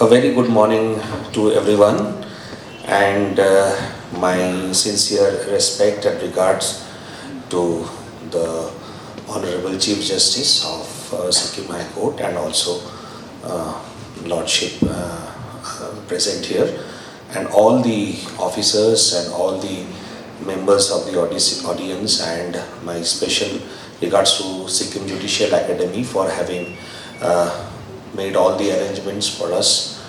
A very good morning to everyone, and my sincere respect and regards to the Honorable Chief Justice of Sikkim High Court and also Lordship present here, and all the officers and all the members of the audience, and my special regards to Sikkim Judicial Academy for having made all the arrangements for us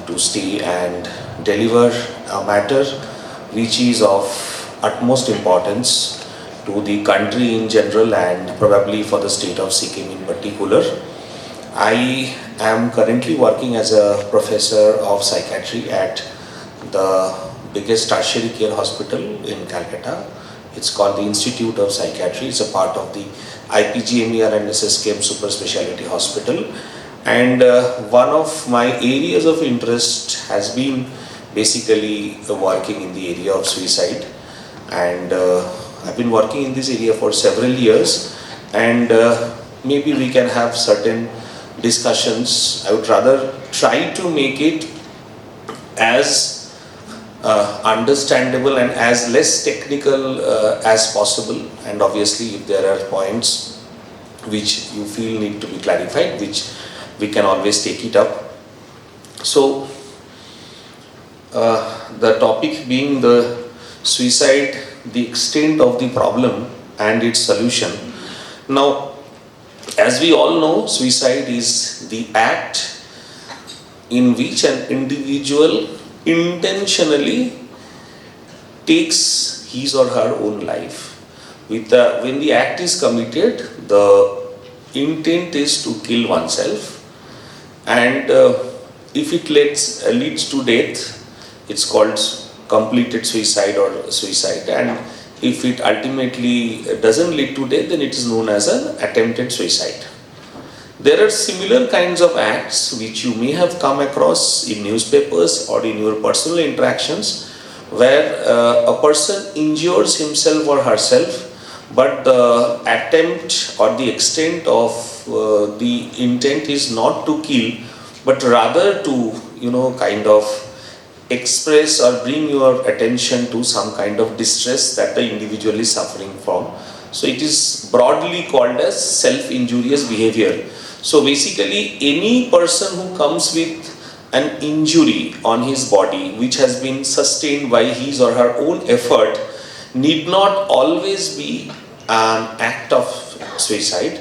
to stay and deliver a matter which is of utmost importance to the country in general and probably for the state of Sikkim in particular. I am currently working as a professor of psychiatry at the biggest tertiary care hospital in Kolkata. It's called the Institute of Psychiatry. It's a part of the IPGMER and SSKM Super Speciality Hospital. And one of my areas of interest has been basically working in the area of suicide. And I've been working in this area for several years, and maybe we can have certain discussions. I would rather try to make it as understandable and as less technical as possible, and obviously if there are points which you feel need to be clarified, which we can always take it up. So the topic being the suicide, the extent of the problem and its solution. Now, as we all know, suicide is the act in which an individual intentionally takes his or her own life. When the act is committed, the intent is to kill oneself, and if it leads to death, it's called completed suicide or suicide, and if it ultimately doesn't lead to death, then it is known as an attempted suicide. There are similar kinds of acts which you may have come across in newspapers or in your personal interactions, where a person injures himself or herself, but the attempt or the extent of the intent is not to kill, but rather to kind of express or bring your attention to some kind of distress that the individual is suffering from. So it is broadly called as self-injurious behavior. So basically, any person who comes with an injury on his body which has been sustained by his or her own effort need not always be an act of suicide.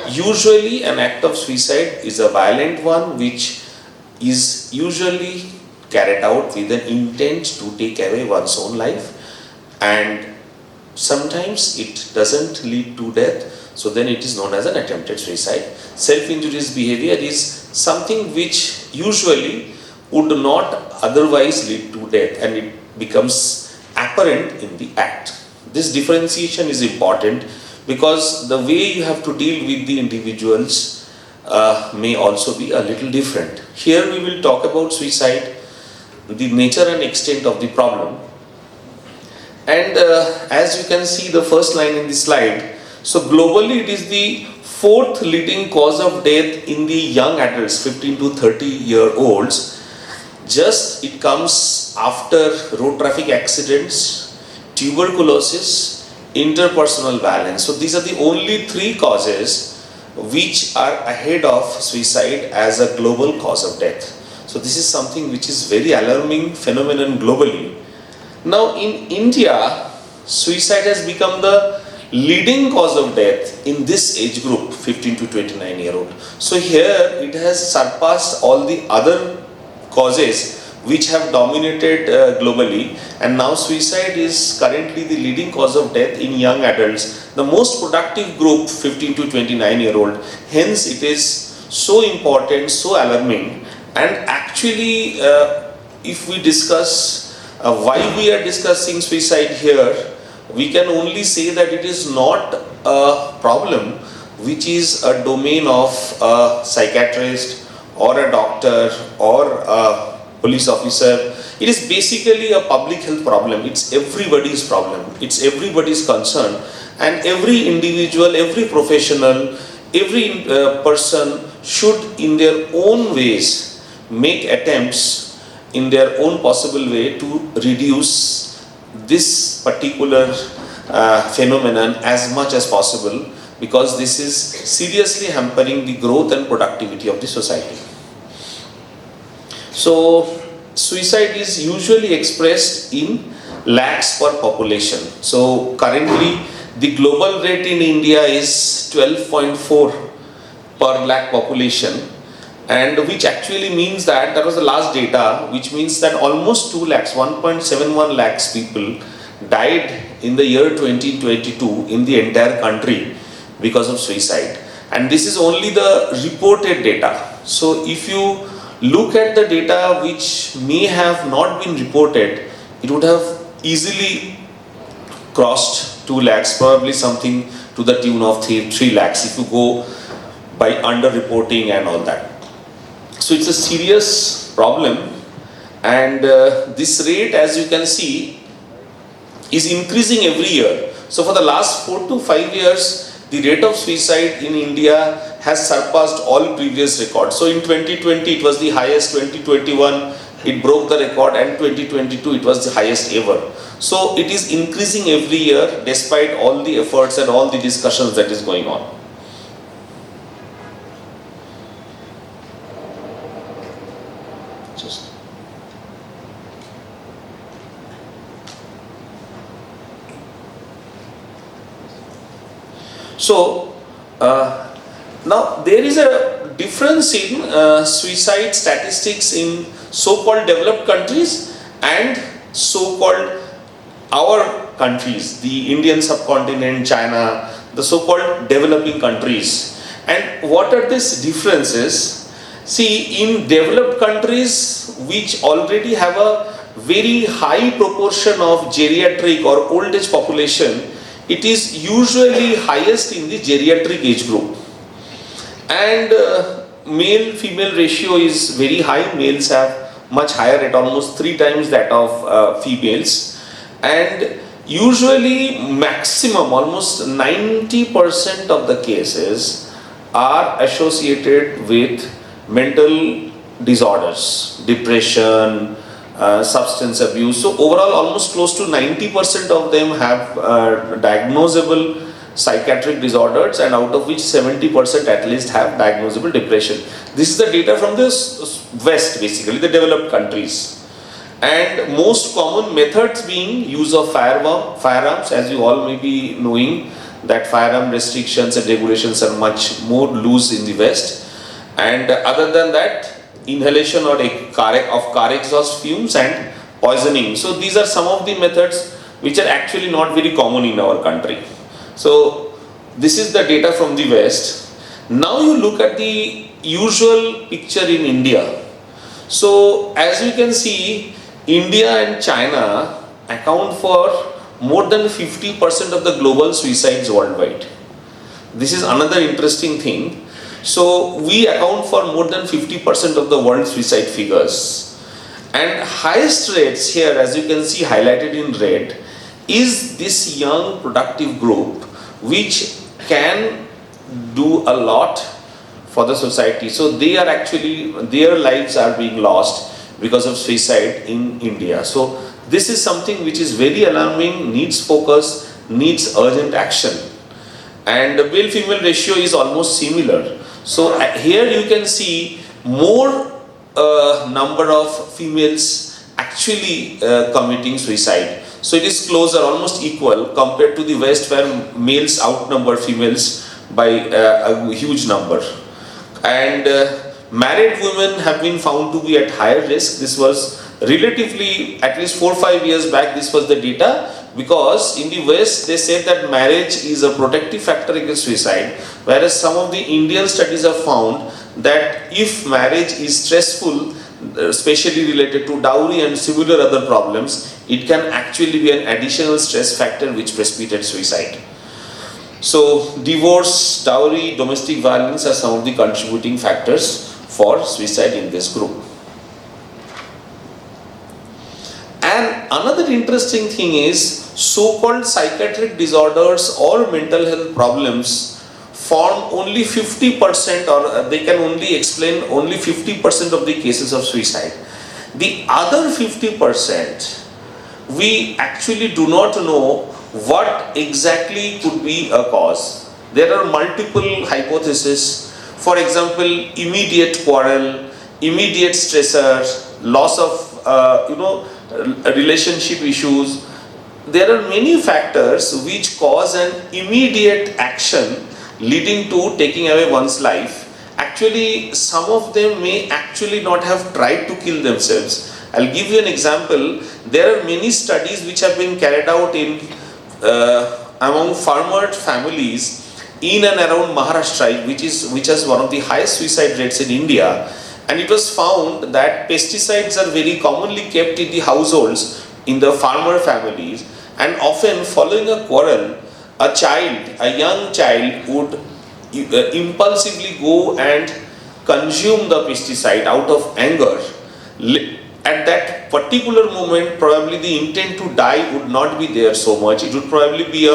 Usually an act of suicide is a violent one which is usually carried out with an intent to take away one's own life, and sometimes it doesn't lead to death, so then it is known as an attempted suicide. Self-injurious behavior is something which usually would not otherwise lead to death, and it becomes apparent in the act. This differentiation is important because the way you have to deal with the individuals may also be a little different. Here we will talk about suicide, the nature and extent of the problem. And as you can see the first line in the slide, so globally it is the fourth leading cause of death in the young adults, 15 to 30-year-olds. Just it comes after road traffic accidents, tuberculosis, interpersonal violence. So these are the only three causes which are ahead of suicide as a global cause of death. So this is something which is very alarming phenomenon globally. Now in India, suicide has become the leading cause of death in this age group, 15 to 29-year-old. So here it has surpassed all the other causes which have dominated globally, and now suicide is currently the leading cause of death in young adults, the most productive group, 15 to 29-year-old. Hence it is so important, so alarming. And actually if we discuss why we are discussing suicide here, we can only say that it is not a problem which is a domain of a psychiatrist or a doctor or a police officer. It is basically a public health problem. It's everybody's problem. It's everybody's concern, and every individual, every professional, every person should in their own ways make attempts in their own possible way to reduce this particular phenomenon as much as possible, because this is seriously hampering the growth and productivity of the society. So suicide is usually expressed in lakhs per population. So currently the global rate in India is 12.4 per lakh population, and which actually means that was the last data, which means that almost 2 lakhs, 1.71 lakhs people died in the year 2022 in the entire country because of suicide. And this is only the reported data. So if you look at the data which may have not been reported, it would have easily crossed 2 lakhs, probably something to the tune of 3 lakhs if you go by underreporting and all that. So it's a serious problem, and this rate, as you can see, is increasing every year. So for the last 4 to 5 years, the rate of suicide in India has surpassed all previous records. So in 2020 it was the highest, 2021 it broke the record, and 2022 it was the highest ever. So it is increasing every year despite all the efforts and all the discussions that is going on. So now there is a difference in suicide statistics in so-called developed countries and so-called our countries, the Indian subcontinent, China, the so-called developing countries. And what are these differences? See, in developed countries which already have a very high proportion of geriatric or old age population, it is usually highest in the geriatric age group, and male-female ratio is very high. Males have much higher at almost 3 times that of females, and usually maximum almost 90% of the cases are associated with mental disorders, depression, substance abuse. So overall almost close to 90% of them have diagnosable psychiatric disorders, and out of which 70% at least have diagnosable depression. This is the data from the West, basically the developed countries. And most common methods being use of firearms, as you all may be knowing that firearm restrictions and regulations are much more loose in the West. And other than that, inhalation or car exhaust fumes and poisoning. So these are some of the methods which are actually not very common in our country. So this is the data from the West. Now you look at the usual picture in India. So as you can see, India and China account for more than 50% of the global suicides worldwide. This is another interesting thing. So we account for more than 50% of the world suicide figures, and highest rates here, as you can see highlighted in red, is this young productive group which can do a lot for the society. So they are actually, their lives are being lost because of suicide in India. So this is something which is very alarming, needs focus, needs urgent action, and the male-female ratio is almost similar. So here you can see more number of females actually committing suicide. So it is closer, almost equal compared to the West, where males outnumber females by a huge number. And married women have been found to be at higher risk. This was relatively, at least 4 or 5 years back, this was the data, because in the West they said that marriage is a protective factor against suicide, whereas some of the Indian studies have found that if marriage is stressful, especially related to dowry and similar other problems, it can actually be an additional stress factor which precipitates suicide. So divorce, dowry, domestic violence are some of the contributing factors for suicide in this group. And another interesting thing is so-called psychiatric disorders or mental health problems form only 50% or they can only explain only 50% of the cases of suicide. The other 50%, we actually do not know what exactly could be a cause. There are multiple hypotheses. For example, immediate quarrel, immediate stressor, loss of relationship issues. There are many factors which cause an immediate action leading to taking away one's life. Actually, some of them may actually not have tried to kill themselves. I'll give you an example. There are many studies which have been carried out in among farmer families in and around Maharashtra, which has one of the highest suicide rates in India. And it was found that pesticides are very commonly kept in the households in the farmer families, and often following a quarrel, a young child would impulsively go and consume the pesticide out of anger. At that particular moment, probably the intent to die would not be there so much. It would probably be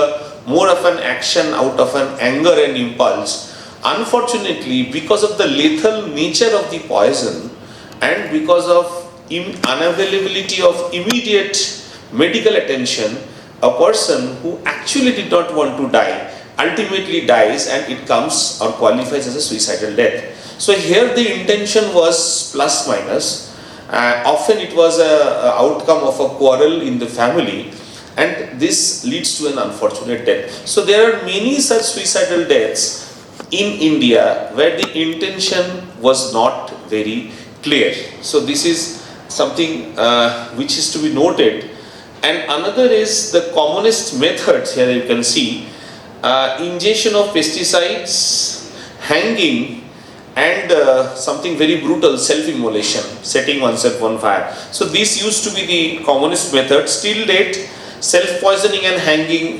more of an action out of an anger and impulse. Unfortunately, because of the lethal nature of the poison and because of unavailability of immediate medical attention, a person who actually did not want to die ultimately dies, and it comes or qualifies as a suicidal death. So here the intention was plus minus. Often it was an outcome of a quarrel in the family, and this leads to an unfortunate death. So there are many such suicidal deaths in India where the intention was not very clear. So this is something which is to be noted. And another is the commonest methods. Here you can see ingestion of pesticides, hanging, and something very brutal, self-immolation, setting oneself on fire. So this used to be the commonest method. Still date, self-poisoning and hanging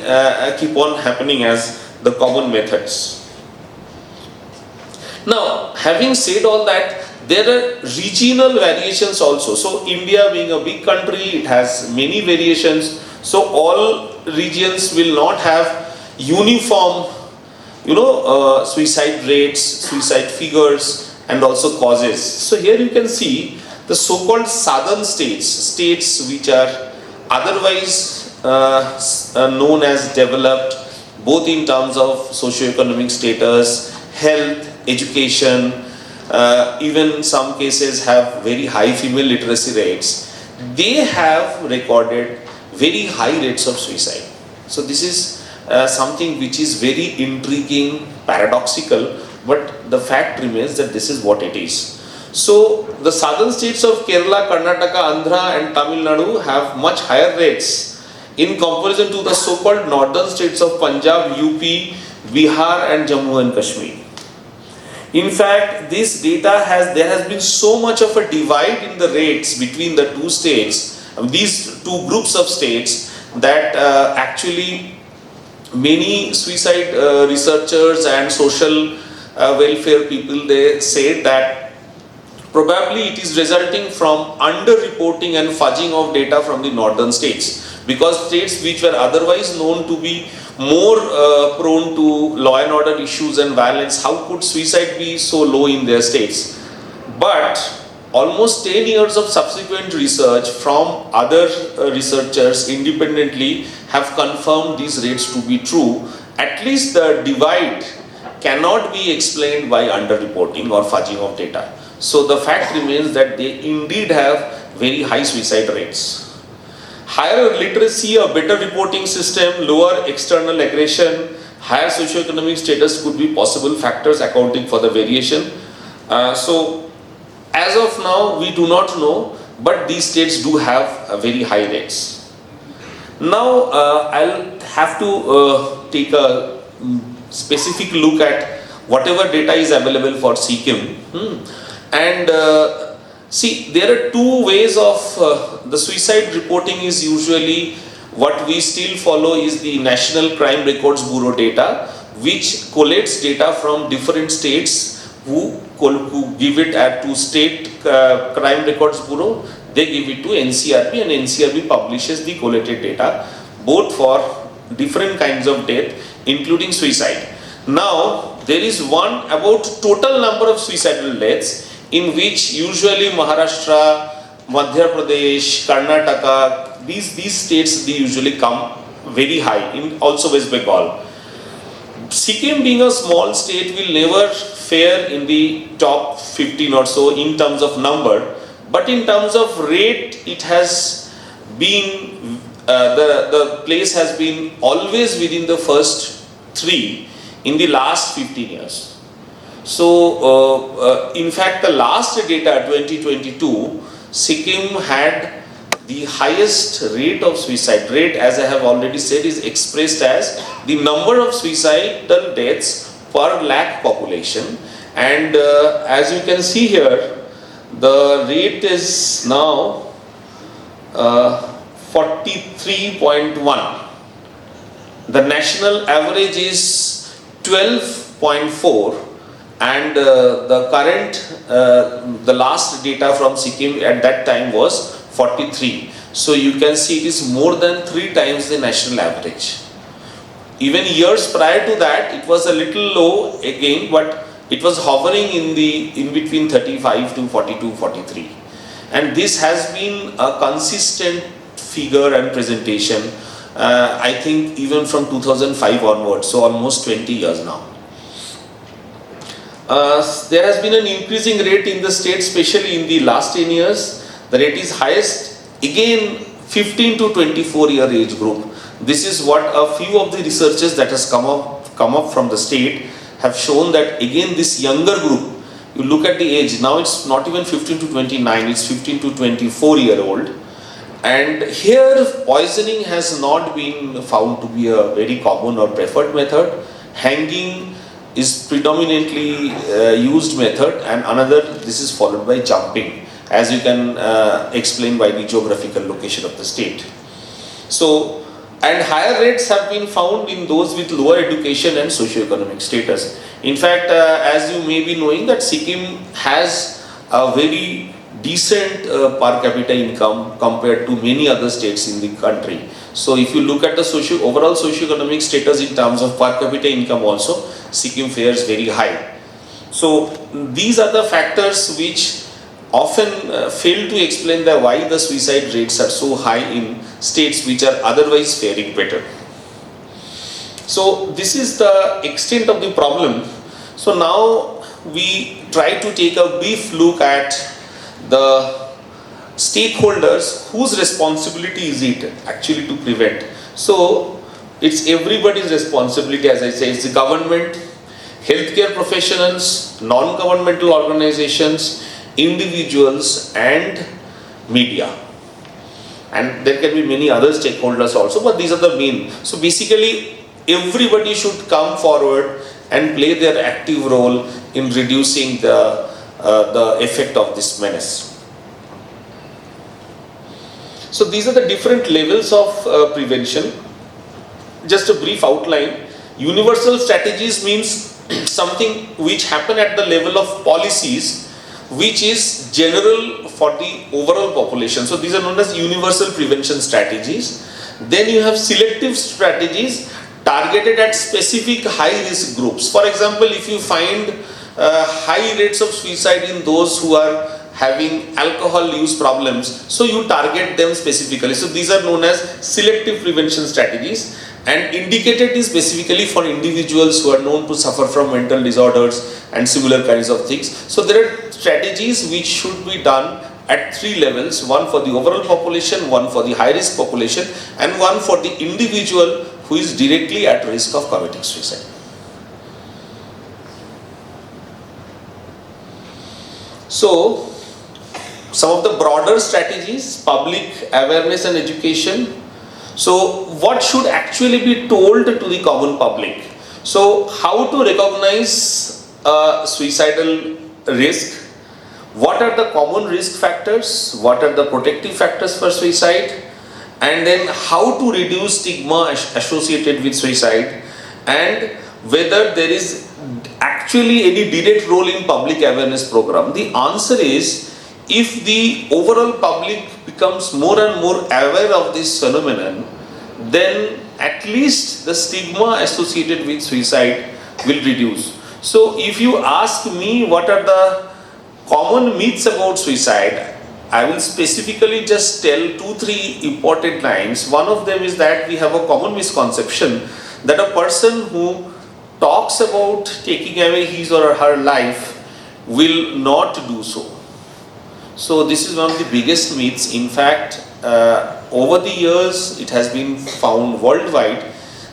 keep on happening as the common methods. Now, having said all that, there are regional variations also. So India being a big country, it has many variations. So all regions will not have uniform suicide rates, suicide figures, and also causes. So here you can see the so-called southern states which are otherwise known as developed, both in terms of socio-economic status, health, education, even some cases have very high female literacy rates. They have recorded very high rates of suicide. So this is something which is very intriguing, paradoxical, but the fact remains that this is what it is. So the southern states of Kerala, Karnataka, Andhra and Tamil Nadu have much higher rates in comparison to the so-called northern states of Punjab, UP, Bihar and Jammu and Kashmir. In fact, this data there has been so much of a divide in the rates between the two states, these two groups of states, that actually many suicide researchers and social welfare people, they say that probably it is resulting from under-reporting and fudging of data from the northern states, because states which were otherwise known to be more prone to law and order issues and violence, how could suicide be so low in their states? But almost 10 years of subsequent research from other researchers independently have confirmed these rates to be true. At least the divide cannot be explained by underreporting or fudging of data. So the fact remains that they indeed have very high suicide rates. Higher literacy, a better reporting system, lower external aggression, higher socioeconomic status could be possible factors accounting for the variation. So as of now, we do not know, but these states do have very high rates. Now, I'll have to take a specific look at whatever data is available for Sikkim. And see, there are two ways of the suicide reporting is usually what we still follow is the National Crime Records Bureau data, which collates data from different states who give it to State Crime Records Bureau. They give it to NCRB, and NCRB publishes the collated data both for different kinds of death, including suicide. Now, there is one about total number of suicidal deaths, in which usually Maharashtra, Madhya Pradesh, Karnataka, these states, they usually come very high, in also West Bengal. Sikkim, being a small state, will never fare in the top 15 or so in terms of number, but in terms of rate, it has been, the place has been always within the first 3 in the last 15 years. So, in fact, the last data, 2022, Sikkim had the highest rate of suicide. Rate, as I have already said, is expressed as the number of suicidal deaths per lakh population. And as you can see here, the rate is now 43.1. The national average is 12.4, and the current, the last data from Sikkim at that time was 43. So you can see it is more than 3 times the national average. Even years prior to that, it was a little low again, but it was hovering in between 35 to 42, 43. And this has been a consistent figure and presentation, I think even from 2005 onwards, so almost 20 years now. There has been an increasing rate in the state, especially in the last 10 years. The rate is highest again 15 to 24 year age group. This is what a few of the researchers that has come up from the state have shown, that again this younger group, you look at the age, now it's not even 15 to 29, it's 15 to 24 year old. And here poisoning has not been found to be a very common or preferred method. Hanging is predominantly used method, and another, this is followed by jumping, as you can explain by the geographical location of the state. So, and higher rates have been found in those with lower education and socio-economic status. In fact, as you may be knowing, that Sikkim has a very decent per capita income compared to many other states in the country. So if you look at the overall socio-economic status in terms of per capita income also, Sikkim fares very high. So these are the factors which often fail to explain why the suicide rates are so high in states which are otherwise faring better. So this is the extent of the problem. So now we try to take a brief look at the stakeholders whose responsibility is it actually to prevent. So it's everybody's responsibility, as I say. It's the government, healthcare professionals, non-governmental organizations, individuals and media. And there can be many other stakeholders also, but these are the main. So basically everybody should come forward and play their active role in reducing the effect of this menace. So these are the different levels of prevention. Just a brief outline. Universal strategies means something which happen at the level of policies, which is general for the overall population. So these are known as universal prevention strategies. Then you have selective strategies targeted at specific high risk groups. For example, if you find high rates of suicide in those who are having alcohol use problems, so you target them specifically. So these are known as selective prevention strategies, and indicated is specifically for individuals who are known to suffer from mental disorders and similar kinds of things. So there are strategies which should be done at 3 levels: one for the overall population, one for the high risk population, and one for the individual who is directly at risk of committing suicide. So some of the broader strategies: public awareness and education. So what should actually be told to the common public? So how to recognize suicidal risk? What are the common risk factors? What are the protective factors for suicide? And then how to reduce stigma associated with suicide, and whether there is actually any direct role in public awareness program. The answer is, if the overall public becomes more and more aware of this phenomenon, then at least the stigma associated with suicide will reduce. So if you ask me what are the common myths about suicide, I will specifically just tell 2-3 important lines. One of them is that we have a common misconception that a person who talks about taking away his or her life will not do so. So this is one of the biggest myths. In fact, over the years it has been found worldwide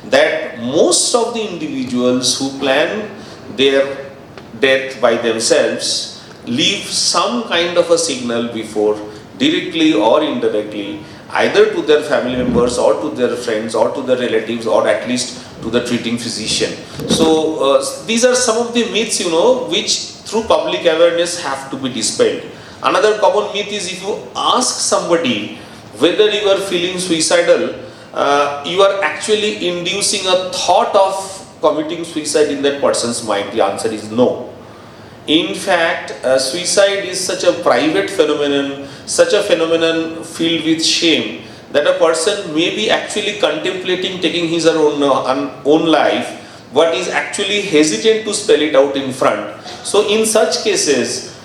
that most of the individuals who plan their death by themselves leave some kind of a signal before, directly or indirectly, either to their family members or to their friends or to their relatives or at least to the treating physician. So these are some of the myths, which through public awareness have to be dispelled. Another common myth is if you ask somebody whether you are feeling suicidal, you are actually inducing a thought of committing suicide in that person's mind. The answer is no. In fact, suicide is such a private phenomenon, such a phenomenon filled with shame, that a person may be actually contemplating taking his or her own life, but is actually hesitant to spell it out in front. So in such cases,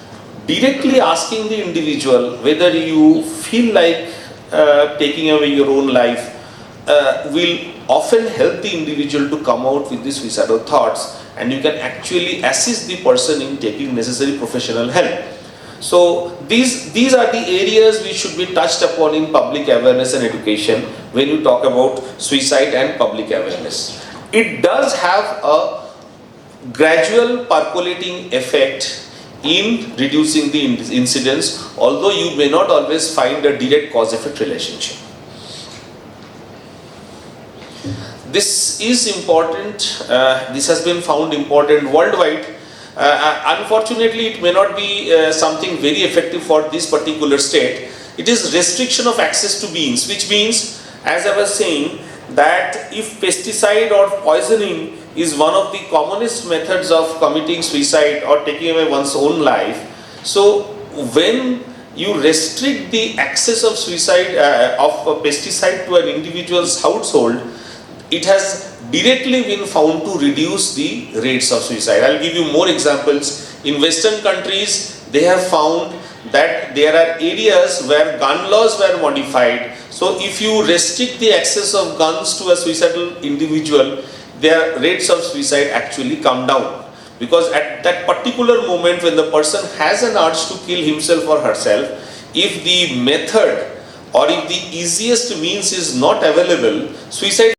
directly asking the individual whether you feel like taking away your own life will often help the individual to come out with the suicidal thoughts, and you can actually assist the person in taking necessary professional help. So these are the areas which should be touched upon in public awareness and education when you talk about suicide and public awareness. It does have a gradual percolating effect in reducing the incidence, although you may not always find a direct cause-effect relationship. This is important. This has been found important worldwide. Unfortunately, it may not be something very effective for this particular state. It is restriction of access to beings, which means, as I was saying, that if pesticide or poisoning is one of the commonest methods of committing suicide or taking away one's own life, so when you restrict the access of suicide of a pesticide to an individual's household, it has directly been found to reduce the rates of suicide. I'll give you more examples. In Western countries, they have found that there are areas where gun laws were modified. So if you restrict the access of guns to a suicidal individual, their rates of suicide actually come down. Because at that particular moment when the person has an urge to kill himself or herself, if the method or if the easiest means is not available, suicide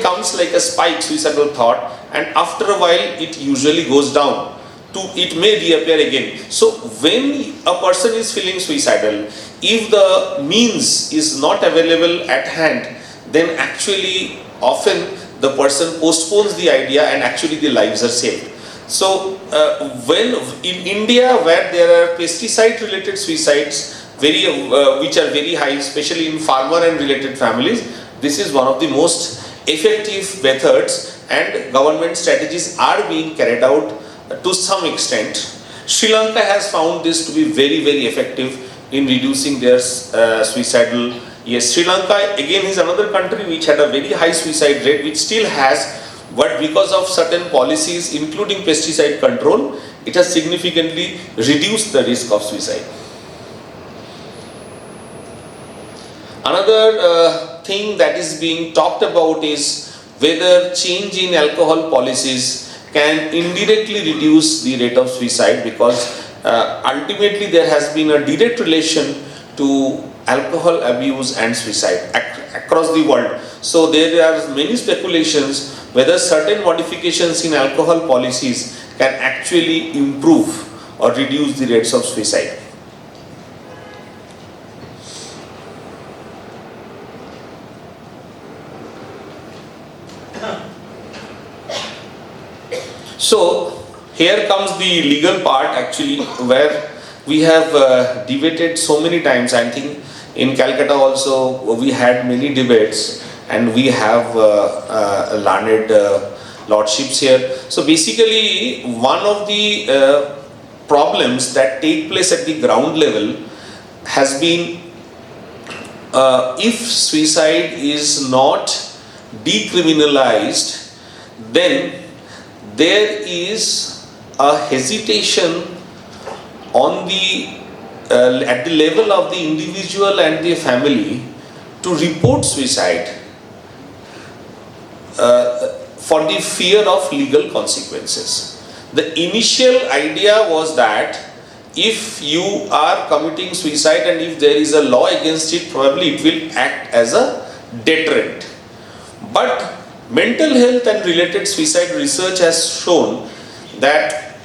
comes like a spike, suicidal thought, and after a while it usually goes down. It may reappear again. So when a person is feeling suicidal, if the means is not available at hand, then actually often the person postpones the idea and actually the lives are saved. So when in India, where there are pesticide related suicides which are very high, especially in farmer and related families, this is one of the most effective methods, and government strategies are being carried out to some extent. Sri Lanka has found this to be very, very effective in reducing their suicidal. Yes, Sri Lanka again is another country which had a very high suicide rate, which still has, but because of certain policies including pesticide control, it has significantly reduced the risk of suicide. Another thing that is being talked about is whether change in alcohol policies can indirectly reduce the rate of suicide, because ultimately there has been a direct relation to alcohol abuse and suicide across the world. So there are many speculations whether certain modifications in alcohol policies can actually improve or reduce the rates of suicide. So here comes the legal part actually, where we have debated so many times. I think in Calcutta also we had many debates, and we have learned lordships here. So basically one of the problems that take place at the ground level has been if suicide is not decriminalized, then there is a hesitation on the at the level of the individual and the family to report suicide for the fear of legal consequences. The initial idea was that if you are committing suicide and if there is a law against it, probably it will act as a deterrent. But mental health and related suicide research has shown that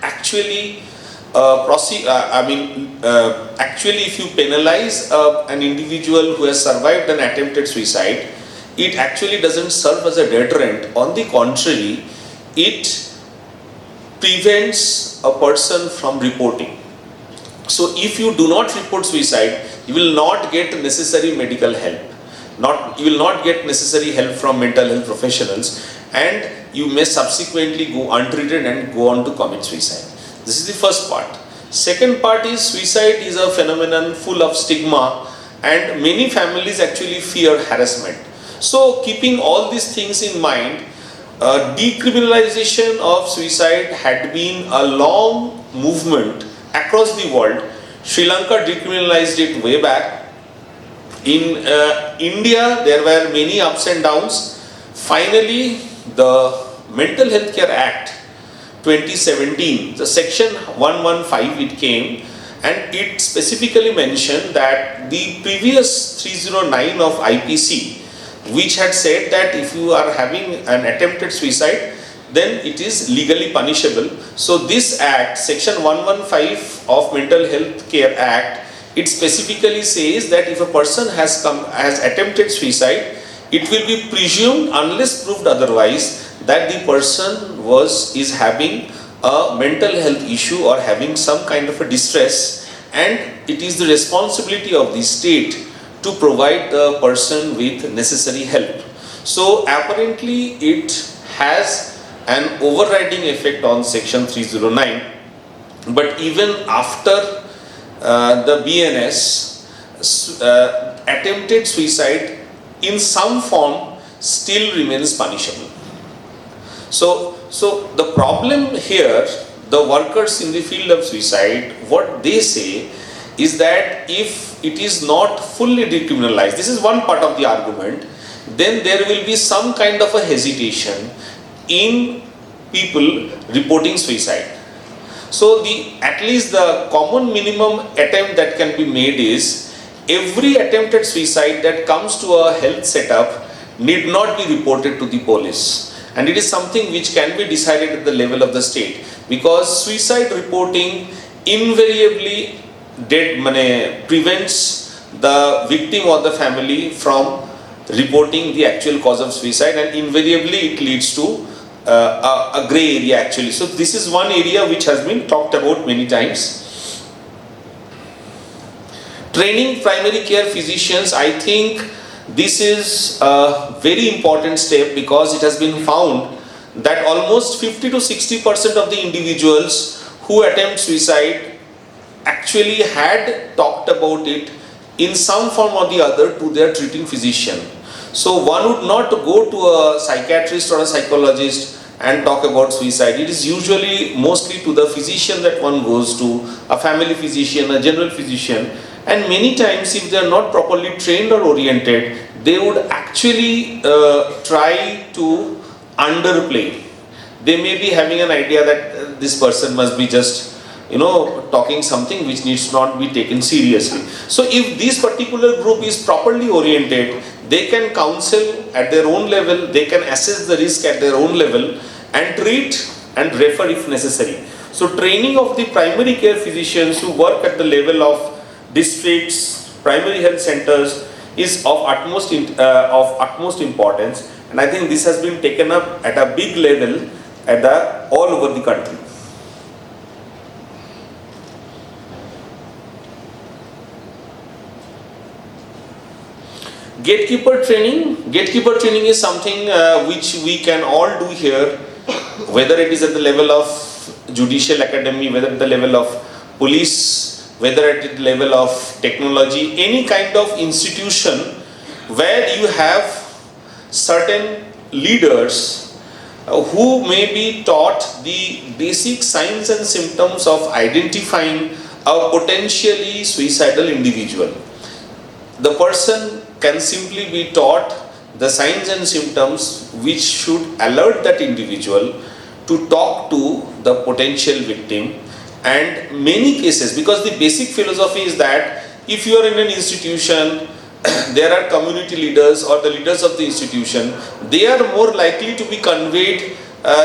actually actually if you penalize an individual who has survived an attempted suicide, it actually doesn't serve as a deterrent. On the contrary, it prevents a person from reporting. So if you do not report suicide, you will not get necessary medical help. You will not get necessary help from mental health professionals, and you may subsequently go untreated and go on to commit suicide. This is the first part. Second part is suicide is a phenomenon full of stigma, and many families actually fear harassment. So keeping all these things in mind, decriminalization of suicide had been a long movement across the world. Sri Lanka decriminalized it way back. In India, there were many ups and downs. Finally, the Mental Health Care Act 2017, the section 115 it came, and it specifically mentioned that the previous 309 of IPC, which had said that if you are having an attempted suicide, then it is legally punishable. So this act, section 115 of Mental Health Care Act, it specifically says that if a person has attempted suicide, it will be presumed, unless proved otherwise, that the person is having a mental health issue or having some kind of a distress, and it is the responsibility of the state to provide the person with necessary help. So apparently it has an overriding effect on section 309, but even after the BNS, attempted suicide in some form still remains punishable. So the problem here, the workers in the field of suicide, what they say is that if it is not fully decriminalized, this is one part of the argument, then there will be some kind of a hesitation in people reporting suicide. So at least the common minimum attempt that can be made is every attempted suicide that comes to a health setup need not be reported to the police. And it is something which can be decided at the level of the state, because suicide reporting invariably prevents the victim or the family from reporting the actual cause of suicide, and invariably it leads to a grey area actually. So this is one area which has been talked about many times. Training primary care physicians, I think this is a very important step, because it has been found that almost 50 to 60% of the individuals who attempt suicide actually had talked about it in some form or the other to their treating physician. So one would not go to a psychiatrist or a psychologist and talk about suicide. It is usually mostly to the physician that one goes to, a family physician, a general physician, and many times if they are not properly trained or oriented, they would actually try to underplay. They may be having an idea that this person must be just talking something which needs not be taken seriously. So if this particular group is properly oriented, they can counsel at their own level, they can assess the risk at their own level and treat and refer if necessary. So training of the primary care physicians who work at the level of districts, primary health centers is of utmost importance, and I think this has been taken up at a big level all over the country. Gatekeeper training is something which we can all do here, whether it is at the level of judicial academy, whether at the level of police, whether at the level of technology, any kind of institution where you have certain leaders who may be taught the basic signs and symptoms of identifying a potentially suicidal individual. The person can simply be taught the signs and symptoms which should alert that individual to talk to the potential victim. And many cases, because the basic philosophy is that if you are in an institution, there are community leaders or the leaders of the institution, they are more likely to be conveyed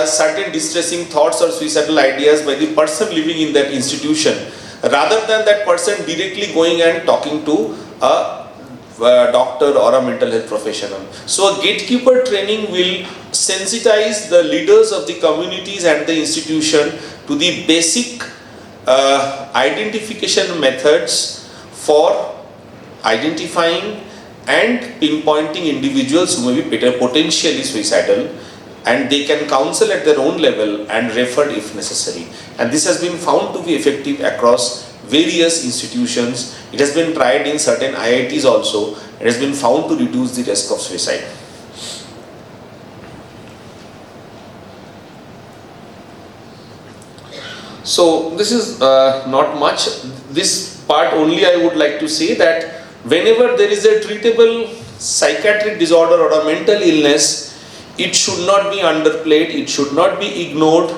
certain distressing thoughts or suicidal ideas by the person living in that institution, rather than that person directly going and talking to a doctor or a mental health professional. So a gatekeeper training will sensitize the leaders of the communities and the institution to the basic identification methods for identifying and pinpointing individuals who may be potentially suicidal, and they can counsel at their own level and refer if necessary. And this has been found to be effective across various institutions. It has been tried in certain IITs also. It has been found to reduce the risk of suicide. So this is not much. This part only I would like to say that whenever there is a treatable psychiatric disorder or a mental illness, it should not be underplayed, it should not be ignored,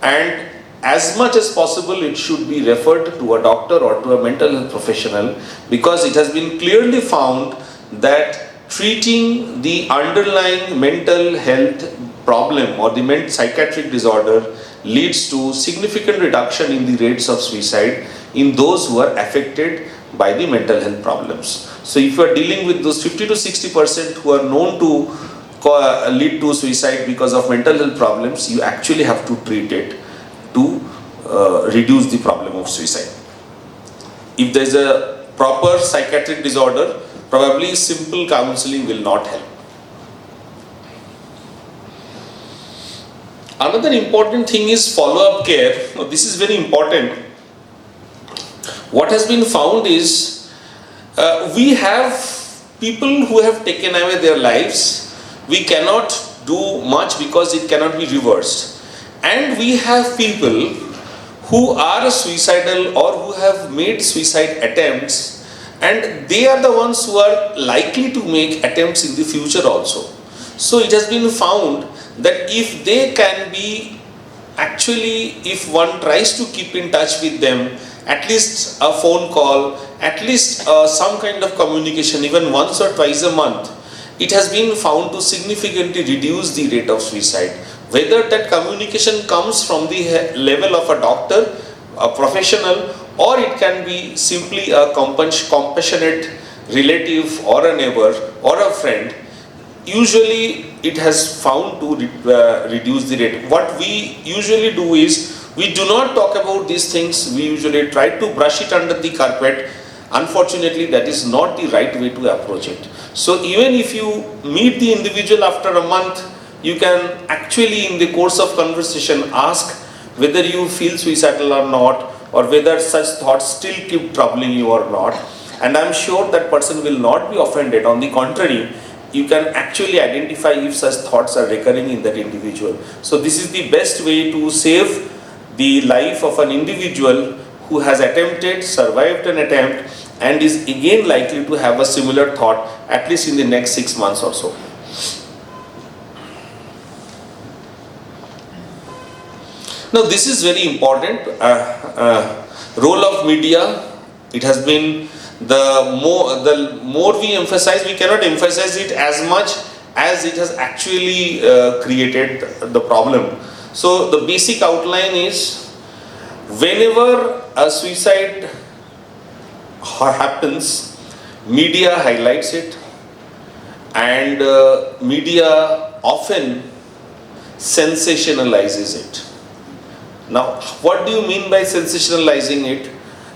and as much as possible it should be referred to a doctor or to a mental health professional, because it has been clearly found that treating the underlying mental health problem or the psychiatric disorder leads to significant reduction in the rates of suicide in those who are affected by the mental health problems. So if you are dealing with those 50 to 60% who are known to lead to suicide because of mental health problems, you actually have to treat it to reduce the problem of suicide. If there is a proper psychiatric disorder, probably simple counseling will not help. Another important thing is follow-up care. Now, this is very important. What has been found is we have people who have taken away their lives. We cannot do much because it cannot be reversed. And we have people who are suicidal or who have made suicide attempts, and they are the ones who are likely to make attempts in the future also. So it has been found that if they can be if one tries to keep in touch with them, at least a phone call, at least some kind of communication, even once or twice a month, it has been found to significantly reduce the rate of suicide. Whether that communication comes from the level of a doctor, a professional, or it can be simply a compassionate relative or a neighbor or a friend, usually it has found to reduce the rate. What we usually do is, we do not talk about these things, we usually try to brush it under the carpet. Unfortunately, that is not the right way to approach it. So even if you meet the individual after a month, you can actually in the course of conversation ask whether you feel suicidal or not, or whether such thoughts still keep troubling you or not. And I am sure that person will not be offended. On the contrary, you can actually identify if such thoughts are recurring in that individual. So this is the best way to save the life of an individual who has survived an attempt, and is again likely to have a similar thought at least in the next 6 months or so. Now this is very important. Role of media. It has been the more we emphasize, we cannot emphasize it as much as it has actually created the problem. So the basic outline is, whenever a suicide happens, media highlights it, and media often sensationalizes it. Now, what do you mean by sensationalizing it?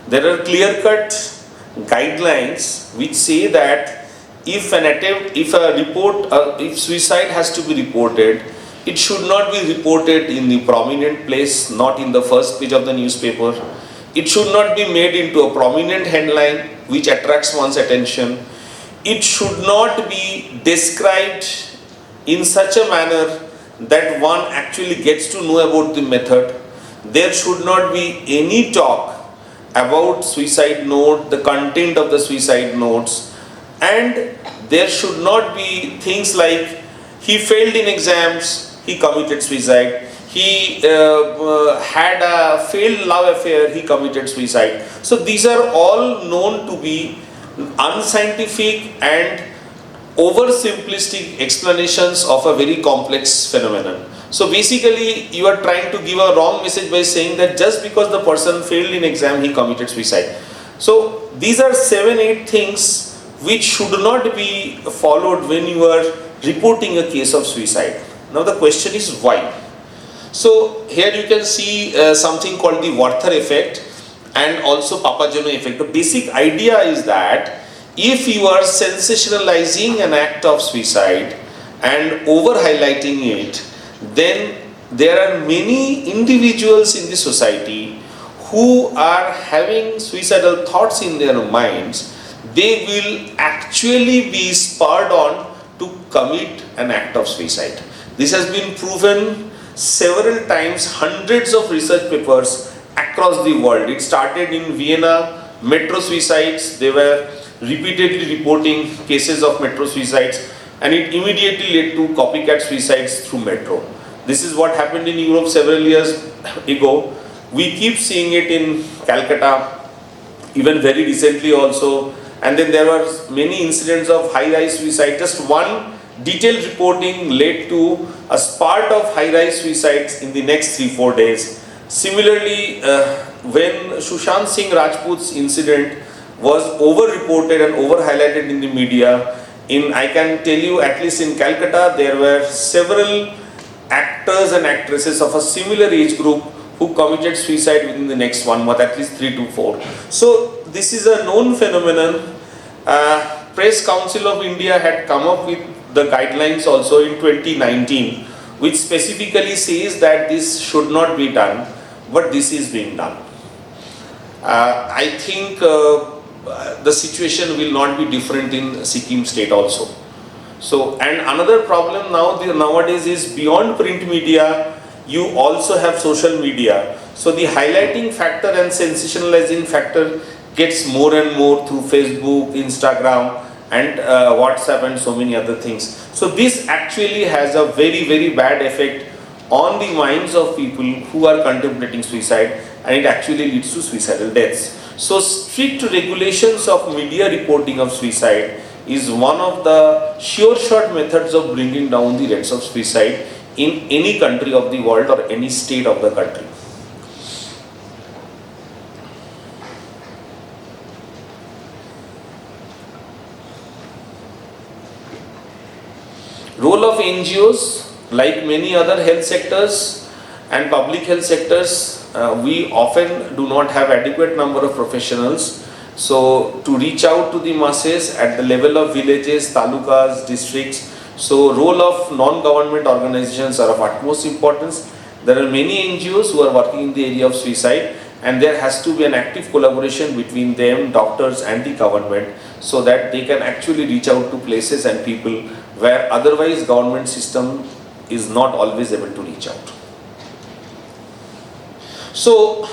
There are clear-cut guidelines which say that if suicide has to be reported, it should not be reported in the prominent place, not in the first page of the newspaper. It should not be made into a prominent headline which attracts one's attention. It should not be described in such a manner that one actually gets to know about the method. There should not be any talk about suicide note, the content of the suicide notes, and there should not be things like he failed in exams, he committed suicide, he had a failed love affair, he committed suicide. So these are all known to be unscientific and oversimplistic explanations of a very complex phenomenon. So basically you are trying to give a wrong message by saying that just because the person failed in exam, he committed suicide. So these are 7-8 things which should not be followed when you are reporting a case of suicide. Now the question is why? So here you can see something called the Werther effect and also Papageno effect. The basic idea is that if you are sensationalizing an act of suicide and over highlighting it, then there are many individuals in the society who are having suicidal thoughts in their minds. They will actually be spurred on to commit an act of suicide. This has been proven several times, hundreds of research papers across the world. It started in Vienna, metro suicides. They were repeatedly reporting cases of metro suicides, and it immediately led to copycat suicides through metro. This is what happened in Europe several years ago. We keep seeing it in Calcutta, even very recently also. And then there were many incidents of high-rise suicide. Just one detailed reporting led to a spurt of high-rise suicides in the next 3-4 days. Similarly, when Sushant Singh Rajput's incident was over-reported and over-highlighted in the media, I can tell you, at least in Calcutta, there were several actors and actresses of a similar age group who committed suicide within the next 1 month, at least 3 to 4. So this is a known phenomenon. Press Council of India had come up with the guidelines also in 2019, which specifically says that this should not be done, but this is being done. I think the situation will not be different in Sikkim state also. So, and another problem nowadays is beyond print media, you also have social media. So the highlighting factor and sensationalizing factor gets more and more through Facebook, Instagram and WhatsApp and so many other things. So this actually has a very bad effect on the minds of people who are contemplating suicide, and it actually leads to suicidal deaths. So strict regulations of media reporting of suicide is one of the sure shot methods of bringing down the rates of suicide in any country of the world or any state of the country. Role of NGOs, like many other health sectors and public health sectors, we often do not have adequate number of professionals. So to reach out to the masses at the level of villages, talukas, districts, so role of non-government organizations are of utmost importance. There are many NGOs who are working in the area of suicide, and there has to be an active collaboration between them, doctors and the government, so that they can actually reach out to places and people where otherwise government system is not always able to reach out. So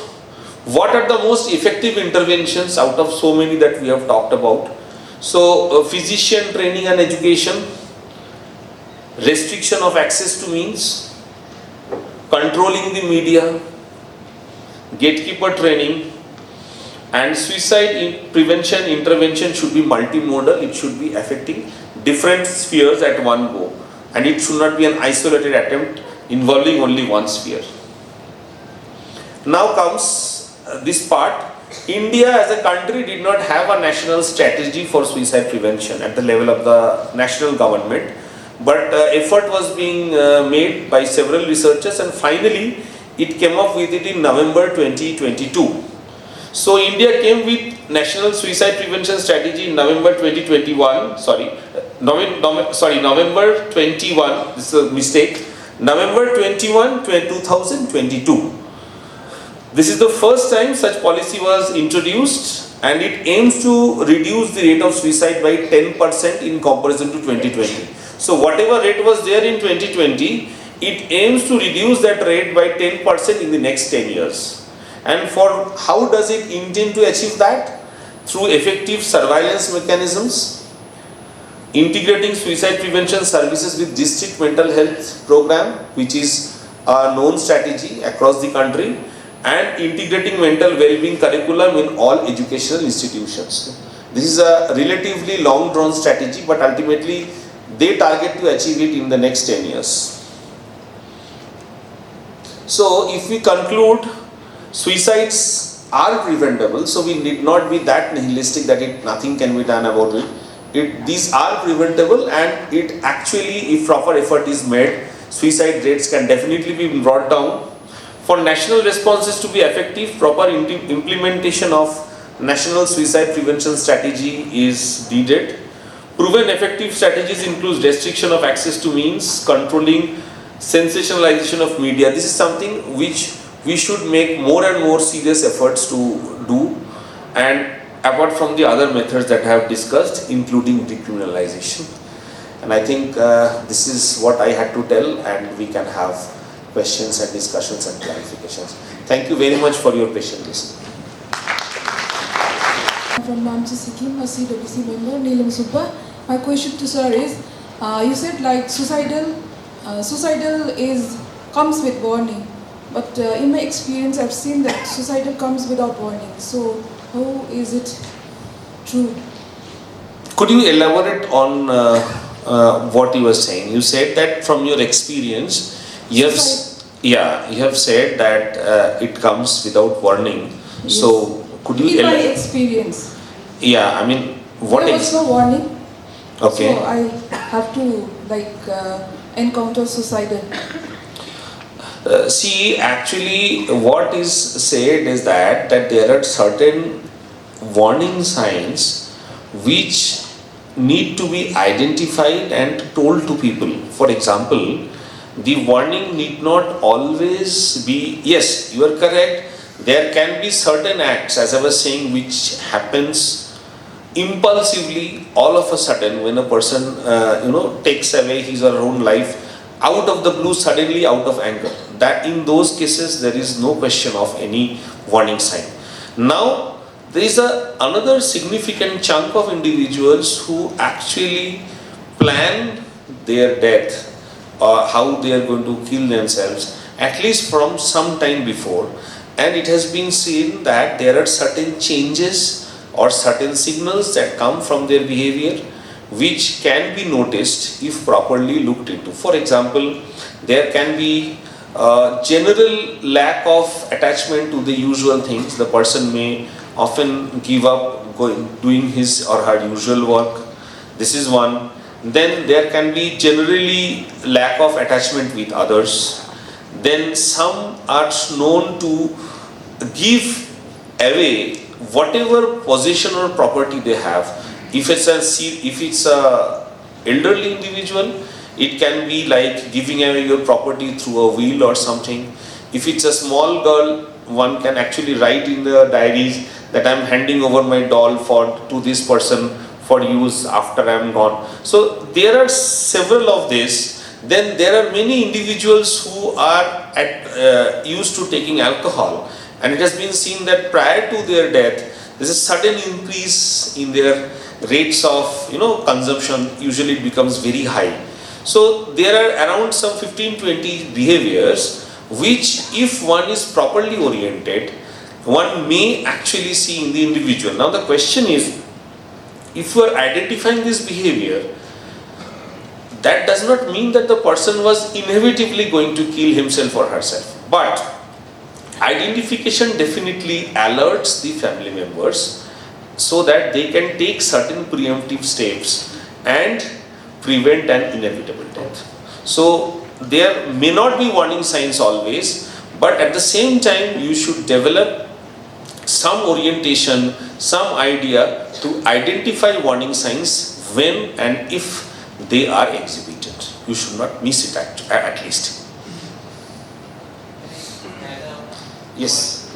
what are the most effective interventions out of so many that we have talked about? So physician training and education, restriction of access to means, controlling the media, gatekeeper training, and suicide prevention intervention should be multimodal. It should be affecting different spheres at one go, and it should not be an isolated attempt involving only one sphere. Now comes this part. India as a country did not have a national strategy for suicide prevention at the level of the national government, but effort was being made by several researchers, and finally it came up with it in November 2022. So India came with National Suicide Prevention Strategy in November 2021, November 21, this is a mistake, November 21, 2022. This is the first time such policy was introduced, and it aims to reduce the rate of suicide by 10% in comparison to 2020. So whatever rate was there in 2020, it aims to reduce that rate by 10% in the next 10 years. And for how does it intend to achieve that? Through effective surveillance mechanisms, integrating suicide prevention services with district mental health program, which is a known strategy across the country, and integrating mental well-being curriculum in all educational institutions. This is a relatively long drawn strategy, but ultimately they target to achieve it in the next 10 years. So if we conclude, suicides are preventable, so we need not be that nihilistic that nothing can be done about it. These are preventable, and it actually, if proper effort is made, suicide rates can definitely be brought down. For national responses to be effective, proper implementation of national suicide prevention strategy is needed. Proven effective strategies include restriction of access to means, controlling sensationalization of media. This is something which we should make more and more serious efforts to do, and apart from the other methods that I have discussed, including decriminalization. And I think this is what I had to tell, and we can have questions and discussions and clarifications. Thank you very much for your patient listening. From Namchi, Sikkim, a CWC member, Neelam Subba. My question to sir is, you said like suicidal comes with warning, but in my experience I've seen that suicidal comes without warning. So how is it true? Could you elaborate on what you were saying? You said that from your experience, you have said that it comes without warning. Yes. So could you? In my experience. Yeah, I mean, what? There was no warning. Okay. So I have to encounter suicidal. See, actually, what is said is that there are certain warning signs which need to be identified and told to people. For example, the warning need not always be, yes, you are correct, there can be certain acts, as I was saying, which happens impulsively all of a sudden when a person takes away his or her own life out of the blue, suddenly out of anger. That in those cases there is no question of any warning sign. Now there is another significant chunk of individuals who actually plan their death or how they are going to kill themselves, at least from some time before, and it has been seen that there are certain changes or certain signals that come from their behavior which can be noticed if properly looked into. For example, there can be general lack of attachment to the usual things. The person may often give up doing his or her usual work. This is one. Then there can be generally lack of attachment with others. Then some are known to give away whatever possession or property they have. If it's a elderly individual, it can be like giving away your property through a will or something. If it's a small girl, one can actually write in the diaries that I'm handing over my doll to this person for use after I'm gone. So there are several of this. Then there are many individuals who are used to taking alcohol, and it has been seen that prior to their death, there's a sudden increase in their rates of consumption. Usually it becomes very high. So there are around some 15-20 behaviors which, if one is properly oriented, one may actually see in the individual. Now the question is, if you are identifying this behavior, that does not mean that the person was inevitably going to kill himself or herself. But identification definitely alerts the family members so that they can take certain preemptive steps and prevent an inevitable death. So there may not be warning signs always, but at the same time you should develop some orientation, some idea to identify warning signs when and if they are exhibited. You should not miss it at least. Yes.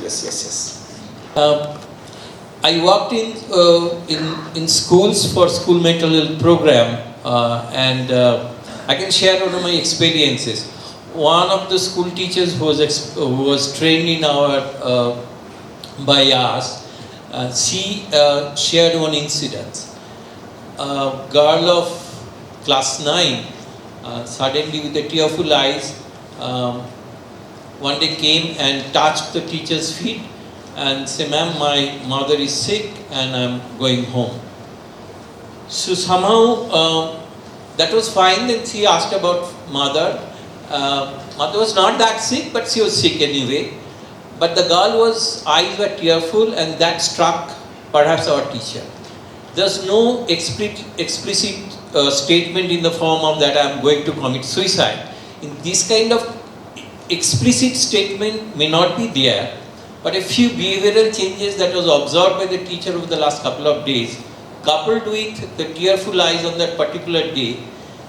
I worked in schools for school mental health program, and I can share one of my experiences. one of the school teachers who was trained in our by us, she shared one incident. A girl of class 9 suddenly with a tearful eyes one day came and touched the teacher's feet and said, "Ma'am, my mother is sick and I'm going home." So somehow that was fine. Then she asked about mother. Mother was not that sick, but she was sick anyway. But the girl eyes were tearful, and that struck perhaps our teacher. There's no explicit statement in the form of that I am going to commit suicide. In this kind of explicit statement may not be there, but a few behavioral changes that was observed by the teacher over the last couple of days, coupled with the tearful eyes on that particular day,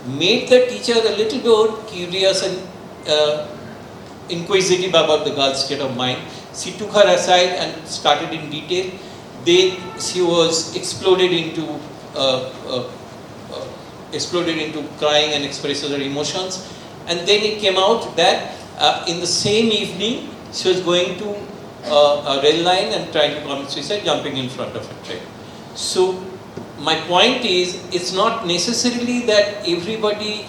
made the teacher a little more curious and inquisitive about the girl's state of mind. She took her aside and started in detail. She was exploded into crying and expressing her emotions. And then it came out that in the same evening, she was going to a rail line and trying to commit suicide, jumping in front of a train. So my point is, it's not necessarily that everybody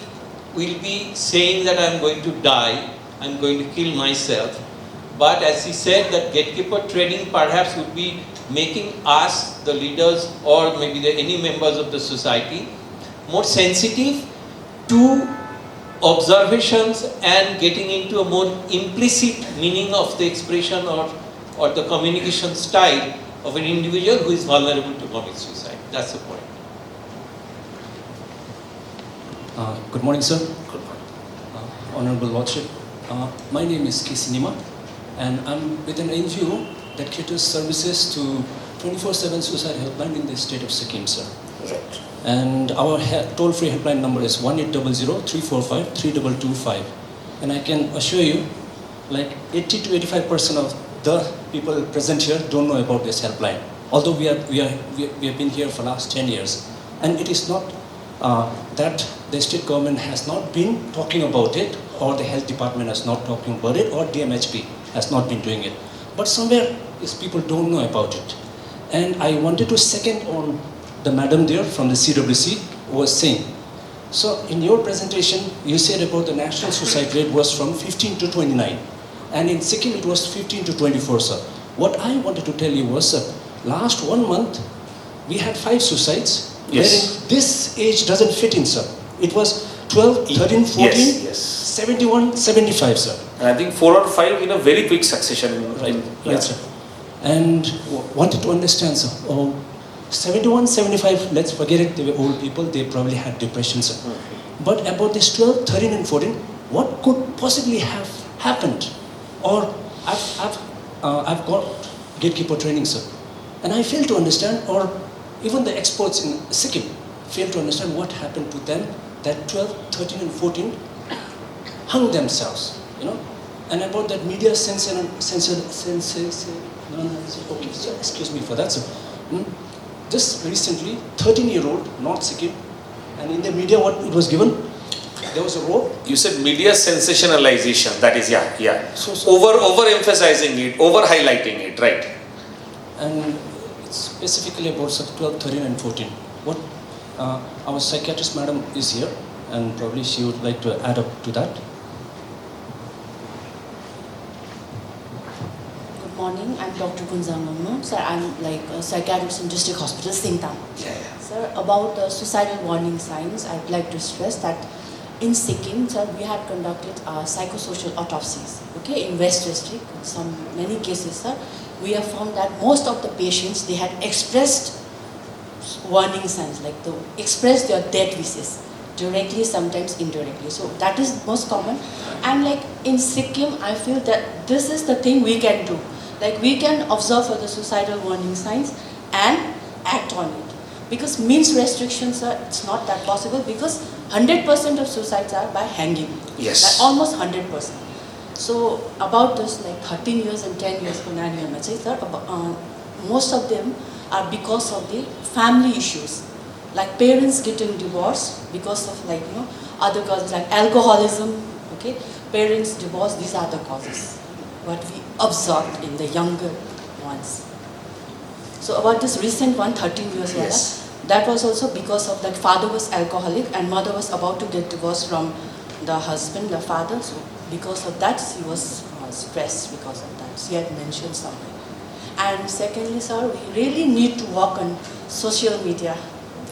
will be saying that I'm going to die, I'm going to kill myself. But as he said, that gatekeeper training perhaps would be making us, the leaders, or maybe any members of the society, more sensitive to observations and getting into a more implicit meaning of the expression or the communication style of an individual who is vulnerable to commit suicide. That's the point. Good morning, sir. Good morning. Honorable Lordship. My name is K. Sinima, and I'm with an NGO that caters services to 24/7 suicide helpline in the state of Sikkim, sir. Right. And our toll-free helpline number is 1800-345-3225. And I can assure you, like 80 to 85% of the people present here don't know about this helpline. Although we have been here for the last 10 years. And it is not that the state government has not been talking about it, or the health department has not talking about it, or DMHP has not been doing it. But somewhere is people don't know about it. And I wanted to second on the madam there from the CWC was saying. So in your presentation, you said about the national suicide rate was from 15 to 29. And in Sikkim, it was 15 to 24, sir. What I wanted to tell you was, sir, last 1 month, we had 5 suicides. Yes. Wherein this age doesn't fit in, sir. It was 12, 13, 14, Yes. 71, 75, sir. And I think 4 or 5 in a very quick succession. Right, sir. And wanted to understand, sir. 71, 75, let's forget it, they were old people, they probably had depression, sir. But about this 12, 13 and 14, what could possibly have happened? Or I've got gatekeeper training, sir. And I fail to understand, or even the experts in Sikkim fail to understand what happened to them that 12, 13 and 14 hung themselves, you know. And about that media okay, sir, excuse me for that, sir. Just recently, 13-year-old, not Sikkim, and in the media what it was given, there was a rope. You said media sensationalization, that is, yeah. So, Overemphasizing it, over-highlighting it, right? And it's specifically about 12, 13 and 14. What our psychiatrist madam is here, and probably she would like to add up to that. Good morning, I'm Dr. Kunzangamno. Sir, I'm like a psychiatrist in District Hospital, Singtam. Yeah. Sir, about the suicidal warning signs, I'd like to stress that in Sikkim, sir, we had conducted psychosocial autopsies. Okay, in West District, in many cases, sir, we have found that most of the patients, they had expressed warning signs, like expressed their death wishes, directly, sometimes indirectly. So that is most common. And like in Sikkim, I feel that this is the thing we can do. Like we can observe for the suicidal warning signs and act on it. Because means restrictions are, it's not that possible, because 100% of suicides are by hanging. Yes. Like almost 100%. So about this, like 13 years and 10 years, most of them are because of the family issues. Like parents getting divorced because of other causes like alcoholism, okay, parents divorce, these are the causes. What we observed in the younger ones. So about this recent one, 13 years old, Yes. that was also because of that father was alcoholic and mother was about to get divorced from the husband, the father. So because of that, she was stressed because of that. She had mentioned something. And secondly, sir, we really need to work on social media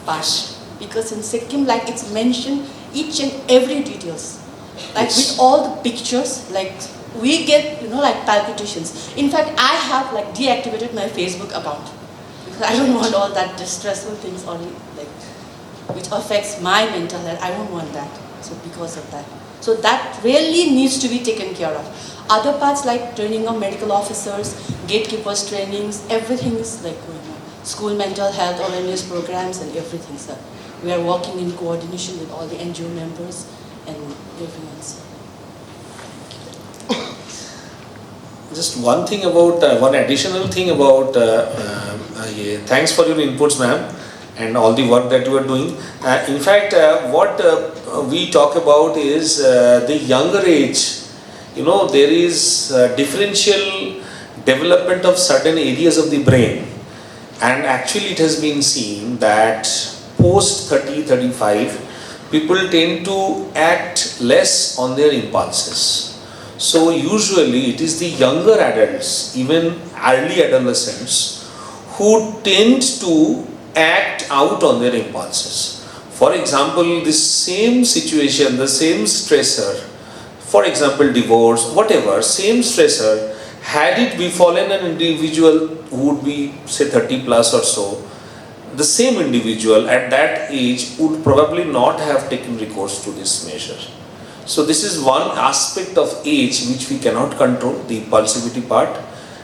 part. Because in Sikkim, like it's mentioned each and every details. Like Yes. with all the pictures, like we get, like palpitations. In fact, I have like deactivated my Facebook account. Because I don't want all that distressful things only, like, which affects my mental health. I don't want that. So because of that. So that really needs to be taken care of. Other parts like training of medical officers, gatekeepers trainings, everything is like going on. School mental health awareness programs and everything, sir. We are working in coordination with all the NGO members and everyone, sir. Just one thing about, one additional thing about, thanks for your inputs, ma'am, and all the work that you are doing. In fact, what we talk about is the younger age. There is differential development of certain areas of the brain, and actually it has been seen that post 30-35, people tend to act less on their impulses. So usually it is the younger adults, even early adolescents, who tend to act out on their impulses. For example, the same situation, the same stressor, for example divorce, whatever, same stressor, had it befallen an individual who would be say 30 plus or so, the same individual at that age would probably not have taken recourse to this measure. So this is one aspect of age which we cannot control, the impulsivity part,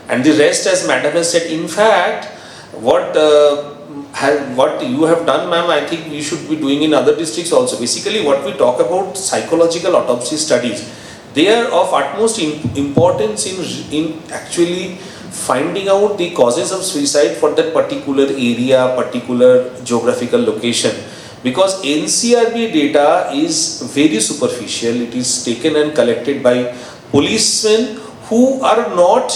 and the rest, as madam has said. In fact, what you have done, ma'am, I think we should be doing in other districts also. Basically what we talk about, psychological autopsy studies, they are of utmost importance in actually finding out the causes of suicide for that particular area, particular geographical location. Because NCRB data is very superficial. It is taken and collected by policemen who are not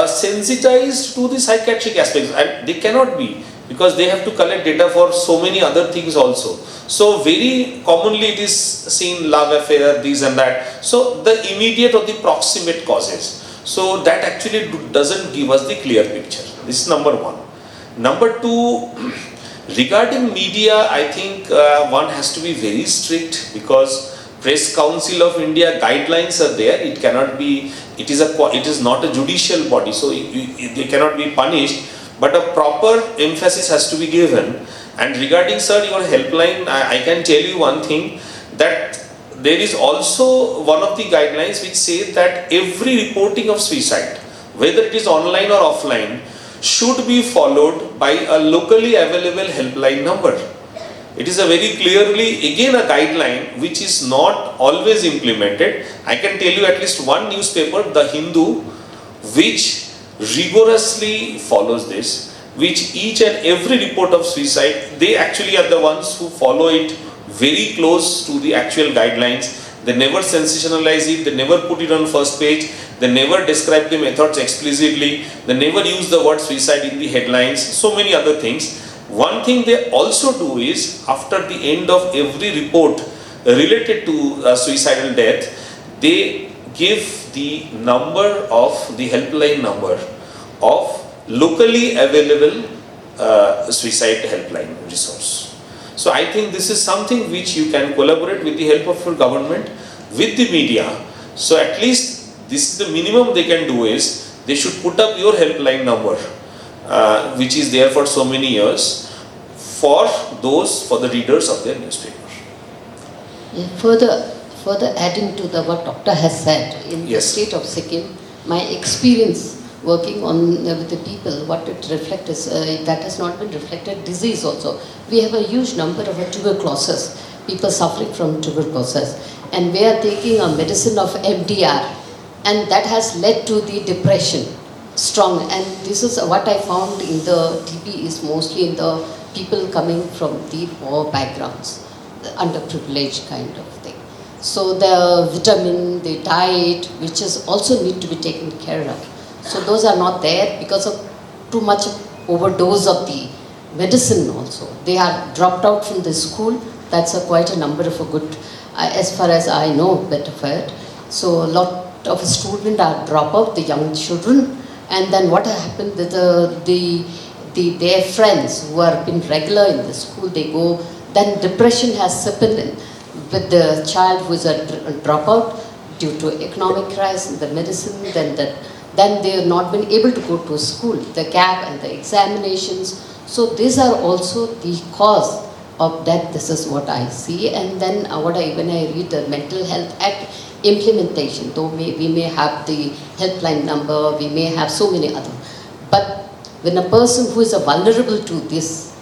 sensitized to the psychiatric aspects, and they cannot be, because they have to collect data for so many other things also. So very commonly it is seen love affair, this and that. So the immediate or the proximate causes. So that actually doesn't give us the clear picture. This is number one. Number two, regarding media, I think one has to be very strict, because Press Council of India guidelines are there. It cannot be, it is not a judicial body, so they cannot be punished, but a proper emphasis has to be given. And regarding, sir, your helpline, I can tell you one thing, that there is also one of the guidelines which says that every reporting of suicide, whether it is online or offline, should be followed by a locally available helpline number. It is a very clearly, again, a guideline which is not always implemented. I can tell you at least one newspaper, The Hindu, which rigorously follows this, which each and every report of suicide, they actually are the ones who follow it very close to the actual guidelines. They never sensationalize it, they never put it on first page, they never describe the methods explicitly, they never use the word suicide in the headlines, so many other things. One thing they also do is, after the end of every report related to suicidal death, they give the number of the helpline number of locally available suicide helpline resource. So I think this is something which you can collaborate with the help of your government, with the media. So at least this is the minimum they can do, is they should put up your helpline number, which is there for so many years, for the readers of their newspaper. Yeah, further adding to what doctor has said, in the Yes. state of Sikkim, my experience working on with the people, what it reflects is that has not been reflected disease also. We have a huge number of tuberculosis, people suffering from tuberculosis, and we are taking a medicine of MDR, and that has led to the depression strong. And this is what I found in the TB is mostly in the people coming from the poor backgrounds, the underprivileged kind of thing. So the vitamin, the diet, which is also need to be taken care of. So those are not there because of too much overdose of the medicine also. They are dropped out from the school. That's quite a number of a good, as far as I know, better for it. So a lot of students are drop out, the young children, and then what happened, their friends who are been regular in the school, they go, then depression has happened in with the child who is a dropout due to economic crisis, the medicine, then they have not been able to go to school, the gap and the examinations. So these are also the cause of that. This is what I see. And then when I read the Mental Health Act implementation, though we may have the helpline number, we may have so many other, but when a person who is vulnerable to this,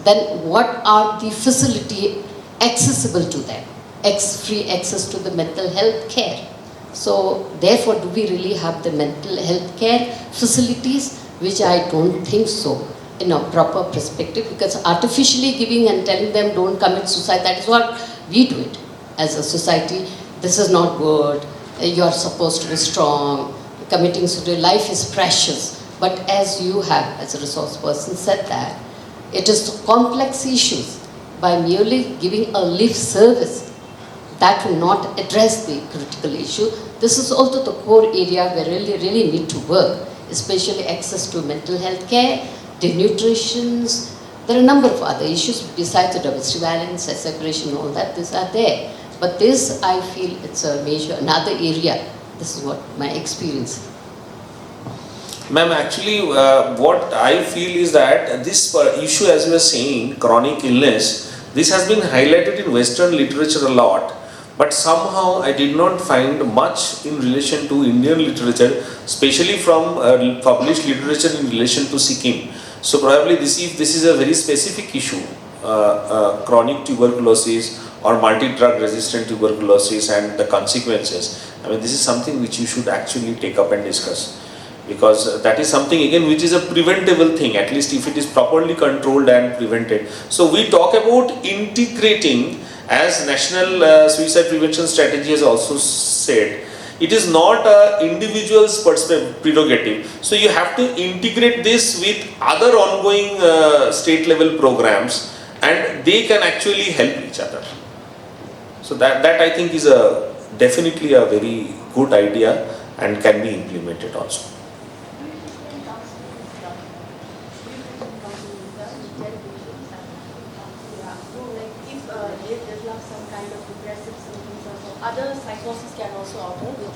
then what are the facility accessible to them? Free access to the mental health care. So therefore, do we really have the mental health care facilities? Which I don't think so in a proper perspective, because artificially giving and telling them don't commit suicide, that is what we do it as a society. This is not good, you are supposed to be strong, committing suicide, life is precious. But as you have, as a resource person, said that, it is complex issues. By merely giving a lip service, that will not address the critical issue. This is also the core area where really need to work, especially access to mental health care, the nutrition. There are a number of other issues besides the domestic violence, separation, all that, these are there. But this, I feel, it's a major, another area. This is what my experience. Ma'am, actually, what I feel is that this issue, as you were saying, chronic illness, this has been highlighted in Western literature a lot, but somehow I did not find much in relation to Indian literature, especially from published literature in relation to Sikkim. So probably if this is a very specific issue, chronic tuberculosis or multi-drug resistant tuberculosis and the consequences, I mean, this is something which you should actually take up and discuss. Because that is something again which is a preventable thing, at least if it is properly controlled and prevented. So we talk about integrating, as National Suicide Prevention Strategy has also said, it is not an individual's prerogative. So you have to integrate this with other ongoing state level programs, and they can actually help each other. So that I think is definitely a very good idea and can be implemented also. Other psychosis can also occur with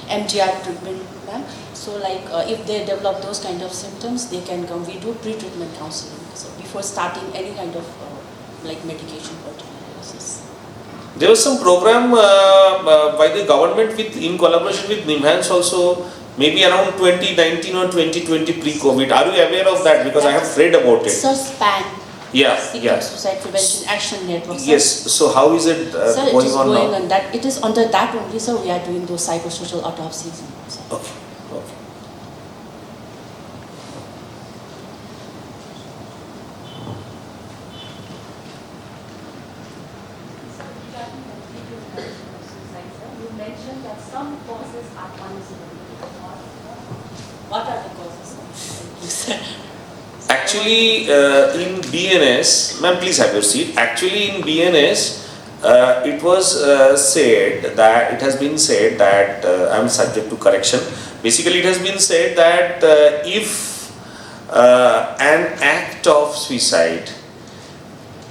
MDR treatment, ma'am. So like if they develop those kind of symptoms, they can come. We do pre-treatment counseling. So before starting any kind of like medication for tuberculosis. There was some program by the government in collaboration with NIMHANS also, maybe around 2019 or 2020 pre-COVID. Are you aware of that? Because I have read about it. Sir, SPAN. Yeah, Sikkim yeah. Suicide Prevention Action Network. Sir. Yes. So how is it Sir, going it is on going now? on that. It is under that only, sir. We are doing those psychosocial autopsies. Sir. Okay. Okay. You mentioned that some causes are punishable. What are the causes, sir? Actually, in BNS, ma'am, please have your seat. Actually, in BNS, it was said that, it has been said that, I am subject to correction. Basically, it has been said that if an act of suicide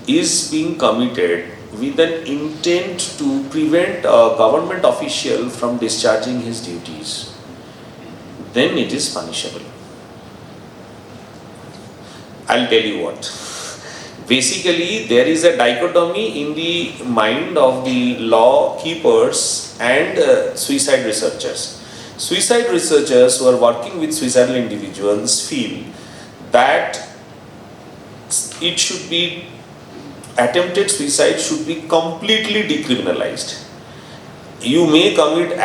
is being committed with an intent to prevent a government official from discharging his duties, then it is punishable. I'll tell you what. Basically, there is a dichotomy in the mind of the law keepers and suicide researchers. Suicide researchers who are working with suicidal individuals feel that it should be, attempted suicide should be completely decriminalized. You may commit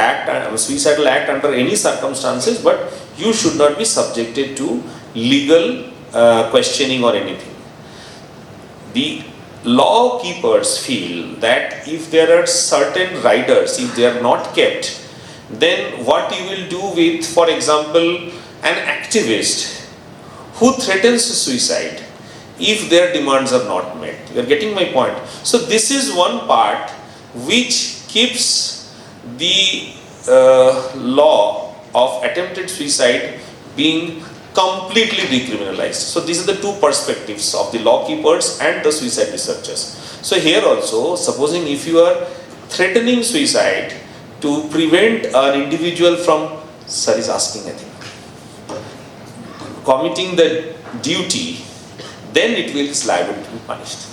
suicidal act under any circumstances, but you should not be subjected to legal questioning or anything. The law keepers feel that if there are certain riders, if they are not kept, then what you will do with, for example, an activist who threatens suicide if their demands are not met. You are getting my point. So this is one part which keeps the law of attempted suicide being completely decriminalized. So these are the two perspectives of the law keepers and the suicide researchers. So here also, supposing if you are threatening suicide to prevent an individual from, sir is asking I think, committing the duty, then it will is liable to be punished.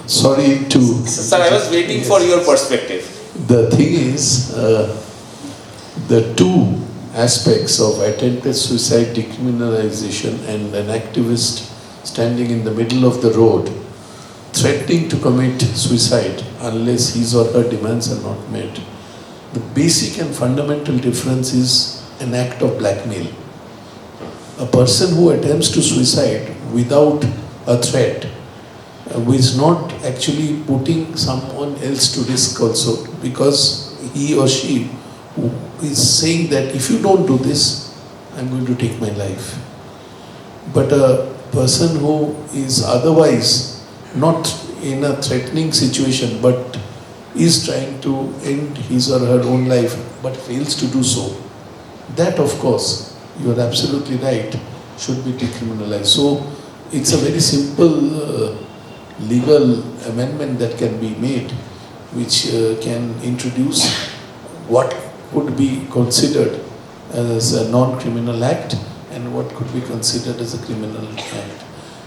Sorry to... Sir, I was waiting for your perspective. The thing is, the two aspects of attempted suicide decriminalization and an activist standing in the middle of the road threatening to commit suicide unless his or her demands are not met. The basic and fundamental difference is an act of blackmail. A person who attempts to suicide without a threat who is not actually putting someone else to risk also, because he or she is saying that if you don't do this, I'm going to take my life. But a person who is otherwise not in a threatening situation but is trying to end his or her own life but fails to do so, that of course, you are absolutely right, should be decriminalized. So it's a very simple legal amendment that can be made, which can introduce what could be considered as a non-criminal act and what could be considered as a criminal act.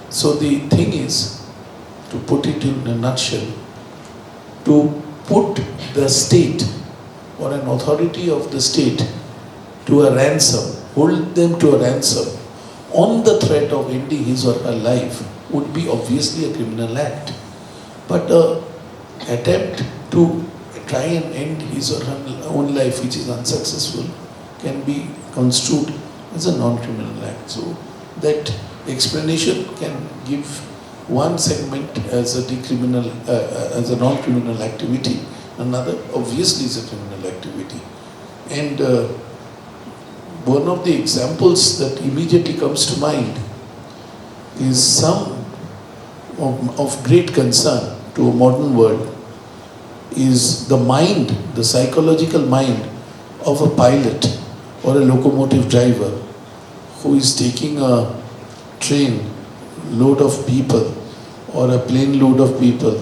So the thing is, to put it in a nutshell, to put the state or an authority of the state to a ransom, hold them to a ransom on the threat of ending his or her life would be obviously a criminal act. But an attempt to try and end his or her own life which is unsuccessful can be construed as a non-criminal act. So that explanation can give one segment as as a non-criminal activity, another obviously is a criminal activity. And one of the examples that immediately comes to mind is some of great concern to a modern world is the mind, the psychological mind of a pilot or a locomotive driver who is taking a train load of people or a plane load of people.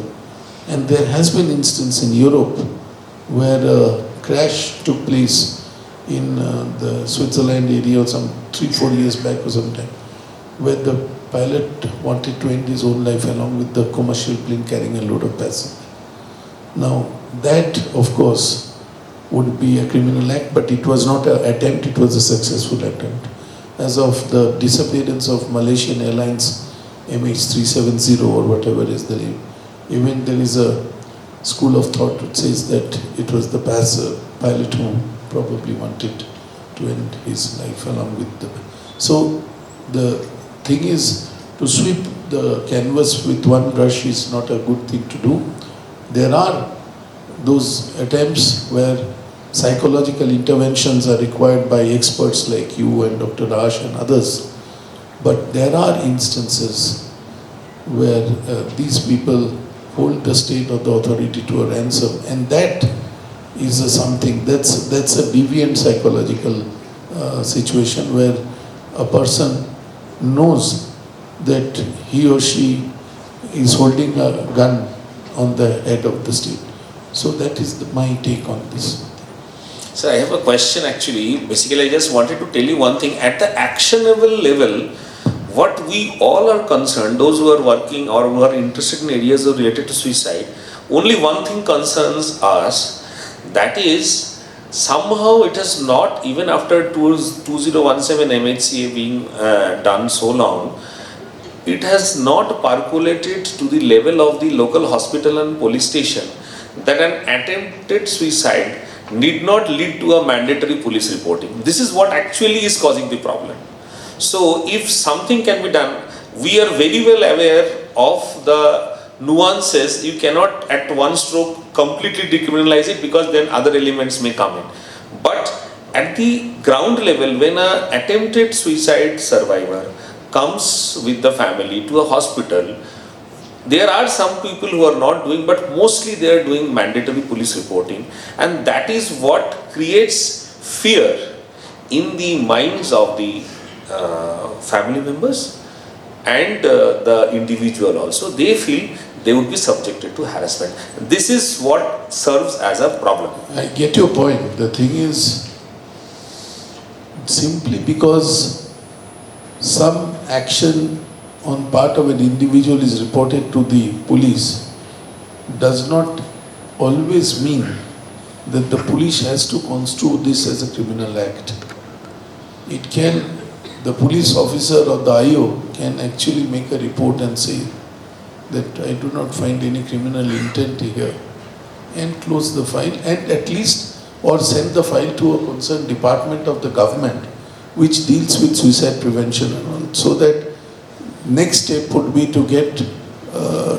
And there has been instance in Europe where a crash took place in the Switzerland area some 3-4 years back or sometime, where the pilot wanted to end his own life along with the commercial plane carrying a load of passengers. Now that of course would be a criminal act, but it was not an attempt, it was a successful attempt. As of the disappearance of Malaysian Airlines MH370 or whatever is the name, even there is a school of thought which says that it was the pilot who probably wanted to end his life along with the... So the thing is, to sweep the canvas with one brush is not a good thing to do. There are those attempts where psychological interventions are required by experts like you and Dr. Raj and others. But there are instances where these people hold the state or the authority to a ransom, and that is something that's a deviant psychological situation where a person knows that he or she is holding a gun on the head of the state. So that is my take on this. So I have a question actually. Basically, I just wanted to tell you one thing. At the actionable level, what we all are concerned, those who are working or who are interested in areas related to suicide, only one thing concerns us, that is somehow it has not, even after 2017 MHCA being done so long, it has not percolated to the level of the local hospital and police station that an attempted suicide need not lead to a mandatory police reporting. This is what actually is causing the problem. So if something can be done, we are very well aware of the nuances, you cannot at one stroke completely decriminalize it, because then other elements may come in. But at the ground level, when an attempted suicide survivor comes with the family to a hospital, there are some people who are not doing, but mostly they are doing mandatory police reporting, and that is what creates fear in the minds of the family members and the individual also. They feel they would be subjected to harassment. This is what serves as a problem. I get your point. The thing is, simply because some action on part of an individual is reported to the police does not always mean that the police has to construe this as a criminal act. It can, the police officer or the IO can actually make a report and say that I do not find any criminal intent here, and close the file, and at least, or send the file to a concerned department of the government which deals with suicide prevention and all, so that next step would be to get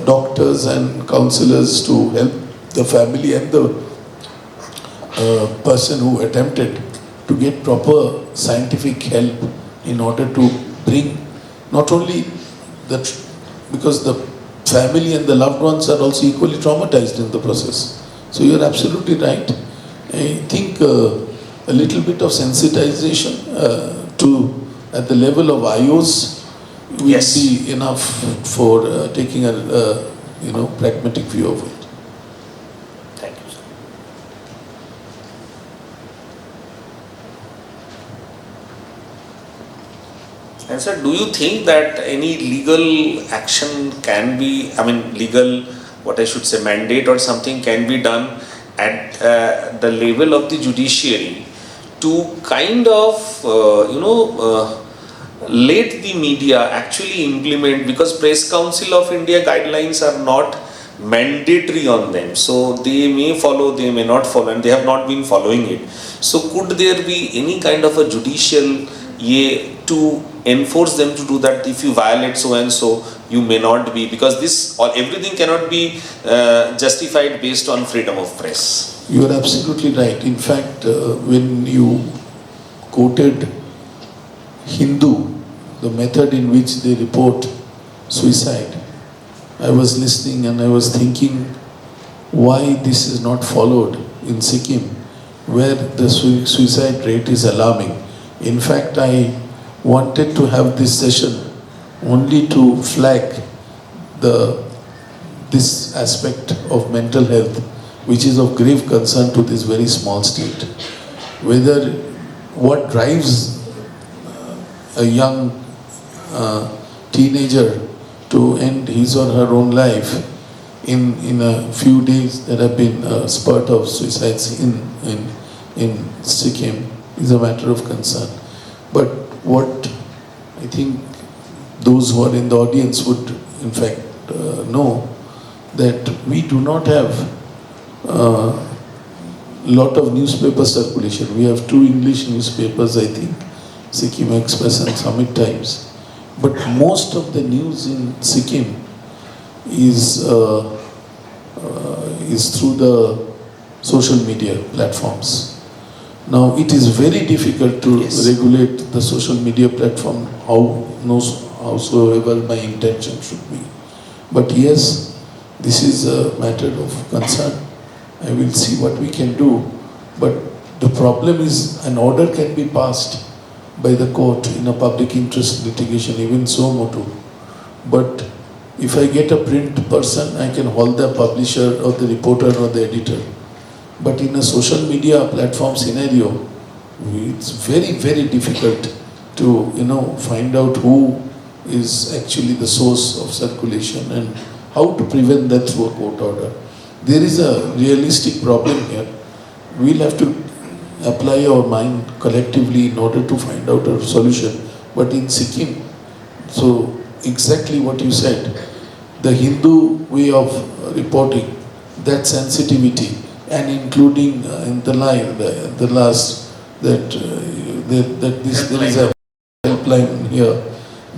doctors and counselors to help the family and the person who attempted to get proper scientific help in order to bring not only that, because the family and the loved ones are also equally traumatized in the process. So you are absolutely right. I think a little bit of sensitization at the level of IOs will Yes. be enough for taking a pragmatic view of it. Thank you, sir. And sir, do you think that any legal action can be, legal, what I should say, mandate or something can be done at the level of the judiciary to kind of, let the media actually implement, because Press Council of India guidelines are not mandatory on them, so they may follow, they may not follow, and they have not been following it. So could there be any kind of a judicial to enforce them to do that? If you violate so and so, you may not be, because this or everything cannot be justified based on freedom of press. You are absolutely right. In fact, when you quoted Hindu, the method in which they report suicide, I was listening and I was thinking why this is not followed in Sikkim, where the suicide rate is alarming. In fact, I wanted to have this session only to flag this aspect of mental health, which is of grave concern to this very small state. Whether what drives a young teenager to end his or her own life, in a few days there have been a spurt of suicides in Sikkim, is a matter of concern. But what I think those who are in the audience would in fact know, that we do not have lot of newspaper circulation. We have 2 English newspapers, I think, Sikkim Express and Summit Times. But most of the news in Sikkim is through the social media platforms. Now, it is very difficult to regulate the social media platform, howsoever my intention should be. But yes, this is a matter of concern. I will see what we can do. But the problem is, an order can be passed by the court in a public interest litigation, even so motu. But if I get a print person, I can hold the publisher or the reporter or the editor. But in a social media platform scenario, it's very, very difficult to find out who is actually the source of circulation and how to prevent that through a court order. There is a realistic problem here. We'll have to apply our mind collectively in order to find out a solution. But in Sikkim, so exactly what you said, the Hindu way of reporting, that sensitivity, and including in the last that there is a helpline here,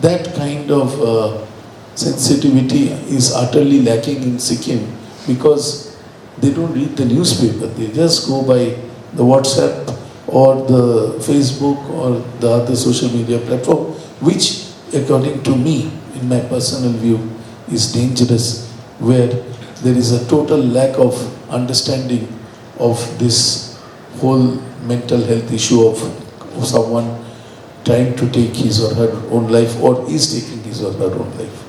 that kind of sensitivity is utterly lacking in Sikkim because they don't read the newspaper. They just go by the WhatsApp or the Facebook or the other social media platform, which according to me, in my personal view, is dangerous, where there is a total lack of understanding of this whole mental health issue of someone trying to take his or her own life or is taking his or her own life.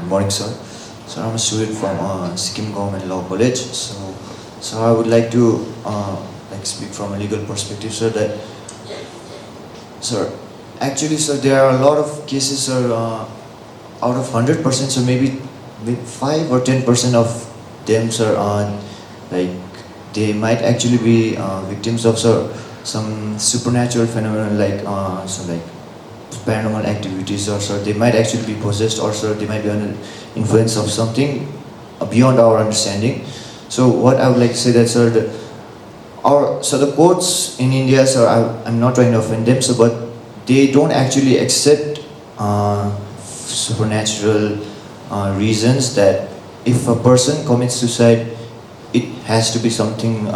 Morning, sir. So I'm a student from Sikkim Government Law College. So I would like to speak from a legal perspective, sir. That, sir, actually, sir, there are a lot of cases, sir. Out of 100%, so maybe 5 or 10% of them, sir, they might actually be victims of, sir, some supernatural phenomenon like paranormal activities, or sir, they might actually be possessed, or sir, they might be under influence of something beyond our understanding. So what I would like to say that, sir, the courts in India, sir, I'm not trying to offend them, sir, but they don't actually accept supernatural reasons that if a person commits suicide, it has to be something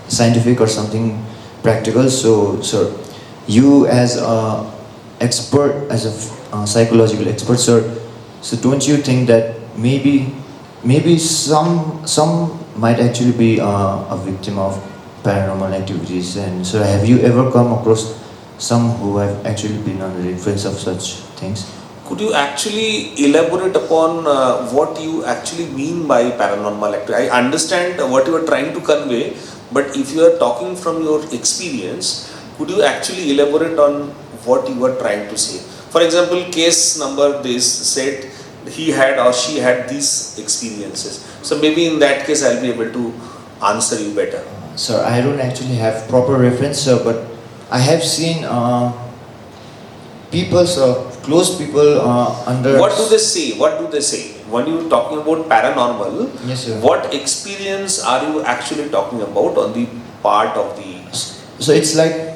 scientific or something practical. So, sir, you as a expert, as a psychological expert, sir, so don't you think that maybe some might actually be a victim of paranormal activities? And so have you ever come across some who have actually been under the influence of such things? Could you actually elaborate upon what you actually mean by paranormal activity? I understand what you are trying to convey, but if you are talking from your experience, could you actually elaborate on what you are trying to say? For example, case number this said he had or she had these experiences. So maybe in that case I'll be able to answer you better. Sir, I don't actually have proper reference, sir, but I have seen people, sir, close people under... What do they say? What do they say? When you are talking about paranormal, yes, sir, what experience are you actually talking about on the part of the... So it's like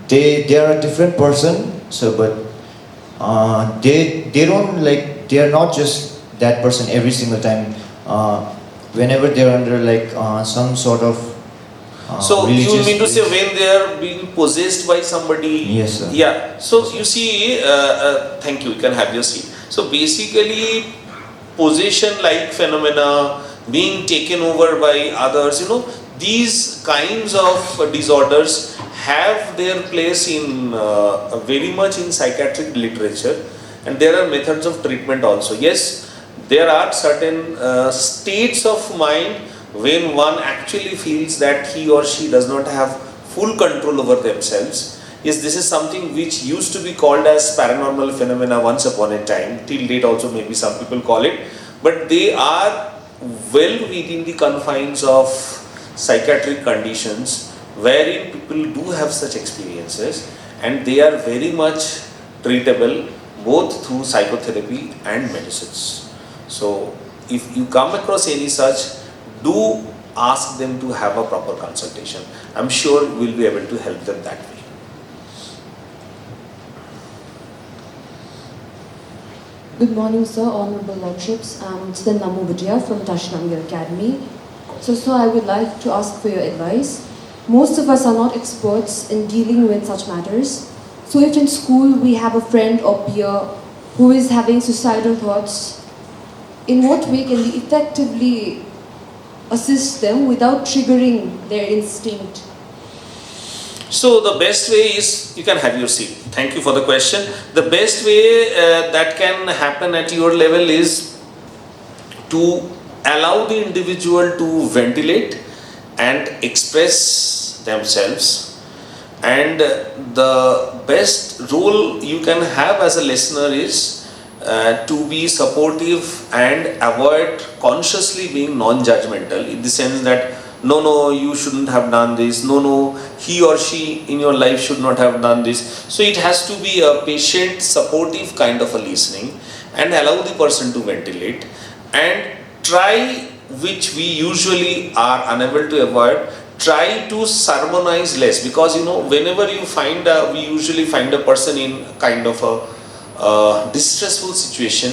they are a different person, so but they don't they are not just that person every single time. Whenever they are under some sort of so you mean to say religious- when they are being possessed by somebody? Yes, sir. Yeah. So you see, thank you. You can have your seat. So basically, possession-like phenomena, being taken over by others, these kinds of disorders have their place in very much in psychiatric literature, and there are methods of treatment also. Yes, there are certain states of mind when one actually feels that he or she does not have full control over themselves. Yes, this is something which used to be called as paranormal phenomena once upon a time. Till date also maybe some people call it, but they are well within the confines of psychiatric conditions wherein people do have such experiences, and they are very much treatable both through psychotherapy and medicines. So if you come across any such, do ask them to have a proper consultation. I'm sure we'll be able to help them that way. Good morning, sir, Honorable Lordships. I'm Sten Namubadia from Tashnamir Academy. So I would like to ask for your advice. Most of us are not experts in dealing with such matters. So if in school we have a friend or peer who is having suicidal thoughts, in what way can we effectively assist them without triggering their instinct? So the best way is, you can have your seat. Thank you for the question. The best way that can happen at your level is to allow the individual to ventilate and express themselves. And the best role you can have as a listener is to be supportive and avoid consciously being non-judgmental, in the sense that no, you shouldn't have done this, no, he or she in your life should not have done this. So it has to be a patient, supportive kind of a listening, and allow the person to ventilate, and try, which we usually are unable to avoid, try to sermonize less, because whenever you find we usually find a person in kind of a distressful situation,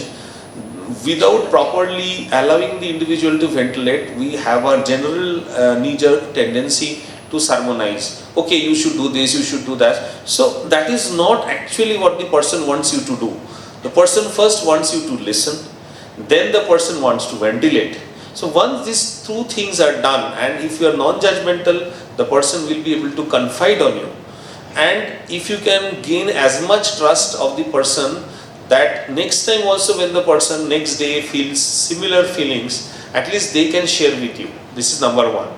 without properly allowing the individual to ventilate, we have a general knee-jerk tendency to sermonize. Okay, you should do this, you should do that. So that is not actually what the person wants you to do. The person first wants you to listen, then the person wants to ventilate. So once these two things are done, and if you are non-judgmental, the person will be able to confide on you. And if you can gain as much trust of the person, that next time also when the person next day feels similar feelings, at least they can share with you. This is number one.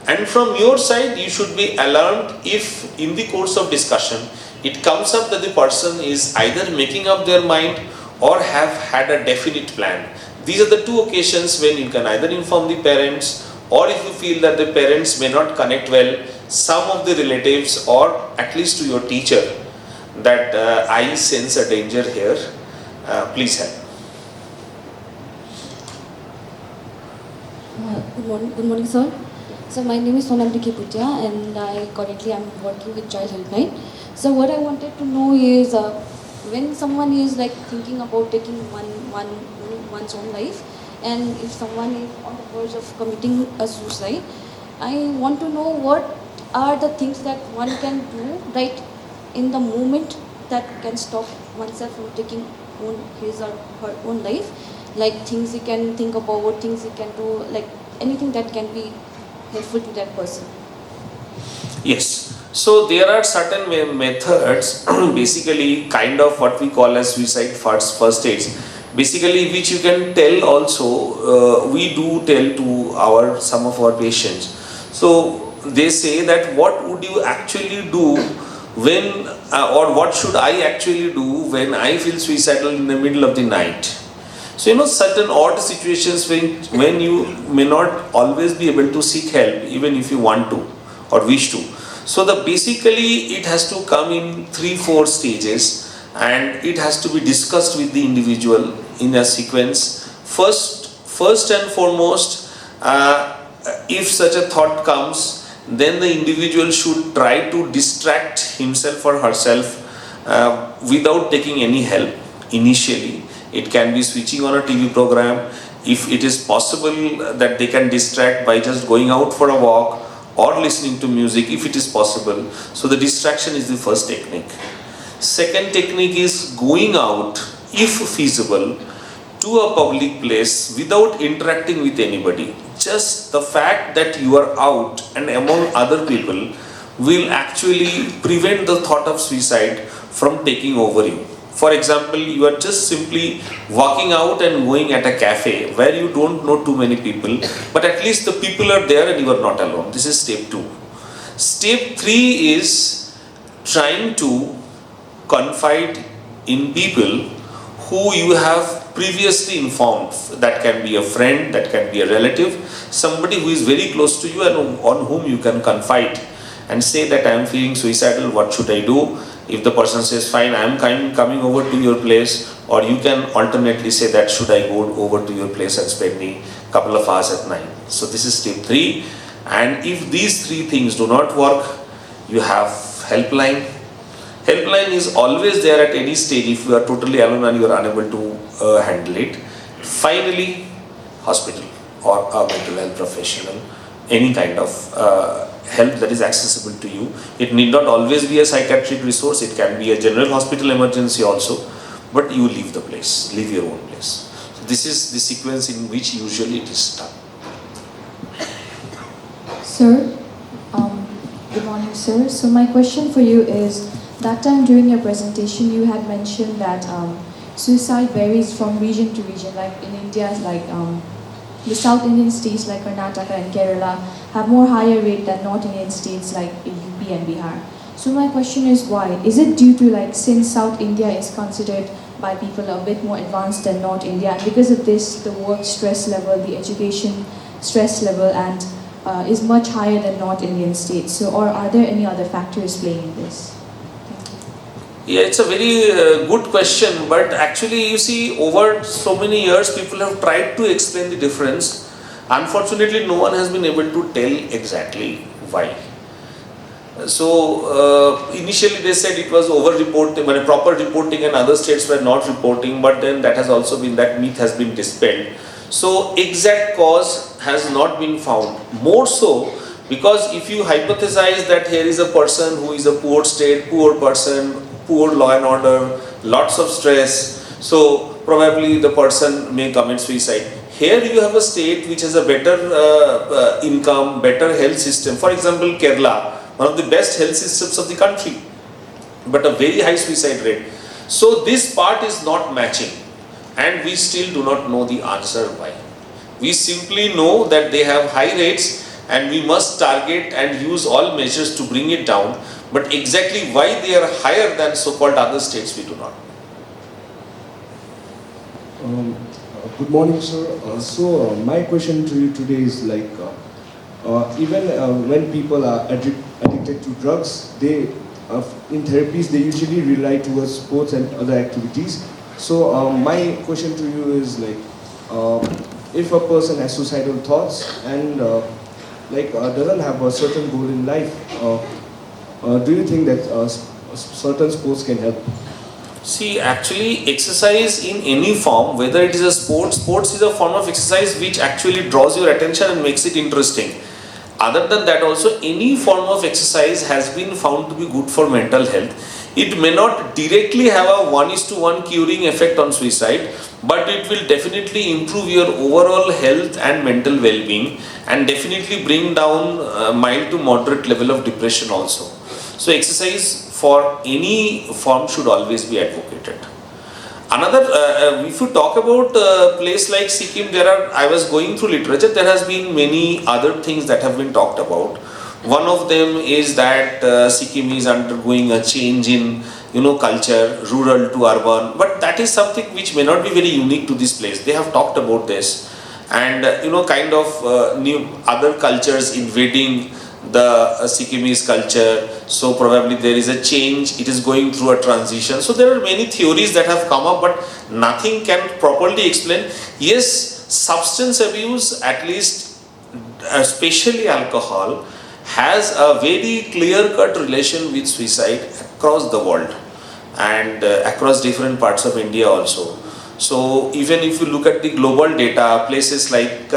And from your side, you should be alarmed if in the course of discussion it comes up that the person is either making up their mind or have had a definite plan. These are the two occasions when you can either inform the parents, or if you feel that the parents may not connect well, some of the relatives, or at least to your teacher, that I sense a danger here, please help. Good morning, sir. So my name is Sonam Putia, and I currently am working with Child Helpline. So what I wanted to know is, when someone is like thinking about taking one's own life, and if someone is on the verge of committing a suicide, I want to know what are the things that one can do right in the moment that can stop oneself from taking his or her own life, like things he can think about, things he can do, like anything that can be helpful to that person. Yes. So there are certain methods, basically kind of what we call as suicide first aids, basically which you can tell also, we do tell to some of our patients. So they say that what would you actually do when, or what should I actually do when I feel suicidal in the middle of the night. So certain odd situations when you may not always be able to seek help, even if you want to or wish to. So basically it has to come in 3-4 stages, and it has to be discussed with the individual in a sequence. First and foremost, if such a thought comes, then the individual should try to distract himself or herself without taking any help initially. It can be switching on a TV program. If it is possible that they can distract by just going out for a walk or listening to music, if it is possible. So the distraction is the first technique. Second technique is going out, if feasible, to a public place without interacting with anybody. Just the fact that you are out and among other people will actually prevent the thought of suicide from taking over you. For example, you are just simply walking out and going at a cafe where you don't know too many people, but at least the people are there and you are not alone. This is step 2. Step 3 is trying to confide in people who you have previously informed. That can be a friend, that can be a relative, somebody who is very close to you and on whom you can confide and say that I am feeling suicidal, what should I do? If the person says, fine, I am coming over to your place, or you can alternately say that should I go over to your place and spend a couple of hours at night. So this is step 3. And if these 3 things do not work, you have helpline. Helpline is always there at any stage if you are totally alone and you are unable to handle it. Finally, hospital or a mental health professional, any kind of help that is accessible to you. It need not always be a psychiatric resource, it can be a general hospital emergency also, but you leave the place, leave your own place. So this is the sequence in which usually it is done. Sir, good morning, sir. So my question for you is, that time during your presentation you had mentioned that suicide varies from region to region, like in India, like the South Indian states like Karnataka and Kerala have more higher rate than North Indian states like UP and Bihar. So my question is why? Is it due to, like, since South India is considered by people a bit more advanced than North India, and because of this the work stress level, the education stress level, and is much higher than North Indian states. So, or are there any other factors playing in this? Yeah, it's a very good question, but actually you see over so many years people have tried to explain the difference. Unfortunately, no one has been able to tell exactly why. So initially they said it was over-reporting, but proper reporting and other states were not reporting, but then that has also been, that myth has been dispelled. So exact cause has not been found. More so because if you hypothesize that here is a person who is a poor state, poor person, poor law and order, lots of stress, so probably the person may commit suicide. Here you have a state which has a better income, better health system. For example, Kerala, one of the best health systems of the country, but a very high suicide rate. So this part is not matching, and we still do not know the answer why. We simply know that they have high rates and we must target and use all measures to bring it down, but exactly why they are higher than so-called other states we do not know. Good morning, sir. My question to you today is like, even when people are addicted to drugs, they in therapies they usually rely towards sports and other activities. So my question to you is like, if a person has suicidal thoughts and doesn't have a certain goal in life, do you think that certain sports can help? See, actually exercise in any form, whether it is a sports is a form of exercise which actually draws your attention and makes it interesting. Other than that also, any form of exercise has been found to be good for mental health. It may not directly have a 1:1 curing effect on suicide, but it will definitely improve your overall health and mental well-being, and definitely bring down mild to moderate level of depression also. So exercise for any form should always be advocated. Another, if you talk about a place like Sikkim, I was going through literature, there has been many other things that have been talked about. One of them is that Sikkim is undergoing a change in, culture, rural to urban, but that is something which may not be very unique to this place. They have talked about this, and new other cultures invading the Sikkimese culture, so probably there is a change, it is going through a transition. So there are many theories that have come up, but nothing can properly explain. Yes, substance abuse, at least especially alcohol, has a very clear-cut relation with suicide across the world and across different parts of India also. So even if you look at the global data, places like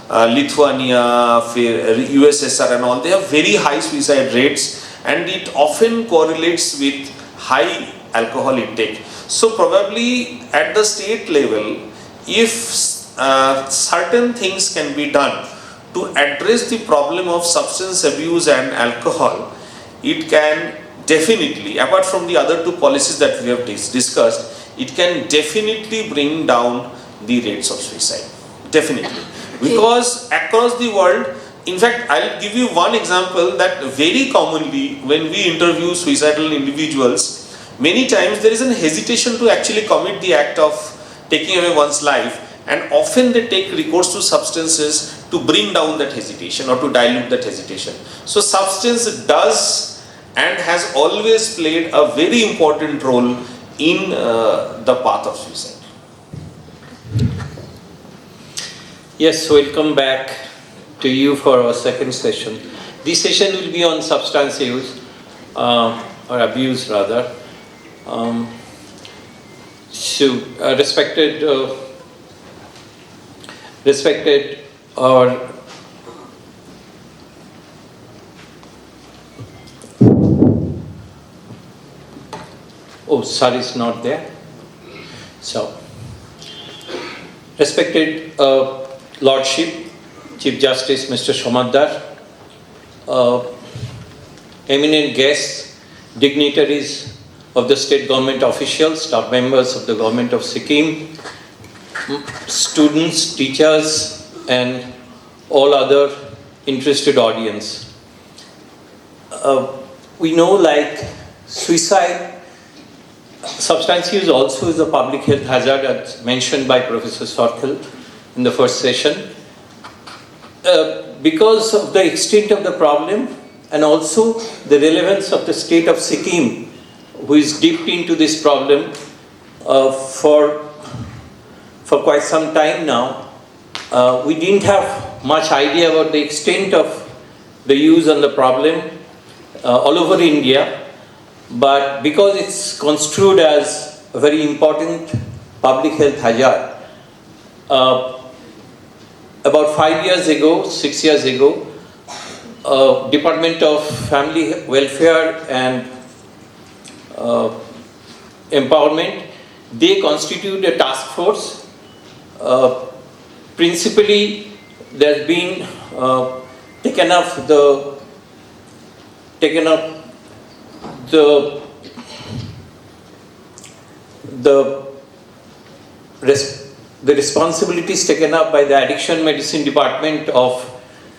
Lithuania, USSR and all, they have very high suicide rates, and it often correlates with high alcohol intake. So probably at the state level, if certain things can be done to address the problem of substance abuse and alcohol, it can definitely, apart from the other two policies that we have discussed, it can definitely bring down the rates of suicide. Definitely. Because across the world, in fact, I'll give you one example that very commonly when we interview suicidal individuals, many times there is an hesitation to actually commit the act of taking away one's life, and often they take recourse to substances to bring down that hesitation or to dilute that hesitation. So substance does and has always played a very important role in the path of suicide. Yes, welcome back to you for our second session. This session will be on substance use, or abuse rather. Respected our Sir is not there. So, respected Lordship, Chief Justice Mr. Shomadar, eminent guests, dignitaries of the state government officials, staff members of the government of Sikkim, students, teachers, and all other interested audience. We know like suicide, substance use also is a public health hazard as mentioned by Professor Sarkhel in the first session. because of the extent of the problem and also the relevance of the state of Sikkim, who is dipped into this problem for quite some time now, we didn't have much idea about the extent of the use and the problem all over India. But because it's construed as a very important public health hazard, about 5 years ago, 6 years ago, Department of Family Welfare and Empowerment, they constituted a task force. Principally, there's been taken up the responsibilities taken up by the Addiction Medicine Department of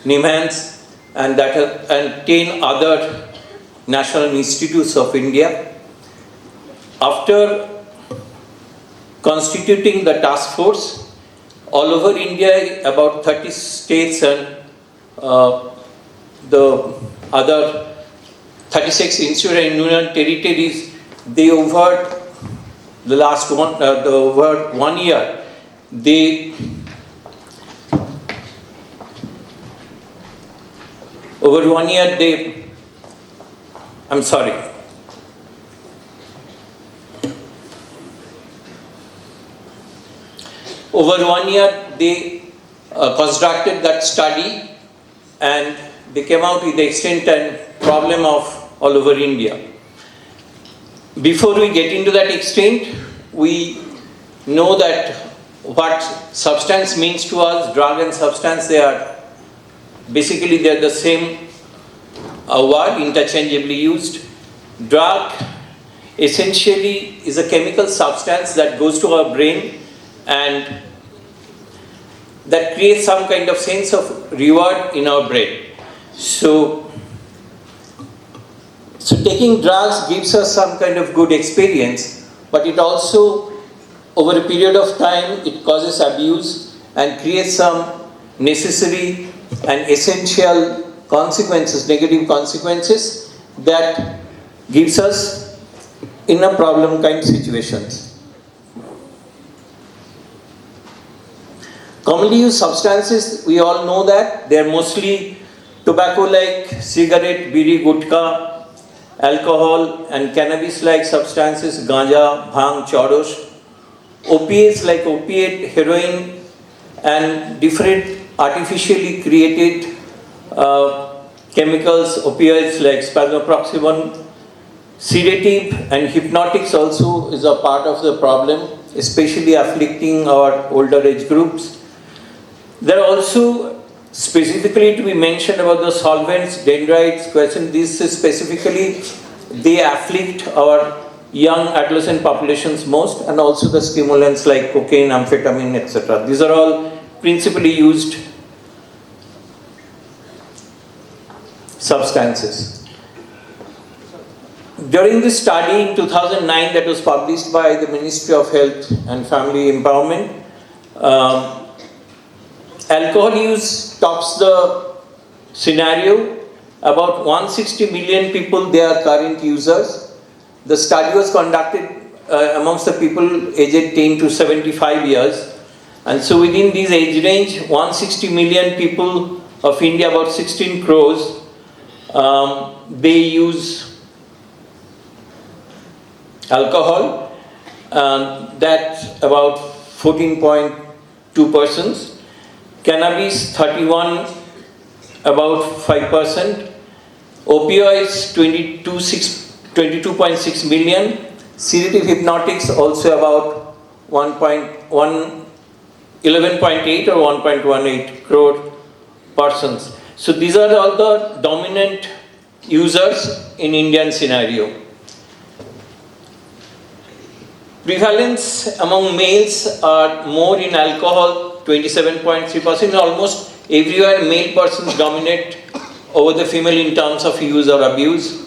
NIMHANS and 10 other national institutes of India. After constituting the task force, all over India, about 30 states and the other 36 institute and union territories, they over the last over 1 year, over 1 year they constructed that study and they came out with the extent and problem of all over India. Before we get into that extent, we know that what substance means to us. Drug and substance, they are the same word, interchangeably used. Drug essentially is a chemical substance that goes to our brain and that creates some kind of sense of reward in our brain. So taking drugs gives us some kind of good experience, but it also, over a period of time, it causes abuse and creates some necessary and essential consequences, negative consequences that gives us in a problem kind situations. Commonly used substances, we all know that they are mostly tobacco like cigarette, bidi, gutka, alcohol and cannabis like substances, ganja, bhang, charosh, opiates like opiate, heroin and different artificially created chemicals, opioids like spasmoproxyphene, sedative and hypnotics also is a part of the problem, especially afflicting our older age groups. There are also specifically to be mentioned about the solvents, dendrites, question. These specifically, they afflict our young adolescent populations most, and also the stimulants like cocaine, amphetamine, etc. These are all principally used substances. During this study in 2009 that was published by the Ministry of Health and Family Empowerment, alcohol use tops the scenario. About 160 million people, they are current users. The study was conducted amongst the people aged 10 to 75 years. And so within this age range, 160 million people of India, about 16 crores, they use alcohol. That's about 14.2%. Cannabis 31, about 5%. Opioids 22.6 million. Sedative hypnotics also about 11.8 or 1.18 crore persons. So these are all the dominant users in Indian scenario. Prevalence among males are more in alcohol, 27.3%. Almost everywhere male persons dominate over the female in terms of use or abuse.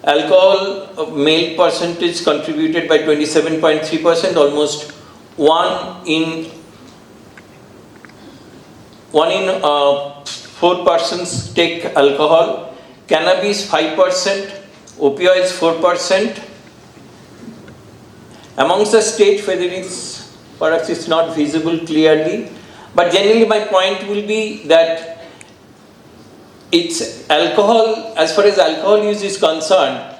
Alcohol male percentage contributed by 27.3%, almost 1 in 4 persons take alcohol, cannabis 5%, opioids 4%. Amongst the state, whether it's, perhaps it's not visible clearly, but generally my point will be that it's alcohol, as far as alcohol use is concerned,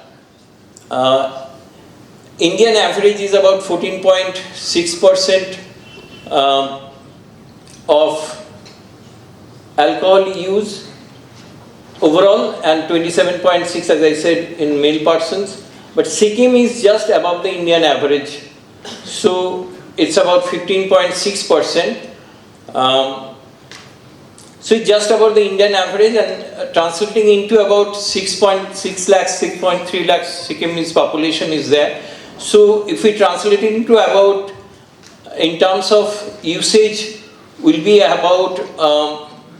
Indian average is about 14.6% of alcohol use overall, and 27.6, as I said, in male persons. But Sikkim is just above the Indian average, so it's about 15.6%. So it's just about the Indian average, and translating into about 6.6 lakhs, 6.3 lakhs Sikkimese population is there. So if we translate it into about, in terms of usage, will be about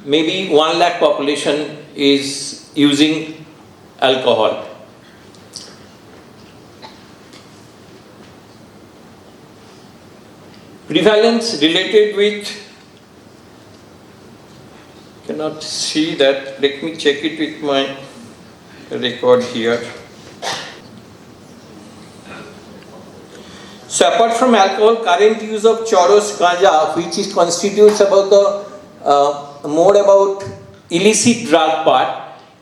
maybe 1 lakh population is using alcohol. Prevalence related with, cannot see that, let me check it with my record here. So apart from alcohol, current use of choros, ganja, which is constitutes about the more about illicit drug part.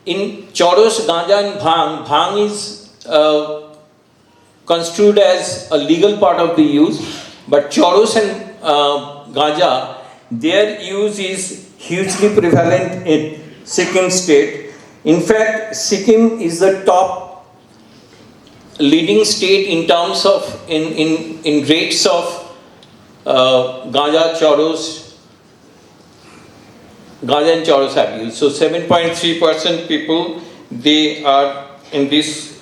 In choros, ganja and bhang is construed as a legal part of the use, but choros and ganja, their use is hugely prevalent in Sikkim state. In fact, Sikkim is the top leading state in terms of in rates of ganja and choros abuse. So 7.3% people, they are in this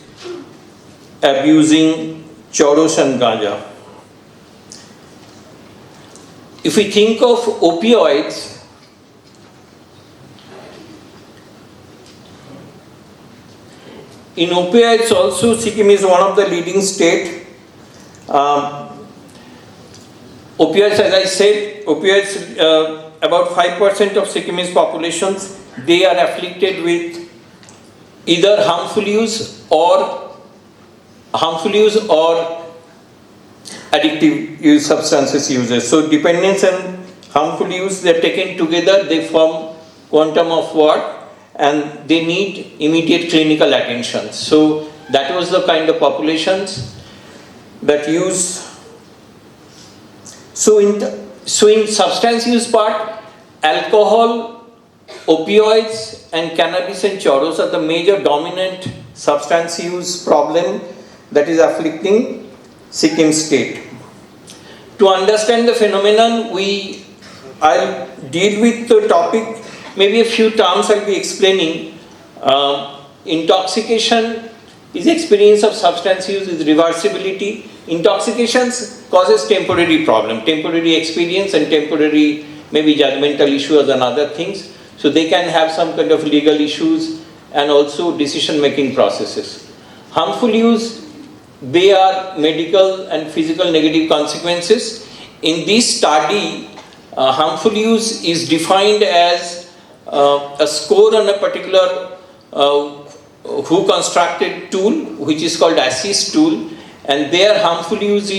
abusing choros and ganja. If we think of opioids, in opioids also, Sikkim is one of the leading state. Opioids, as I said, opioids, about 5% of Sikkimese populations, they are afflicted with either harmful use or addictive use, substances uses. So dependence and harmful use, they are taken together, they form quantum of work, and they need immediate clinical attention. So that was the kind of populations that use. So in substance use part, alcohol, opioids and cannabis and choros are the major dominant substance use problem that is afflicting Sikkim state. To understand the phenomenon, I'll deal with the topic. Maybe a few terms I'll be explaining. Intoxication is experience of substance use, is reversibility. Intoxications causes temporary problem, temporary experience and temporary maybe judgmental issues and other things. So they can have some kind of legal issues and also decision making processes. Harmful use, they are medical and physical negative consequences. In this study, harmful use is defined as a score on a particular who constructed tool, which is called assist tool, and their harmful use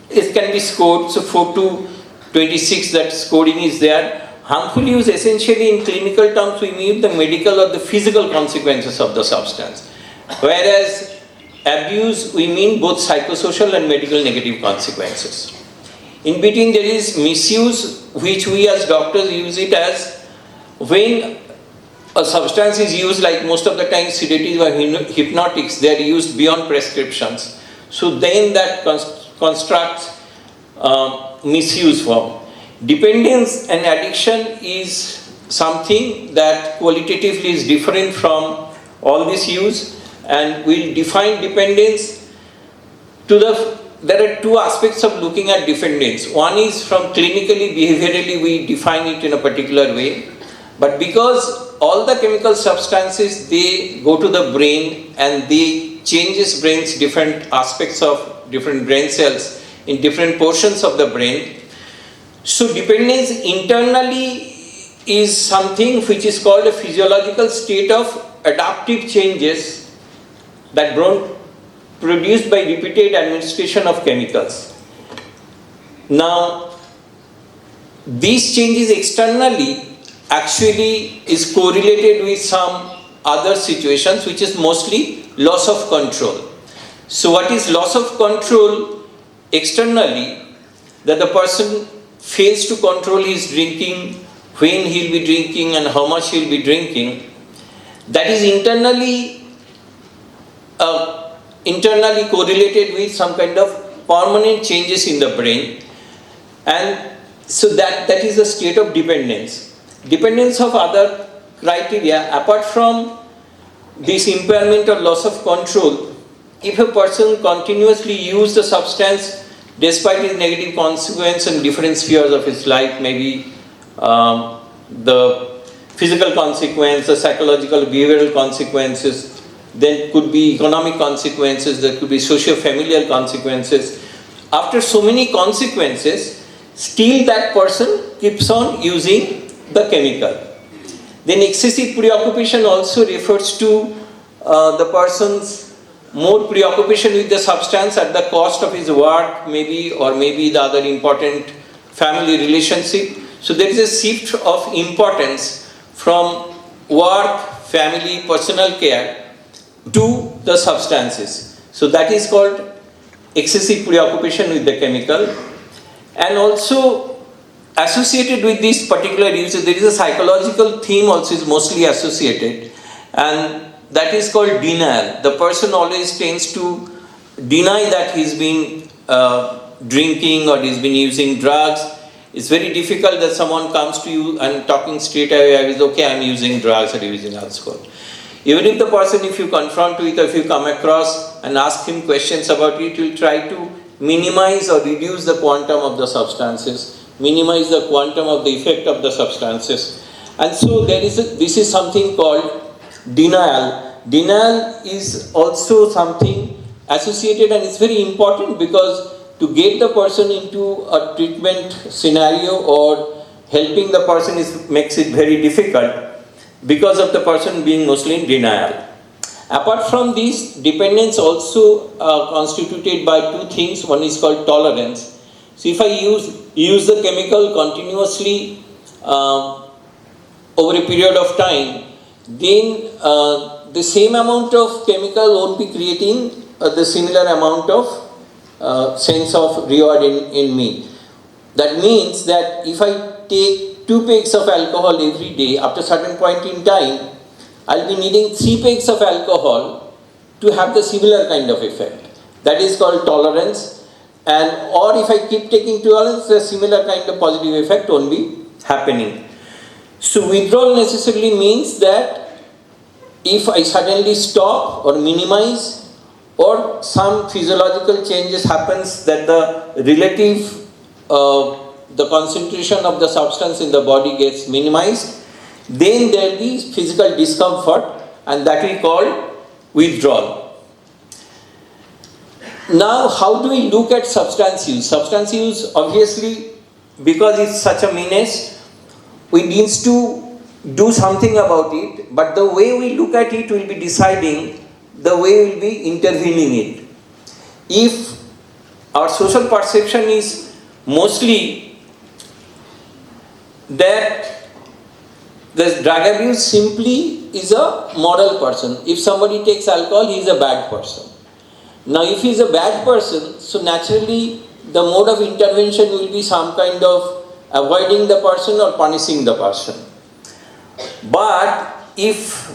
it can be scored, so 4 to 26 that scoring is there. Harmful use essentially in clinical terms we mean the medical or the physical consequences of the substance, whereas abuse we mean both psychosocial and medical negative consequences. In between there is misuse, which we as doctors use it as when a substance is used, like most of the time sedatives or hypnotics, they are used beyond prescriptions. So then that constructs misuse form. Dependence and addiction is something that qualitatively is different from all this use, and we'll define dependence there are two aspects of looking at dependence. One is from clinically, behaviorally we define it in a particular way, but because all the chemical substances, they go to the brain and they changes brain's different aspects of different brain cells in different portions of the brain. So dependence internally is something which is called a physiological state of adaptive changes that produced by repeated administration of chemicals. Now, these changes externally actually is correlated with some other situations, which is mostly loss of control. So what is loss of control externally? That the person fails to control his drinking, when he'll be drinking and how much he'll be drinking. That is internally correlated with some kind of permanent changes in the brain. And so that is a state of dependence. Dependence of other criteria, apart from this impairment or loss of control, if a person continuously uses the substance despite its negative consequence and different spheres of his life, maybe the physical consequence, the psychological, behavioral consequences, then could be economic consequences, there could be socio-familial consequences. After so many consequences, still that person keeps on using the chemical. Then excessive preoccupation also refers to the person's more preoccupation with the substance at the cost of his work, maybe, or maybe the other important family relationship. So there is a shift of importance from work, family, personal care to the substances. So that is called excessive preoccupation with the chemical. And also associated with this particular use, there is a psychological theme also is mostly associated, and that is called denial. The person always tends to deny that he's been drinking or he's been using drugs. It's very difficult that someone comes to you and talking straight away, I was okay, I'm using drugs or using alcohol. Even if the person, if you confront with, or if you come across and ask him questions about it, you'll try to minimize or reduce the quantum of the substances, minimize the quantum of the effect of the substances. And so this is something called denial. Denial is also something associated, and it's very important because to get the person into a treatment scenario or helping the person makes it very difficult because of the person being mostly in denial. Apart from this, dependence also constituted by two things. One is called tolerance. So if I use the chemical continuously over a period of time, then the same amount of chemical won't be creating the similar amount of sense of reward in me. That means that if I take 2 pegs of alcohol every day, after a certain point in time, I'll be needing 3 pegs of alcohol to have the similar kind of effect. That is called tolerance. Or if I keep taking tolerance, a similar kind of positive effect won't be happening. So withdrawal necessarily means that if I suddenly stop or minimize, or some physiological changes happens that the relative, the concentration of the substance in the body gets minimized, then there will be physical discomfort, and that we call withdrawal. Now, how do we look at substance use? Substance use, obviously, because it's such a menace, we need to do something about it, but the way we look at it will be deciding the way we'll be intervening it. If our social perception is mostly that the drug abuse simply is a moral person. If somebody takes alcohol, he is a bad person. Now if he is a bad person, so naturally the mode of intervention will be some kind of avoiding the person or punishing the person. But if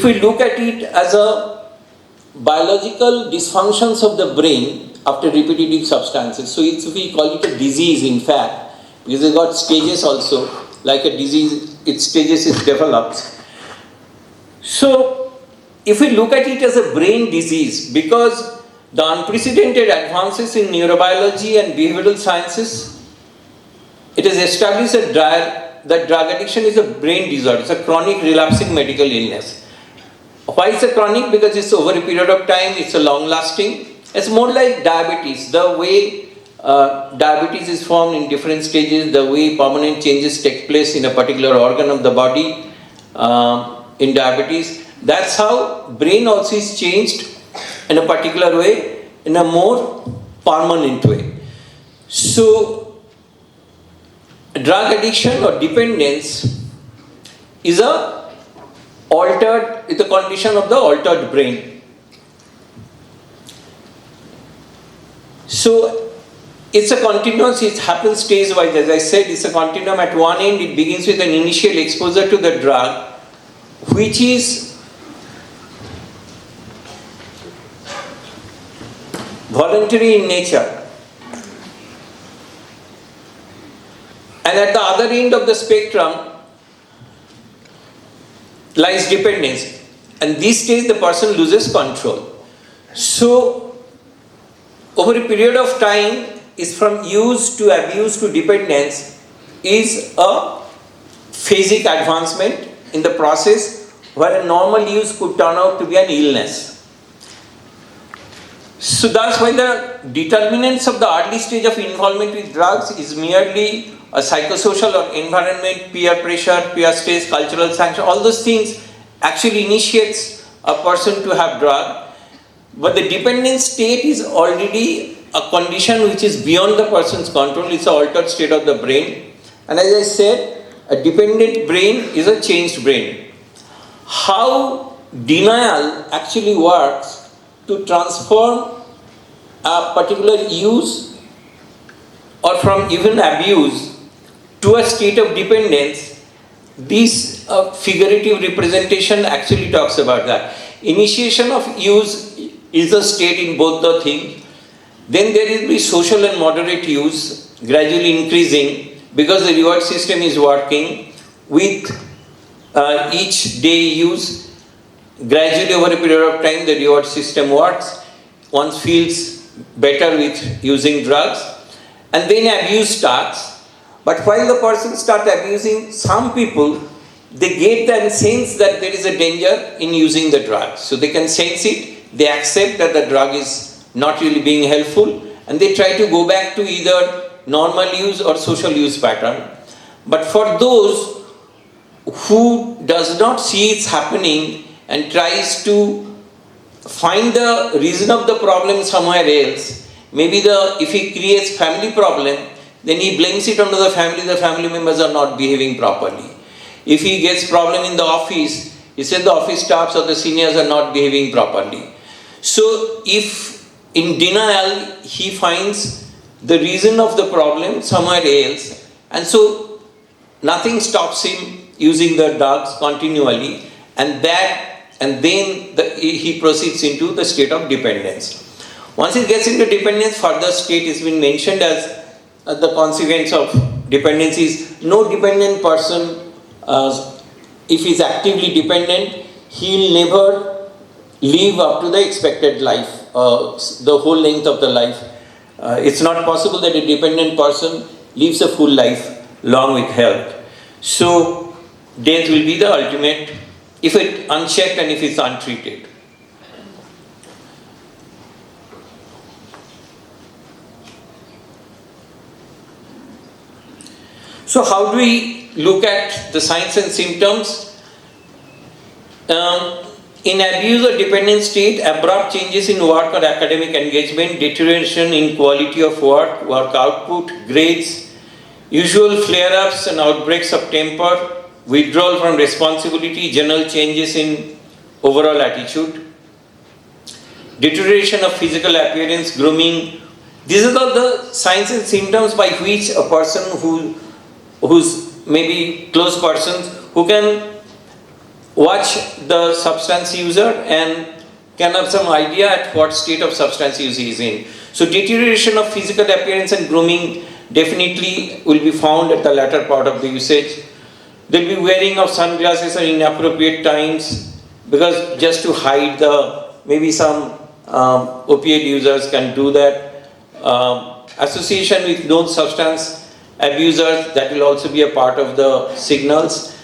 we look at it as a biological dysfunctions of the brain after repetitive substances, so we call it a disease in fact, because it got stages also, like a disease, its stages it develops. So if we look at it as a brain disease, because the unprecedented advances in neurobiology and behavioral sciences, it is established that drug addiction is a brain disorder. It's a chronic relapsing medical illness. Why is it chronic? Because it's over a period of time, it's a long lasting. It's more like diabetes. The way diabetes is formed in different stages, the way permanent changes take place in a particular organ of the body in diabetes. That's how brain also is changed in a particular way, in a more permanent way. So, drug addiction or dependence is a condition of the altered brain. So, it's a continuous, it happens stage wise. As I said, it's a continuum. At one end, it begins with an initial exposure to the drug, which is voluntary in nature. And at the other end of the spectrum lies dependence. And this stage, the person loses control. So, over a period of time, is from use to abuse to dependence is a phasic advancement in the process where a normal use could turn out to be an illness. So that's why the determinants of the early stage of involvement with drugs is merely a psychosocial or environment, peer pressure, peer stress, cultural sanction, all those things actually initiates a person to have drug. But the dependent state is already a condition which is beyond the person's control. It's an altered state of the brain. And as I said, a dependent brain is a changed brain. How denial actually works to transform a particular use or from even abuse to a state of dependence, this figurative representation actually talks about that. Initiation of use is a state in both the things. Then there will be social and moderate use gradually increasing because the reward system is working with each day use. Gradually over a period of time the reward system works. One feels better with using drugs and then abuse starts. But while the person starts abusing, some people, they get the sense that there is a danger in using the drug. So they can sense it, they accept that the drug is not really being helpful, and they try to go back to either normal use or social use pattern. But for those who does not see it's happening and tries to find the reason of the problem somewhere else, maybe if he creates family problem, then he blames it onto the family members are not behaving properly. If he gets problem in the office, he said the office staffs or the seniors are not behaving properly. So if in denial, he finds the reason of the problem somewhere else, and so nothing stops him using the drugs continually, and then he proceeds into the state of dependence. Once he gets into dependence, further state has been mentioned as the consequence of dependence is no dependent person, if he is actively dependent, he will never live up to the expected life. The whole length of the life. It's not possible that a dependent person lives a full life long with health. So, death will be the ultimate if it's unchecked and if it's untreated. So, how do we look at the signs and symptoms? In abuse or dependent state, abrupt changes in work or academic engagement, deterioration in quality of work, work output, grades, usual flare-ups and outbreaks of temper, withdrawal from responsibility, general changes in overall attitude, deterioration of physical appearance, grooming. These are the signs and symptoms by which a person who's maybe close persons who can watch the substance user and can have some idea at what state of substance use he is in. So deterioration of physical appearance and grooming definitely will be found at the latter part of the usage. There will be wearing of sunglasses at inappropriate times because just to hide maybe some opiate users can do that. Association with known substance abusers, that will also be a part of the signals.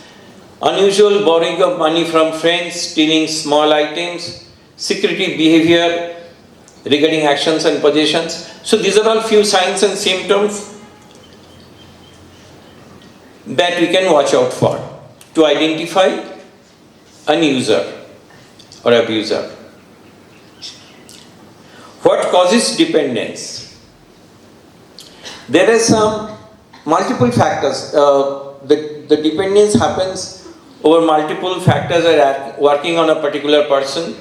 Unusual borrowing of money from friends, stealing small items, secretive behavior, regarding actions and possessions. So these are all few signs and symptoms that we can watch out for to identify an user or abuser. What causes dependence? There are some multiple factors. The dependence happens over multiple factors that are working on a particular person.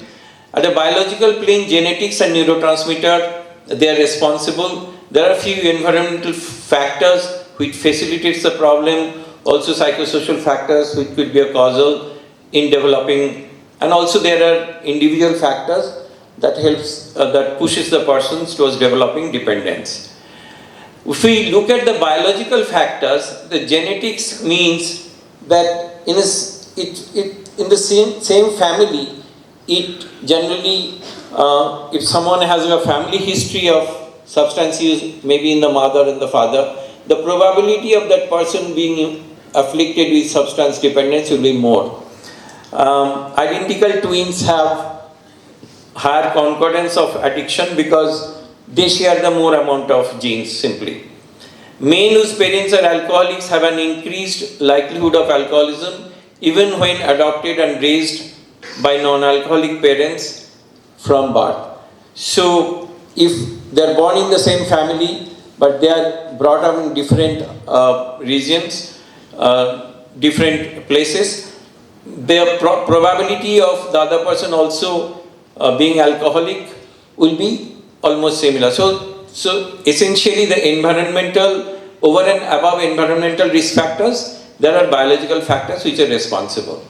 At a biological plane, genetics and neurotransmitter, they are responsible. There are a few environmental factors which facilitates the problem, also psychosocial factors which could be a causal in developing, and also there are individual factors that helps, that pushes the persons towards developing dependence. If we look at the biological factors, the genetics means that in the same family, it generally, if someone has a family history of substance use, maybe in the mother and the father, the probability of that person being afflicted with substance dependence will be more. Identical twins have higher concordance of addiction because they share the more amount of genes simply. Men whose parents are alcoholics have an increased likelihood of alcoholism even when adopted and raised by non-alcoholic parents from birth. So if they are born in the same family but they are brought up in different regions, different places, the probability of the other person also being alcoholic will be almost similar. So essentially the environmental, over and above environmental risk factors, there are biological factors which are responsible.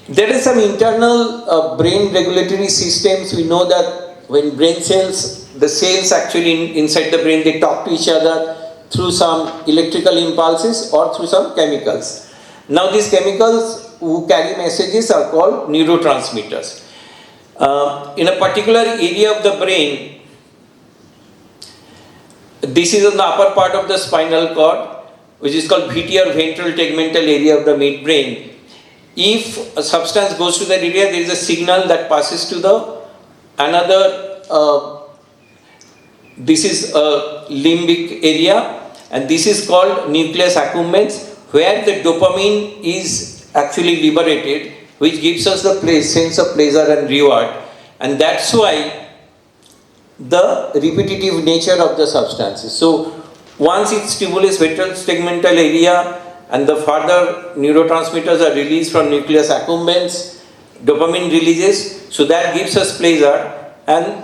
There is some internal brain regulatory systems. We know that when brain cells, the cells actually inside the brain, they talk to each other through some electrical impulses or through some chemicals. Now these chemicals who carry messages are called neurotransmitters. In a particular area of the brain, this is on the upper part of the spinal cord, which is called VT or ventral tegmental area of the midbrain. If a substance goes to that area, there is a signal that passes to the another, this is a limbic area, and this is called nucleus accumbens, where the dopamine is actually liberated, which gives us the sense of pleasure and reward. And that's why the repetitive nature of the substances. So once it stimulates ventral tegmental area and the further neurotransmitters are released from nucleus accumbens, dopamine releases, so that gives us pleasure. And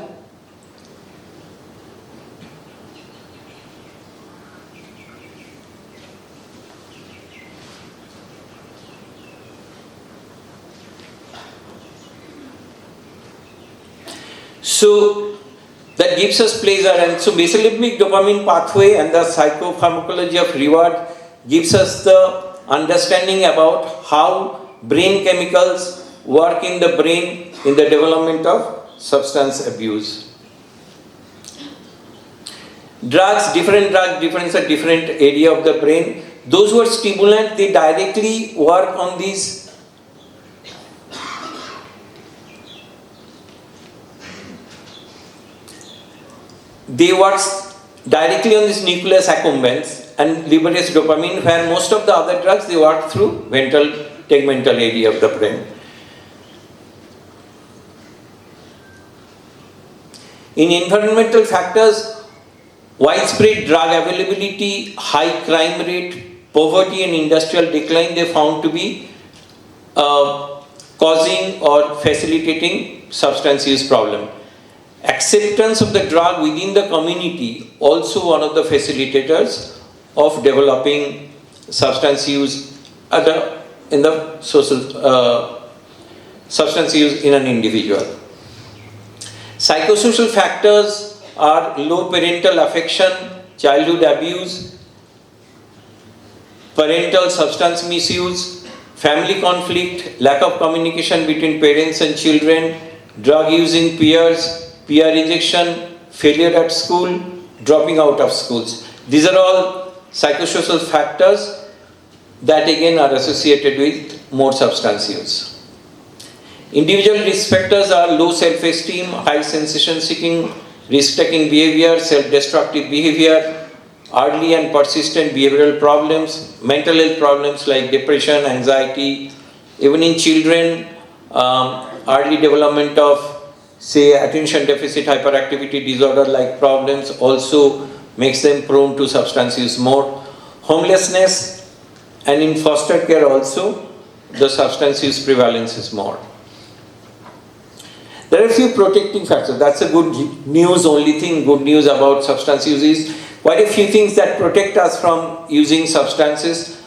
so that gives us pleasure, and so basolimbic dopamine pathway and the psychopharmacology of reward gives us the understanding about how brain chemicals work in the brain in the development of substance abuse. Drugs, different at different area of the brain. Those who are stimulant, they directly work on these directly on this nucleus accumbens and liberates dopamine, where most of the other drugs, they work through ventral tegmental area of the brain. In environmental factors, widespread drug availability, high crime rate, poverty and industrial decline, they found to be causing or facilitating substance use problem. Acceptance of the drug within the community, also one of the facilitators of developing substance use in the social substance use in an individual. Psychosocial factors are low parental affection, childhood abuse, parental substance misuse, family conflict, lack of communication between parents and children, drug using peers, peer rejection, failure at school, dropping out of schools. These are all psychosocial factors that again are associated with more substance use. Individual risk factors are low self-esteem, high sensation-seeking, risk-taking behavior, self-destructive behavior, early and persistent behavioral problems, mental health problems like depression, anxiety, even in children, early development of, say, attention deficit hyperactivity disorder like problems also makes them prone to substance use more. Homelessness, and in foster care also, the substance use prevalence is more. There are a few protecting factors. That's a good news. Only thing good news about substance use is quite a few things that protect us from using substances,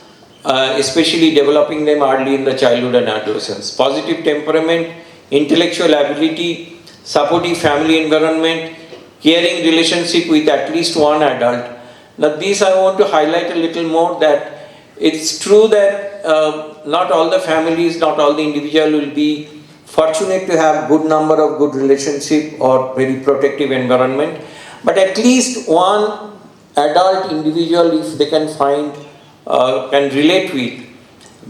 especially developing them early in the childhood and adolescence. Positive temperament, intellectual ability, supportive family environment, caring relationship with at least one adult. Now these I want to highlight a little more, that it's true that not all the families, not all the individual will be fortunate to have good number of good relationship or very protective environment, but at least one adult individual, if they can find, can relate with,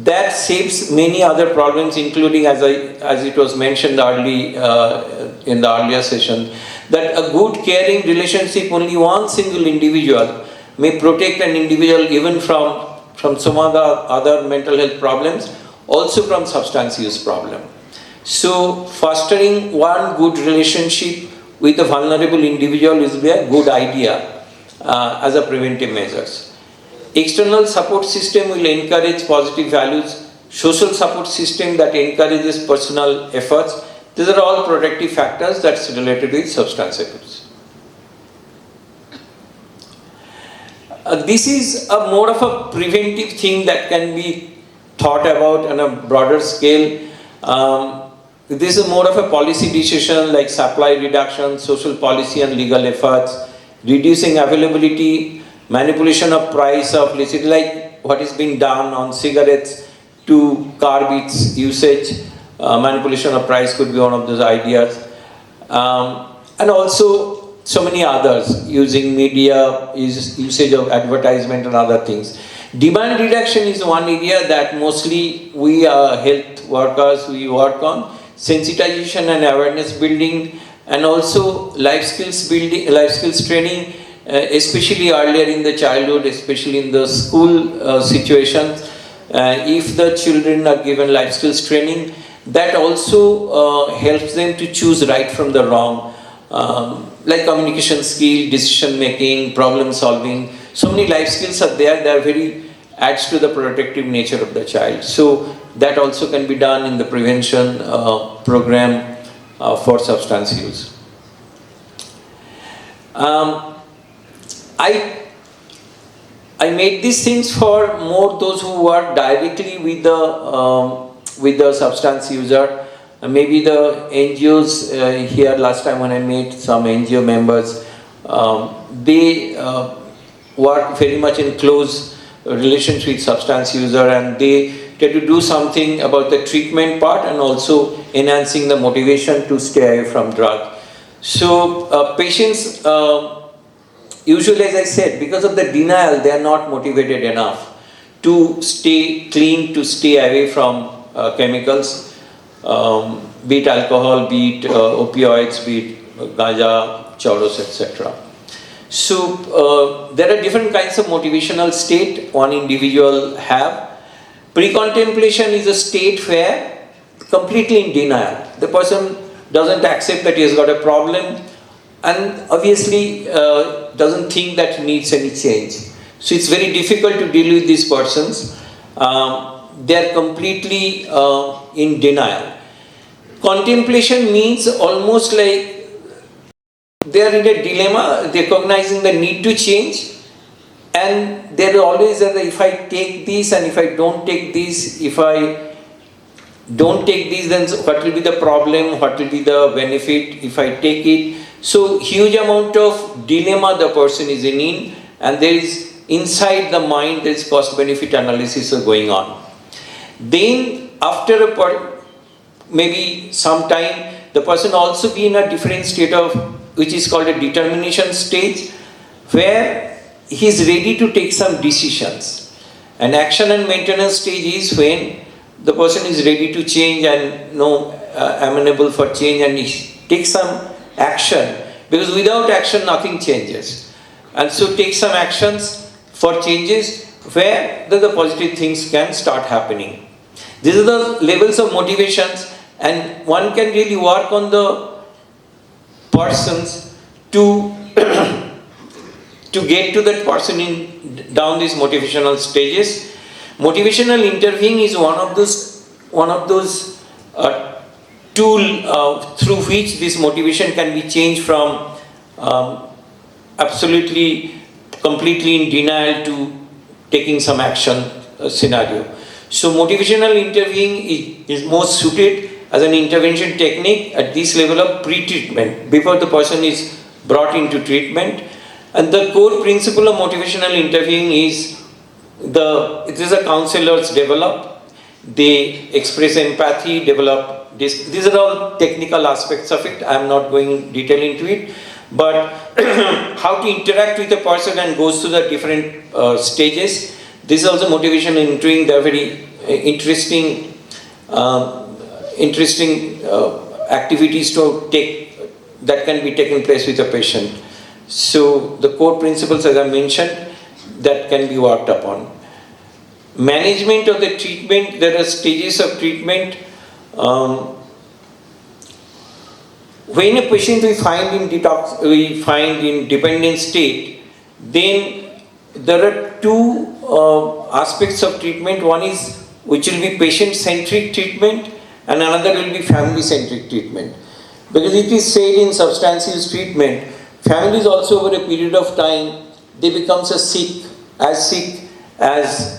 that saves many other problems, including as it was mentioned early in the earlier session, that a good caring relationship, only one single individual may protect an individual even from some other mental health problems, also from substance use problem. So fostering one good relationship with a vulnerable individual is a good idea as a preventive measures. External support system will encourage positive values. Social support system that encourages personal efforts. These are all protective factors that's related with substance abuse. This is a more of a preventive thing that can be thought about on a broader scale. This is more of a policy decision like supply reduction, social policy and legal efforts, reducing availability, manipulation of price of licit, like what is being done on cigarettes to curb its usage. Manipulation of price could be one of those ideas. And also so many others, using media, usage of advertisement and other things. Demand reduction is one area that mostly we health workers, we work on. Sensitization and awareness building, and also life skills building, life skills training, especially earlier in the childhood, especially in the school situations. If the children are given life skills training, that also helps them to choose right from the wrong, like communication skill, decision making, problem solving. So many life skills are there, they are very adds to the protective nature of the child. So that also can be done in the prevention program for substance use. I made these things for more those who work directly with the substance user. Maybe the NGOs here last time when I met some NGO members, they work very much in close relationship with substance user, and they try to do something about the treatment part and also enhancing the motivation to stay away from drug. So patients usually, as I said, because of the denial, they are not motivated enough to stay clean, to stay away from chemicals, be it alcohol, be it opioids, be it ganja, chauros, etc. So there are different kinds of motivational state one individual have. Pre-contemplation is a state where completely in denial. The person doesn't accept that he has got a problem and obviously doesn't think that he needs any change. So it's very difficult to deal with these persons. They are completely in denial. Contemplation means almost like they are in a dilemma, recognizing the need to change, and there always are if I take this and if I don't take this, if I don't take this, then what will be the problem, what will be the benefit if I take it. So huge amount of dilemma the person is in, and there is inside the mind there is cost benefit analysis going on. Then after maybe some time, the person also be in a different state of, which is called a determination stage, where he is ready to take some decisions. And action and maintenance stage is when the person is ready to change and amenable for change and take some action, because without action nothing changes. And so take some actions for changes where the positive things can start happening. These are the levels of motivations, and one can really work on the persons to to get to that person down these motivational stages. Motivational interviewing is one of those tool through which this motivation can be changed from absolutely completely in denial to taking some action scenario. So motivational interviewing is most suited as an intervention technique at this level of pre-treatment, before the person is brought into treatment. And the core principle of motivational interviewing is it is a counselors develop, they express empathy, develop this. These are all technical aspects of it. I am not going in detail into it, but how to interact with a person and goes through the different stages. This is also motivational interviewing. They are very interesting activities to take that can be taken place with a patient. So the core principles, as I mentioned, that can be worked upon. Management of the treatment, there are stages of treatment. When a patient we find in dependent state, then there are two aspects of treatment. One is which will be patient-centric treatment, and another will be family-centric treatment. Because it is said in substance use treatment, families also over a period of time, they become sick as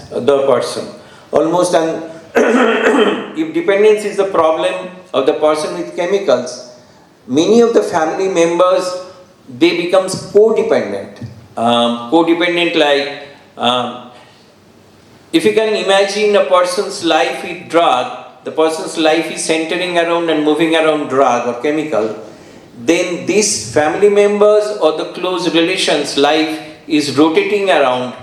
the person. Almost, and if dependence is the problem of the person with chemicals, many of the family members, they become codependent. If you can imagine a person's life with drug, the person's life is centering around and moving around drug or chemical, then this family members or the close relations life is rotating around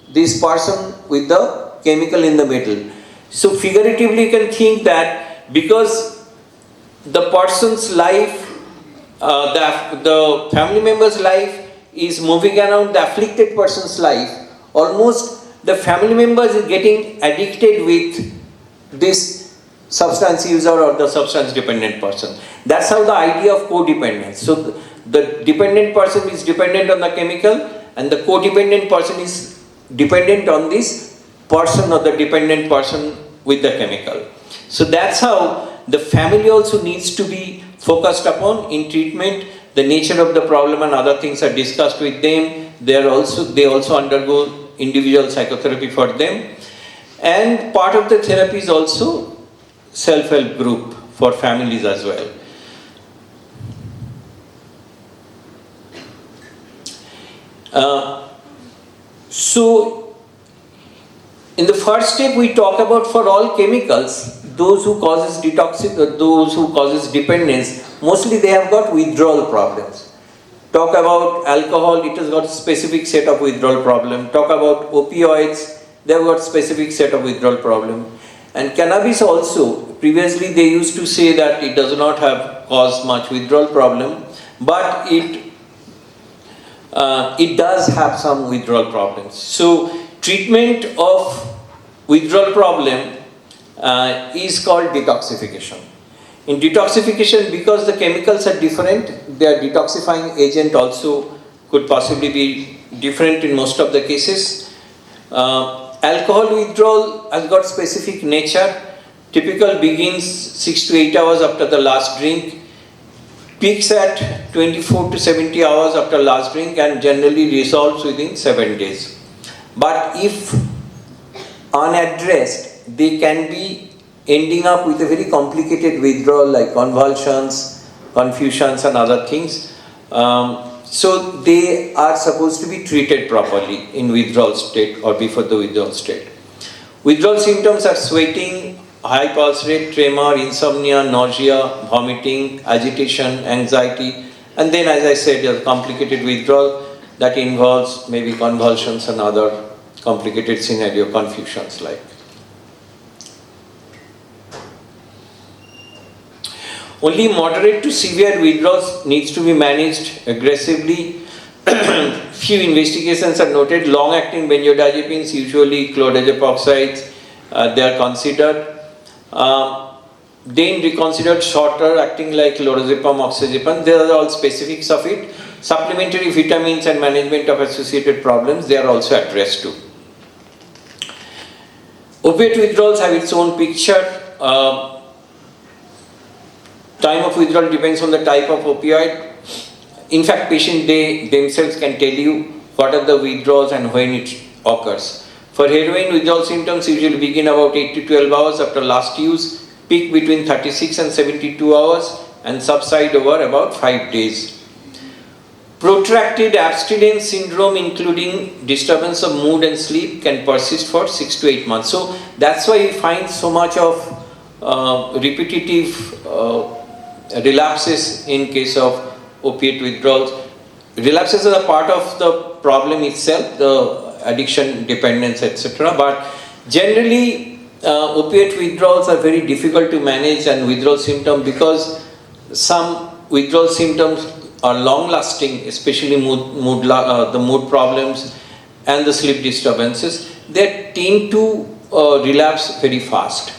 this person with the chemical in the middle. So figuratively you can think that because the person's life, the family member's life is moving around the afflicted person's life, almost the family members is getting addicted with this substance user or the substance dependent person. That's how the idea of codependence. So the dependent person is dependent on the chemical, and the codependent person is dependent on this person or the dependent person with the chemical. So that's how the family also needs to be focused upon in treatment. The nature of the problem and other things are discussed with them. They also undergo individual psychotherapy for them. And part of the therapy is also self-help group for families as well. So in the first step we talk about for all chemicals, those who causes dependence, mostly they have got withdrawal problems. Talk about alcohol, it has got a specific set of withdrawal problem. Talk about opioids, they have got specific set of withdrawal problem. And cannabis also, previously they used to say that it does not have caused much withdrawal problem, but it does have some withdrawal problems. So treatment of withdrawal problem is called detoxification. In detoxification, because the chemicals are different, their detoxifying agent also could possibly be different in most of the cases. Alcohol withdrawal has got specific nature. Typical begins 6 to 8 hours after the last drink, peaks at 24 to 70 hours after last drink, and generally resolves within 7 days. But if unaddressed, they can be ending up with a very complicated withdrawal like convulsions, confusions and other things. So they are supposed to be treated properly in withdrawal state or before the withdrawal state. Withdrawal symptoms are sweating, high pulse rate, tremor, insomnia, nausea, vomiting, agitation, anxiety, and then as I said, a complicated withdrawal that involves maybe convulsions and other complicated scenario, confusions like. Only moderate to severe withdrawals needs to be managed aggressively. Few investigations are noted. Long-acting benzodiazepines, usually chlordiazepoxides, they are considered. Then reconsidered shorter acting like lorazepam, oxazepam. They are all specifics of it. Supplementary vitamins and management of associated problems, they are also addressed too. Opiate withdrawals have its own picture. Time of withdrawal depends on the type of opioid. In fact, patients they themselves can tell you what are the withdrawals and when it occurs. For heroin, withdrawal symptoms usually begin about 8 to 12 hours after last use, peak between 36 and 72 hours, and subside over about 5 days. Protracted abstinence syndrome, including disturbance of mood and sleep, can persist for 6 to 8 months. So that's why you find so much of repetitive relapses in case of opiate withdrawals. Relapses are a part of the problem itself, the addiction, dependence, etc. But generally, opiate withdrawals are very difficult to manage and withdrawal symptoms, because some withdrawal symptoms are long-lasting, especially the mood problems and the sleep disturbances. They tend to relapse very fast.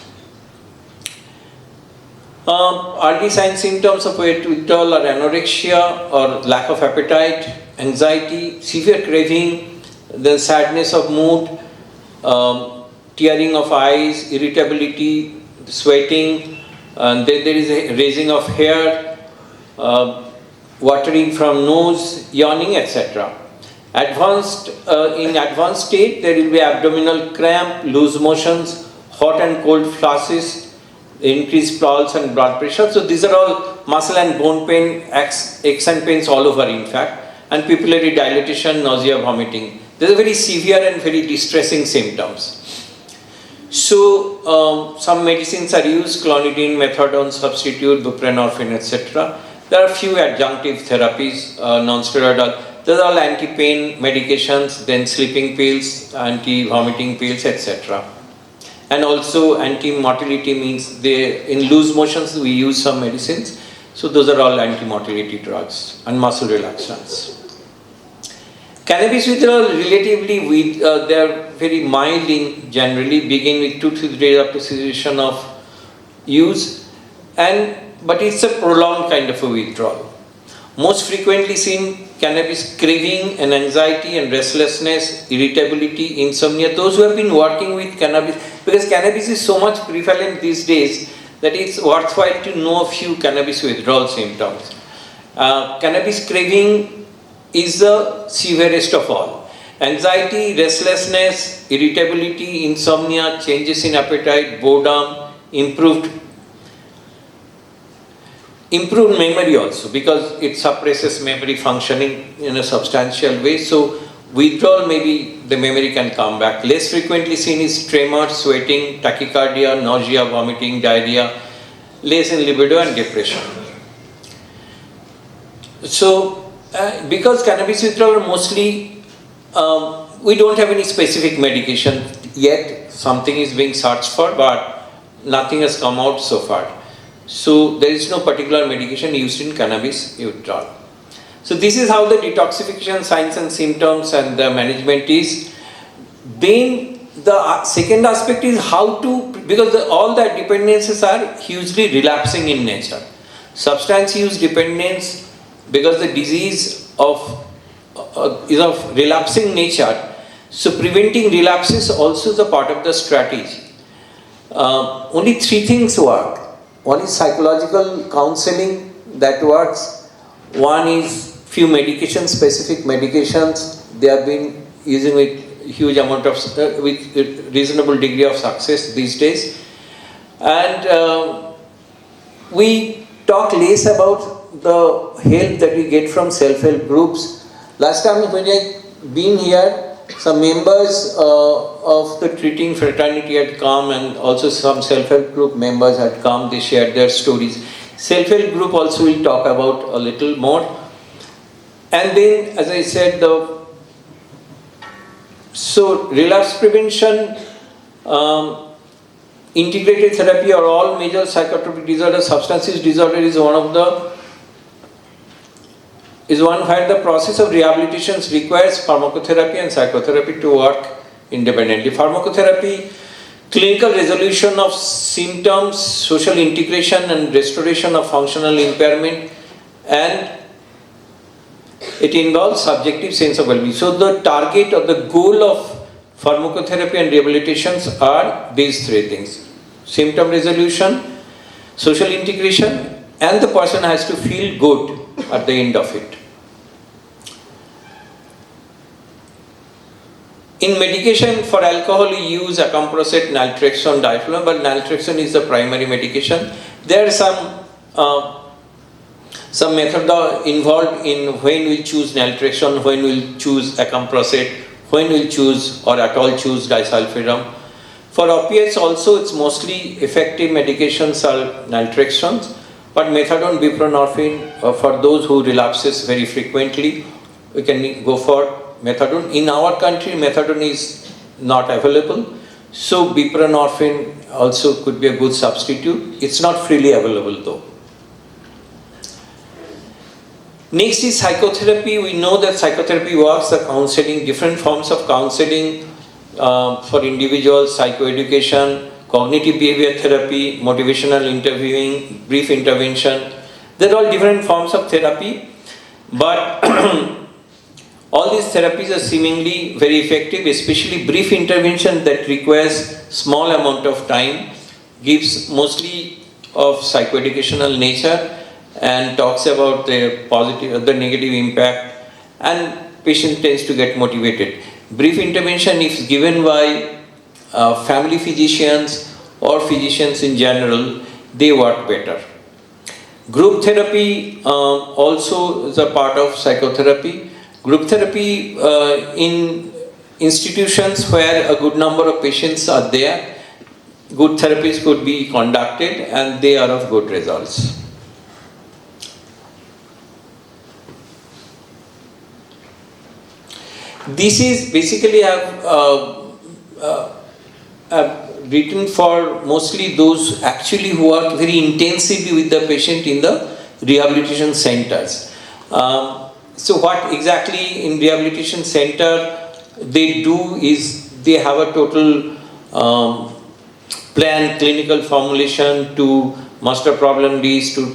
Early signs symptoms of opiate withdrawal are anorexia or lack of appetite, anxiety, severe craving, then sadness of mood, tearing of eyes, irritability, sweating, and then there is a raising of hair, watering from nose, yawning, etc. In advanced state, there will be abdominal cramp, loose motions, hot and cold flashes, increased pulse and blood pressure. So these are all muscle and bone pain, aches and pains all over in fact, and pupillary dilatation, nausea, vomiting. These are very severe and very distressing symptoms. So some medicines are used, clonidine, methadone substitute, buprenorphine, etc. There are few adjunctive therapies, non-steroidal. These are all anti-pain medications, then sleeping pills, anti-vomiting pills, etc. And also anti-motility means in loose motions we use some medicines. So those are all anti-motility drugs and muscle relaxants. Cannabis withdrawal relatively they are very mild in generally, begin with 2 to 3 days after cessation of use, but it's a prolonged kind of a withdrawal. Most frequently seen cannabis craving and anxiety and restlessness, irritability, insomnia. Those who have been working with cannabis, because cannabis is so much prevalent these days that it's worthwhile to know a few cannabis withdrawal symptoms. Cannabis craving is the severest of all. Anxiety, restlessness, irritability, insomnia, changes in appetite, boredom, improved memory also, because it suppresses memory functioning in a substantial way. So withdrawal, maybe the memory can come back. Less frequently seen is tremor, sweating, tachycardia, nausea, vomiting, diarrhea, less in libido and depression. So because cannabis withdrawal are mostly, we don't have any specific medication yet. Something is being searched for, but nothing has come out so far. So there is no particular medication used in cannabis withdrawal. So this is how the detoxification signs and symptoms and the management is. Then the second aspect is how to, because all the dependencies are hugely relapsing in nature. Substance use dependence, because the disease is of relapsing nature. So preventing relapses also is a part of the strategy. Only 3 things work. One is psychological counseling that works. One is few medications, specific medications. They have been using with huge amount of, with reasonable degree of success these days. And we talk less about the help that we get from self-help groups. Last time when I been here, some members of the treating fraternity had come, and also some self-help group members had come, they shared their stories. Self-help group also will talk about a little more. And then, as I said, so relapse prevention, integrated therapy or all major psychotropic disorders, substance use disorder is one where the process of rehabilitation requires pharmacotherapy and psychotherapy to work independently. Pharmacotherapy, clinical resolution of symptoms, social integration and restoration of functional impairment, and it involves subjective sense of well-being. So the target or the goal of pharmacotherapy and rehabilitations are these three things: symptom resolution, social integration, and the person has to feel good at the end of it. In medication for alcohol, we use acamprosate, naltrexone, difluran, but naltrexone is the primary medication. There are some method involved in when we choose naltrexone, when we choose acamprosate, when we choose or at all choose disulfiram. For opiates also, it's mostly effective medications are naltrexones, but methadone, buprenorphine, for those who relapses very frequently, we can go for methadone. In our country, methadone is not available, so buprenorphine also could be a good substitute. It's not freely available though. Next is psychotherapy. We know that psychotherapy works, the counseling, different forms of counseling for individuals, psychoeducation, cognitive behavior therapy, motivational interviewing, brief intervention. They're all different forms of therapy, but all these therapies are seemingly very effective, especially brief intervention that requires small amount of time, gives mostly of psychoeducational nature and talks about the positive, the negative impact, and patient tends to get motivated. Brief intervention, if given by family physicians or physicians in general, they work better. Group therapy also is a part of psychotherapy. Group therapy in institutions where a good number of patients are there, good therapies could be conducted and they are of good results. This is basically I've written for mostly those actually who work very intensively with the patient in the rehabilitation centers. So what exactly in rehabilitation center they do is they have a total plan, clinical formulation to master problem list to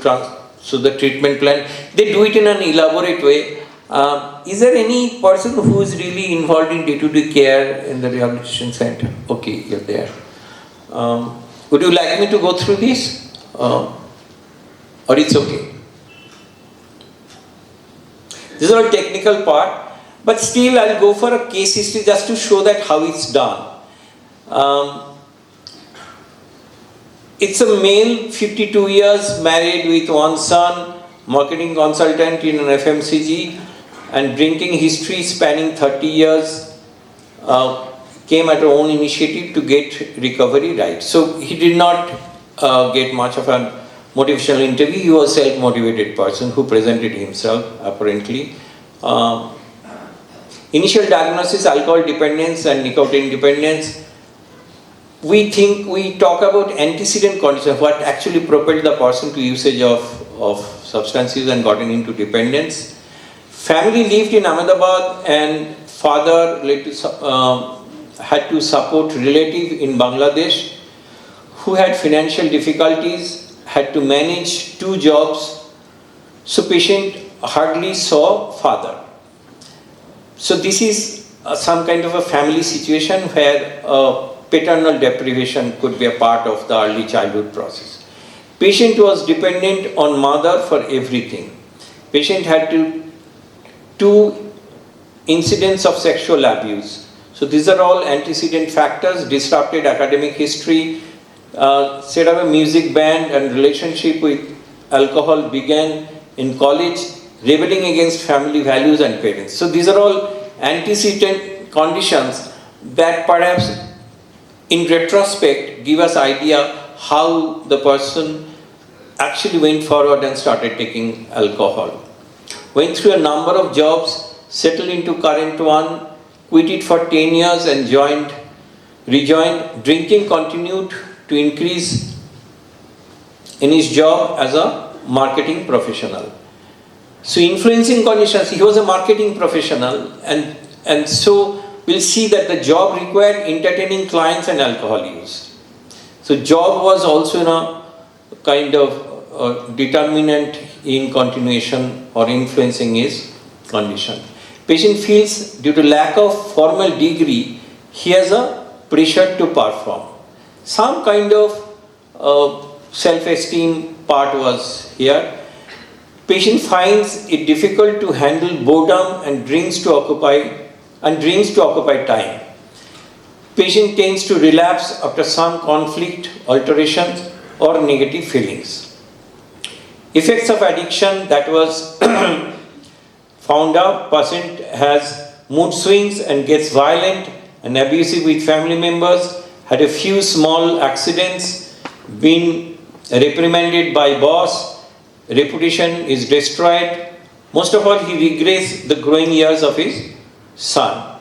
so the treatment plan. They do it in an elaborate way. Is there any person who is really involved in day-to-day care in the rehabilitation center? Okay, you're there. Would you like me to go through this? Or it's okay? This is all technical part, but still I'll go for a case history just to show that how it's done. It's a male, 52 years, married with one son, marketing consultant in an FMCG, and drinking history spanning 30 years, came at her own initiative to get recovery right. So he did not get much of a motivational interview. He was a self-motivated person who presented himself apparently. Initial diagnosis, alcohol dependence and nicotine dependence. We talk about antecedent conditions, what actually propelled the person to usage of substances and gotten into dependence. Family lived in Ahmedabad and father had to support relative in Bangladesh who had financial difficulties, had to manage 2 jobs, so patient hardly saw father. So this is some kind of a family situation where paternal deprivation could be a part of the early childhood process. Patient was dependent on mother for everything. Patient had 2 incidents of sexual abuse. So these are all antecedent factors, disrupted academic history, set up a music band, and relationship with alcohol began in college, rebelling against family values and parents. So these are all antecedent conditions that perhaps in retrospect give us idea how the person actually went forward and started taking alcohol. Went through a number of jobs, settled into current one, quit it for 10 years and rejoined. Drinking continued to increase in his job as a marketing professional. So influencing conditions, he was a marketing professional, and so we'll see that the job required entertaining clients and alcohol use. So job was also in a kind of determinant in continuation or influencing his condition. Patient feels due to lack of formal degree, he has a pressure to perform. Some kind of self-esteem part was here. Patient finds it difficult to handle boredom and drinks to occupy time. Patient tends to relapse after some conflict, alteration, or negative feelings. Effects of addiction that was found out, patient has mood swings and gets violent and abusive with family members, had a few small accidents, been reprimanded by boss, reputation is destroyed. Most of all, he regrets the growing years of his son.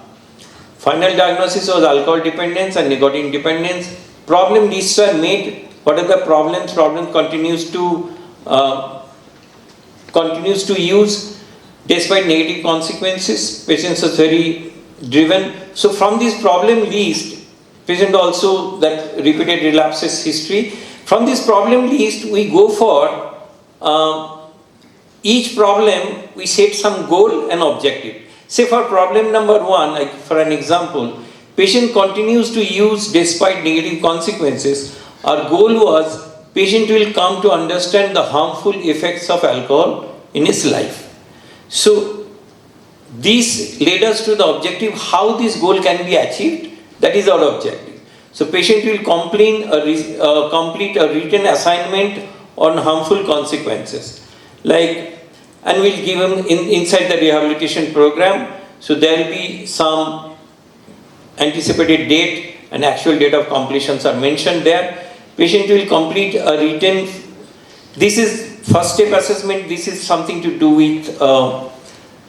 Final diagnosis was alcohol dependence and nicotine dependence. Problem lists are made. What are the problems? Problem continues to use despite negative consequences. Patient is very driven. So from this problem list, patient also that repeated relapses history. From this problem list, we go for each problem, we set some goal and objective. Say for problem number 1, like for an example, patient continues to use despite negative consequences. Our goal was patient will come to understand the harmful effects of alcohol in his life. So this led us to the objective, how this goal can be achieved. That is our objective. So patient will complete a written assignment on harmful consequences. And we'll give him inside the rehabilitation program. So there will be some anticipated date and actual date of completions are mentioned there. Patient will complete a written, this is first step assessment, this is something to do with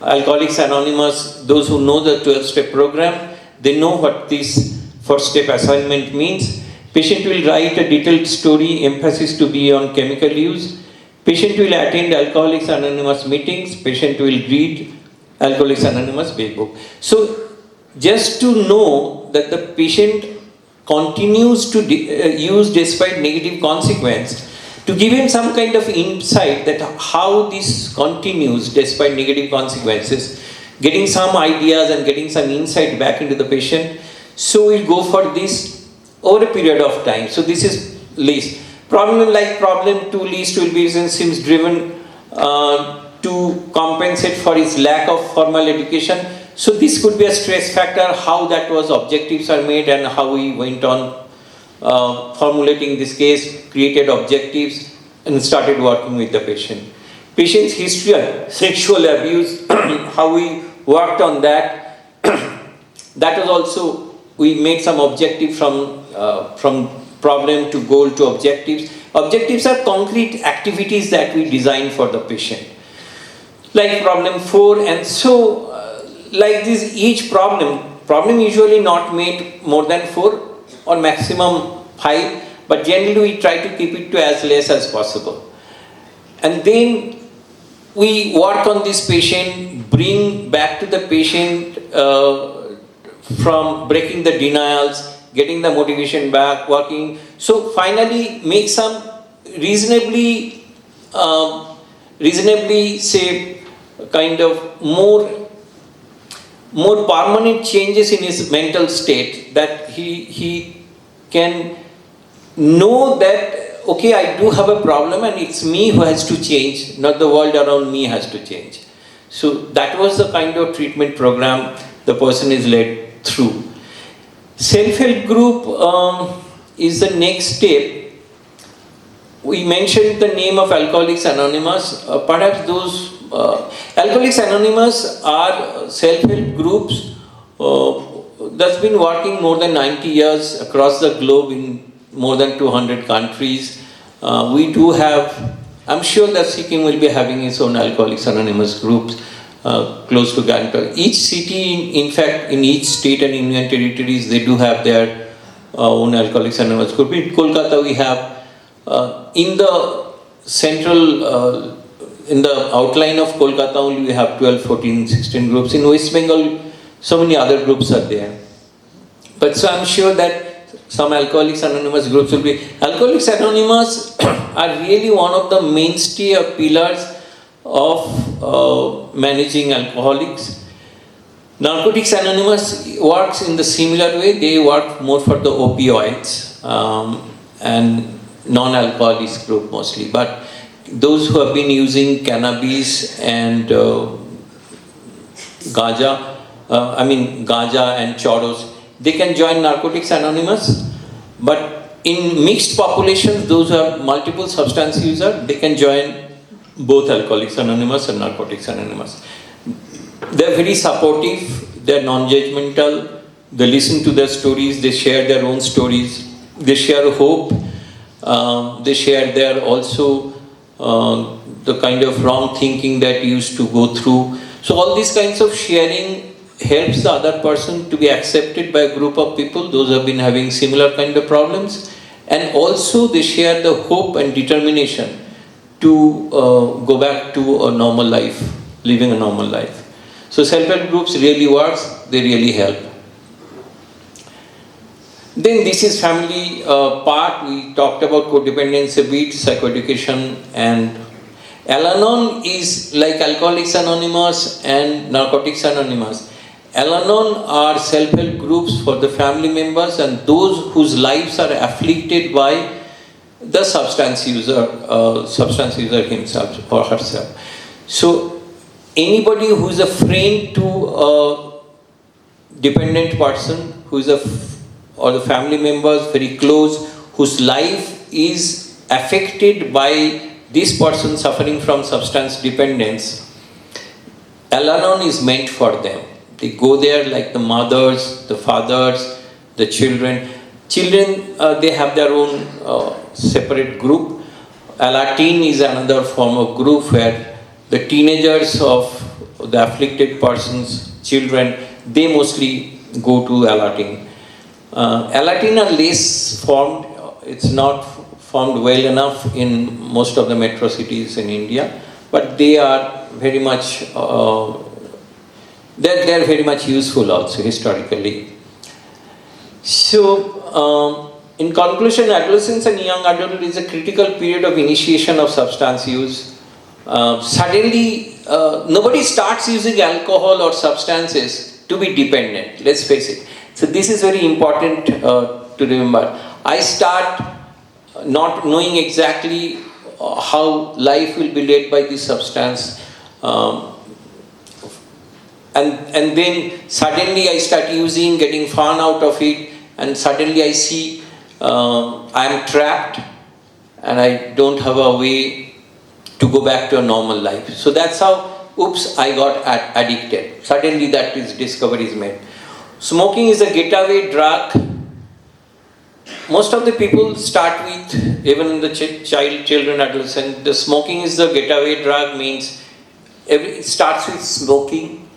Alcoholics Anonymous. Those who know the 12-step program, they know what this first step assignment means. Patient will write a detailed story, emphasis to be on chemical use. Patient will attend Alcoholics Anonymous meetings. Patient will read Alcoholics Anonymous Big Book. So just to know that the patient continues to use despite negative consequence, to give him some kind of insight that how this continues despite negative consequences, getting some ideas and getting some insight back into the patient. So we'll go for this over a period of time. So this is list. Problem 2 list will be seems driven to compensate for his lack of formal education. So this could be a stress factor, how that was objectives are made and how we went on formulating this case, created objectives and started working with the patient. Patient's history of sexual abuse, how we worked on that. That was also, we made some objective from problem to goal to objectives. Objectives are concrete activities that we design for the patient. Like problem 4 and so like this each problem usually not made more than 4 or maximum 5, but generally we try to keep it to as less as possible. And then we work on this patient, bring back to the patient from breaking the denials, getting the motivation back, working. So finally make some reasonably say kind of more permanent changes in his mental state, that he can know that okay, I do have a problem and it's me who has to change, not the world around me has to change. So that was the kind of treatment program the person is led through. Self-help group is the next step. We mentioned the name of Alcoholics Anonymous. Perhaps those Alcoholics Anonymous are self-help groups that's been working more than 90 years across the globe in more than 200 countries. We do have, I'm sure that Sikkim will be having its own Alcoholics Anonymous groups close to Gangtok. Each city, in fact, in each state and union territories, they do have their own Alcoholics Anonymous group. In Kolkata, we have in the central, in the outline of Kolkata only we have 12, 14, 16 groups. In West Bengal, so many other groups are there. But so I'm sure that some Alcoholics Anonymous groups will be. Alcoholics Anonymous are really one of the mainstay or pillars of managing alcoholics. Narcotics Anonymous works in the similar way. They work more for the opioids and non-alcoholics group mostly. But those who have been using cannabis and ganja and choros, they can join Narcotics Anonymous. But in mixed populations, those who have multiple substance users, they can join both Alcoholics Anonymous and Narcotics Anonymous. They're very supportive, they're non-judgmental, they listen to their stories, they share their own stories, they share hope, they share their also the kind of wrong thinking that you used to go through. So all these kinds of sharing helps the other person to be accepted by a group of people, those who have been having similar kind of problems, and also they share the hope and determination to go back to a normal life, living a normal life. So self-help groups really works, they really help. Then this is family part. We talked about codependency a bit, psychoeducation, and Al-Anon is like Alcoholics Anonymous and Narcotics Anonymous. Al-Anon are self-help groups for the family members and those whose lives are afflicted by the substance user himself or herself. So anybody who is a friend to a dependent person, who is or the family members very close, whose life is affected by this person suffering from substance dependence, Al-Anon is meant for them. They go there like the mothers, the fathers, the children. Children, they have their own separate group. Alateen is another form of group where the teenagers of the afflicted person's children, they mostly go to Alateen. Alateen are less formed, it's not formed well enough in most of the metro cities in India, but they are very much, they're very much useful also historically. So, in conclusion, adolescence and young adulthood is a critical period of initiation of substance use. Suddenly, nobody starts using alcohol or substances to be dependent, let's face it. So this is very important to remember. I start not knowing exactly how life will be led by this substance. And then suddenly I start using, getting fun out of it, and suddenly I see I am trapped and I don't have a way to go back to a normal life. So that's how, oops, I got addicted. Suddenly that discovery is made. Smoking is a getaway drug. Most of the people start with, even in the children, adolescent, the smoking is the getaway drug, means it starts with smoking.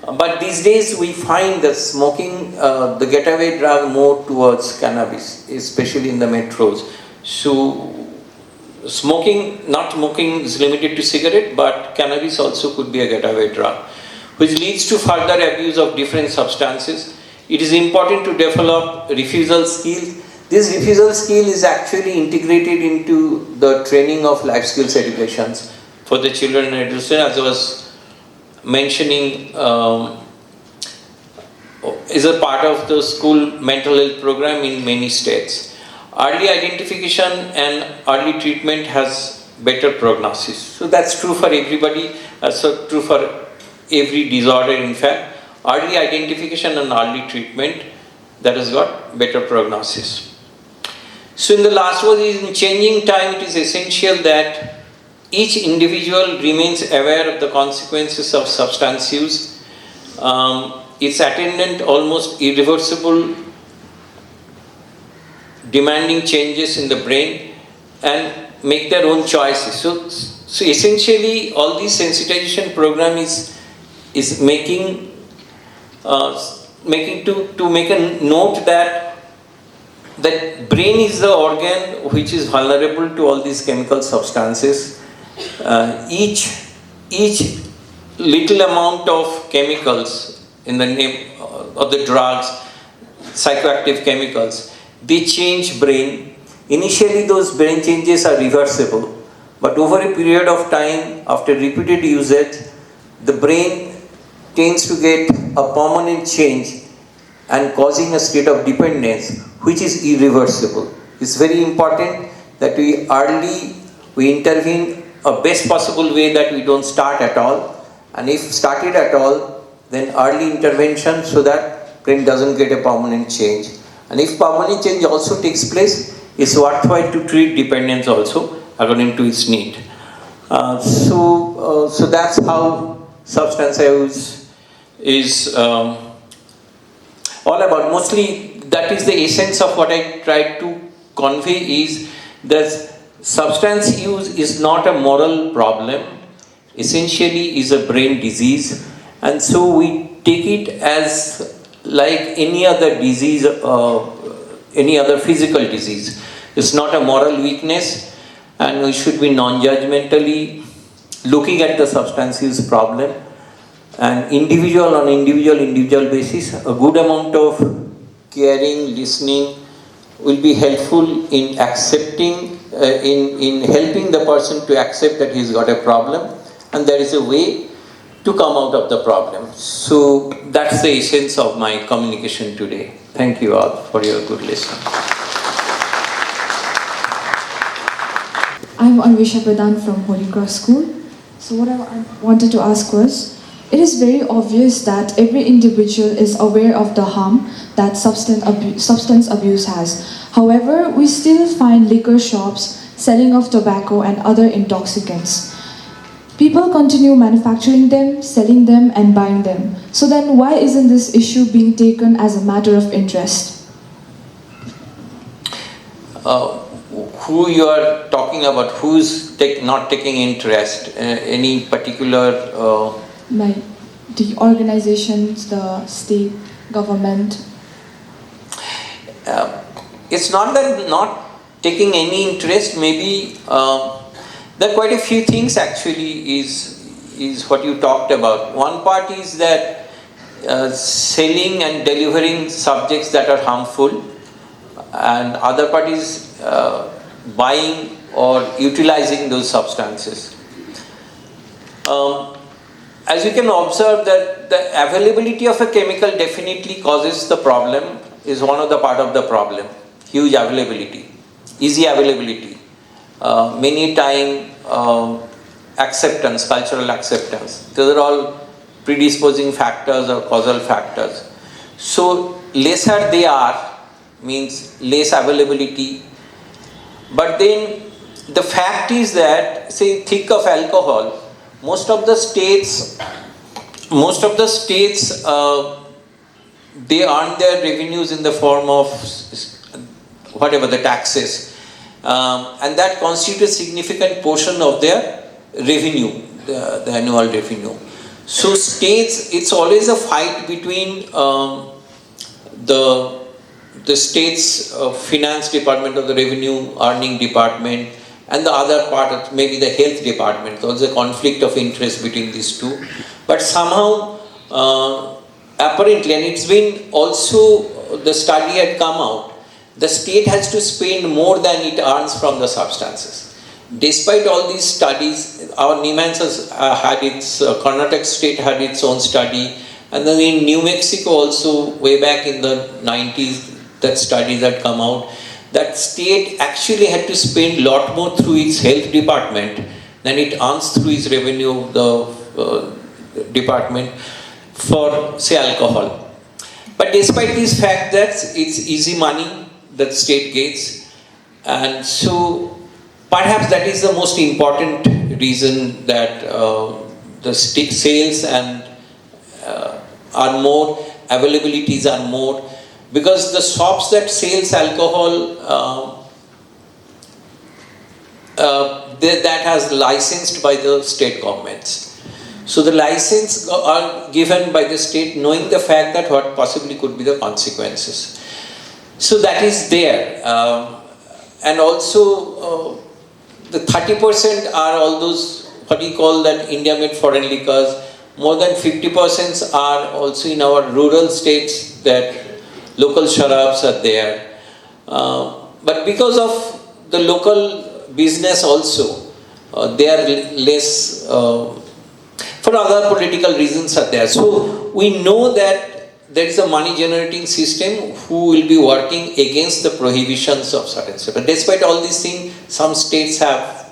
But these days we find the smoking, the getaway drug more towards cannabis, especially in the metros. So smoking, not smoking is limited to cigarette, but cannabis also could be a getaway drug, which leads to further abuse of different substances. It is important to develop refusal skills. This refusal skill is actually integrated into the training of life skills educations for the children and adults, as I was mentioning, is a part of the school mental health program in many states. Early identification and early treatment has better prognosis. So that's true for everybody, so true for every disorder in fact. Early identification and early treatment, that has got better prognosis. So in the last word, in changing time, it is essential that each individual remains aware of the consequences of substance use, its attendant almost irreversible demanding changes in the brain, and make their own choices. So essentially all this sensitization program is making to make a note that that brain is the organ which is vulnerable to all these chemical substances. Each little amount of chemicals in the name of the drugs, psychoactive chemicals, they change brain. Initially those brain changes are reversible, but over a period of time, after repeated usage, the brain tends to get a permanent change and causing a state of dependence which is irreversible. It's very important that we intervene a best possible way, that we don't start at all, and if started at all, then early intervention so that brain doesn't get a permanent change. And if permanent change also takes place, it's worthwhile to treat dependence also according to its need. So that's how substance use is all about. Mostly that is the essence of what I tried to convey, is that substance use is not a moral problem, essentially is a brain disease, and so we take it as like any other disease, any other physical disease. It's not a moral weakness, and we should be non-judgmentally looking at the substance use problem, and on individual basis, a good amount of caring, listening will be helpful in accepting, in helping the person to accept that he's got a problem, and there is a way to come out of the problem. So that's the essence of my communication today. Thank you all for your good listening. I'm Anvisha Pradhan from Holy Cross School. So what I wanted to ask was, it is very obvious that every individual is aware of the harm that substance abuse has. However, we still find liquor shops selling of tobacco and other intoxicants. People continue manufacturing them, selling them and buying them. So then why isn't this issue being taken as a matter of interest? Who you are talking about, who's not taking interest? Any particular... Like the organizations, the state, government? It's not that not taking any interest, maybe there are quite a few things actually is what you talked about. One part is that selling and delivering subjects that are harmful, and other part is buying or utilizing those substances. As you can observe, that the availability of a chemical definitely causes the problem, is one of the part of the problem. Huge availability, easy availability, many time acceptance, cultural acceptance. Those are all predisposing factors or causal factors. So lesser they are, means less availability. But then the fact is that, say, think of alcohol. Most of the states, they earn their revenues in the form of whatever the taxes, and that constitutes a significant portion of their revenue, the annual revenue. So states, it's always a fight between the state's finance department or the revenue earning department, and the other part, maybe the health department. So there's a conflict of interest between these two. But somehow, apparently, and it's been also, the study had come out, the state has to spend more than it earns from the substances. Despite all these studies, our Niemans had its, Karnataka state had its own study, and then in New Mexico also, way back in the 90s, that studies had come out. That state actually had to spend a lot more through its health department than it earns through its revenue, the department, for, say, alcohol. But despite this fact that it's easy money that the state gets, and so perhaps that is the most important reason that the state sales and are more, availabilities are more, because the shops that sells alcohol, that has licensed by the state governments. So the license are given by the state, knowing the fact that what possibly could be the consequences. So that is there. And also the 30% are all those, what we call that India-made foreign liquors. More than 50% are also in our rural states, that local sharabs are there. But because of the local business also, they are less, for other political reasons are there. So we know that there is a money generating system who will be working against the prohibitions of certain states. But despite all these things, some states have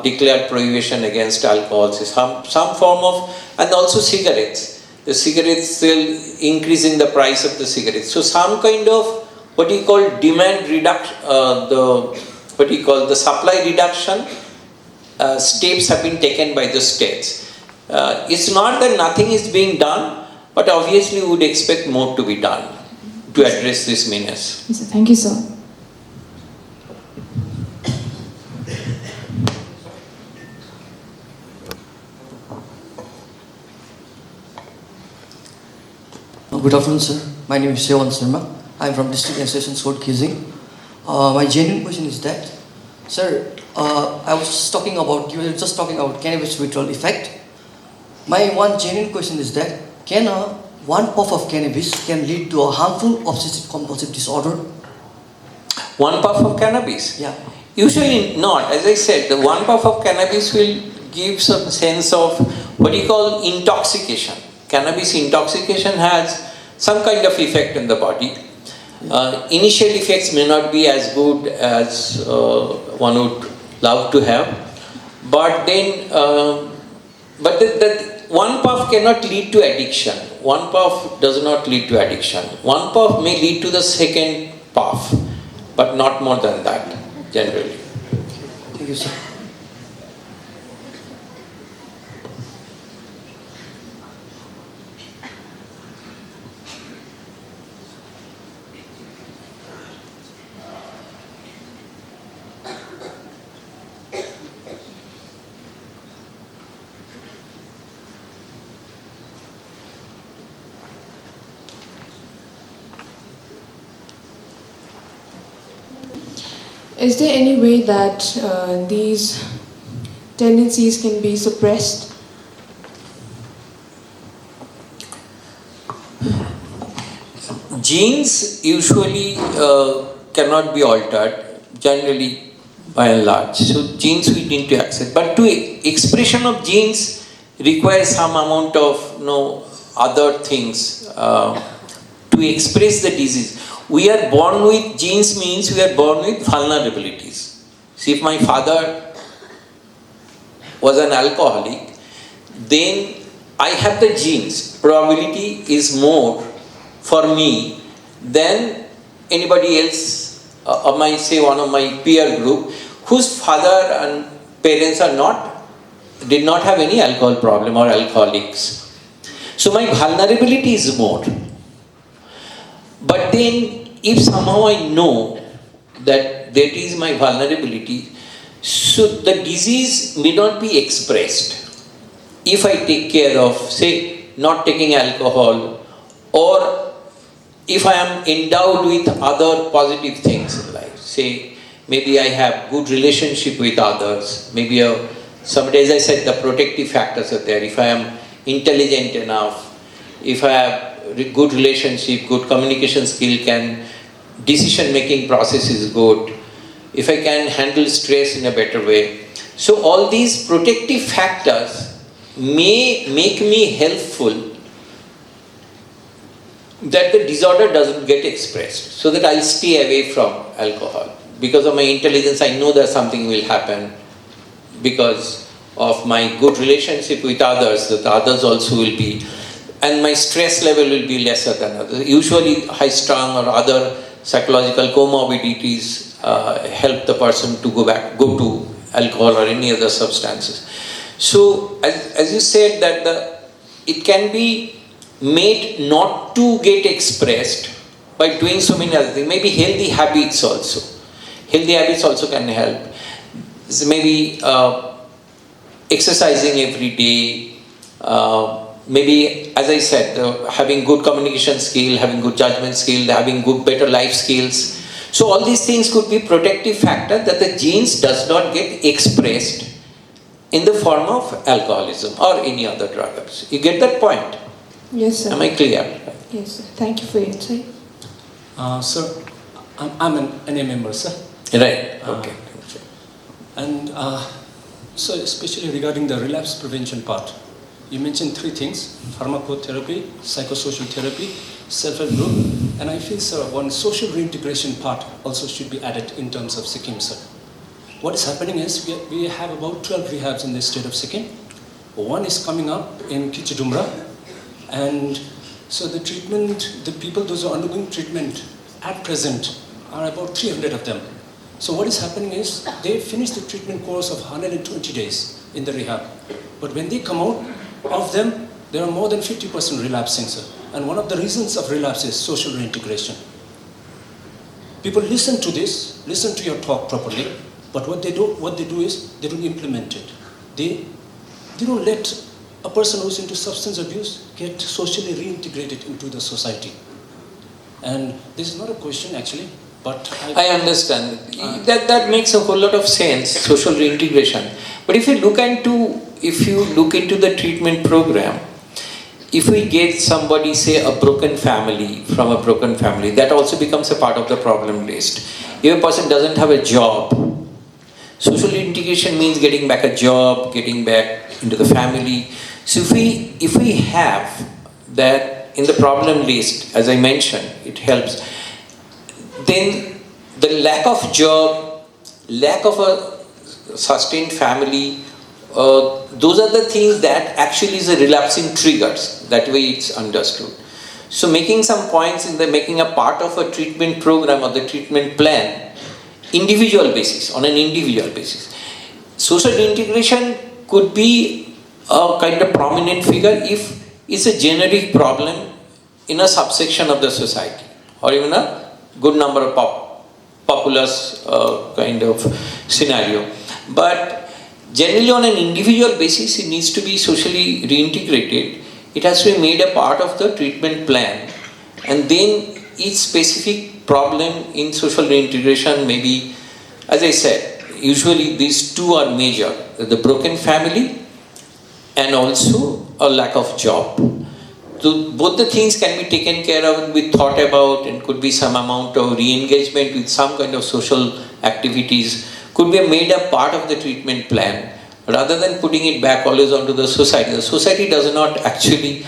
declared prohibition against alcohol, some form of, and also cigarettes. The cigarettes still increasing the price of the cigarettes. So some kind of what you call demand reduction, the supply reduction steps have been taken by the states. It's not that nothing is being done, but obviously we would expect more to be done to address this menace. Yes, sir. Thank you, sir. Good afternoon, sir. My name is Sevan Sharma. I am from District Association Court, Kizing. My genuine question is that, sir, I was just talking about, you were just talking about cannabis withdrawal effect. My one genuine question is that, can one puff of cannabis can lead to a harmful obsessive compulsive disorder? One puff of cannabis? Yeah. Usually not. As I said, the one puff of cannabis will give some sense of what you call intoxication. Cannabis intoxication has some kind of effect in the body. Initial effects may not be as good as one would love to have, but then, that one puff cannot lead to addiction. One puff does not lead to addiction. One puff may lead to the second puff, but not more than that, generally. Thank you, sir. Is there any way that these tendencies can be suppressed? Genes usually cannot be altered, generally by and large. So genes we need to accept. But to expression of genes requires some amount of other things to express the disease. We are born with genes means we are born with vulnerabilities. See, if my father was an alcoholic, then I have the genes. Probability is more for me than anybody else, one of my peer group, whose father and parents did not have any alcohol problem or alcoholics. So my vulnerability is more. But then, if somehow I know that that is my vulnerability, so the disease may not be expressed. If I take care of, say, not taking alcohol, or if I am endowed with other positive things in life, say, maybe I have good relationship with others, maybe somebody, as I said, the protective factors are there. If I am intelligent enough, if I have good relationship, good communication skill, decision making process is good, if I can handle stress in a better way. So all these protective factors may make me helpful that the disorder doesn't get expressed, so that I'll stay away from alcohol. Because of my intelligence, I know that something will happen. Because of my good relationship with others, that others also will be, and my stress level will be lesser than others. Usually high-strung or other psychological comorbidities help the person to go to alcohol or any other substances. So, as you said, that it can be made not to get expressed by doing so many other things. Maybe healthy habits also. Healthy habits also can help. So maybe exercising every day, maybe, as I said, having good communication skill, having good judgment skill, having good, better life skills. So all these things could be protective factor that the genes does not get expressed in the form of alcoholism or any other drug abuse. You get that point? Yes, sir. Am I clear? Yes, sir. Thank you for your insight. Sir, I'm an NA member, sir. Right, okay. And so especially regarding the relapse prevention part, you mentioned three things: pharmacotherapy, psychosocial therapy, self-help group, and I feel, sir, one social reintegration part also should be added in terms of Sikkim, sir. What is happening is we have about 12 rehabs in the state of Sikkim. One is coming up in Kichidumra, and so the treatment, the people, those who are undergoing treatment at present are about 300 of them. So what is happening is they finish the treatment course of 120 days in the rehab. But when they come out, of them, there are more than 50% relapsing, sir. And one of the reasons of relapse is social reintegration. People listen to this, listen to your talk properly, but what they do is they don't implement it. They don't let a person who's into substance abuse get socially reintegrated into the society. And this is not a question actually, but I understand. That makes a whole lot of sense, social reintegration. But if you look into the treatment program, if we get somebody, say a broken family, from a broken family, that also becomes a part of the problem list. If a person doesn't have a job, social reintegration means getting back a job, getting back into the family. So if we have that in the problem list, as I mentioned, it helps. Then the lack of job, lack of a sustained family, those are the things that actually is a relapsing triggers. That way it's understood. So making some points making a part of a treatment program or the treatment plan, individual basis, on an individual basis. Social reintegration could be a kind of prominent figure if it's a generic problem in a subsection of the society, or even a good number of populous kind of scenario. But generally on an individual basis, it needs to be socially reintegrated. It has to be made a part of the treatment plan. And then each specific problem in social reintegration may be, as I said, usually these two are major, the broken family and also a lack of job. So both the things can be taken care of and be thought about, and could be some amount of re-engagement with some kind of social activities, could be made a part of the treatment plan rather than putting it back always onto the society. The society does not actually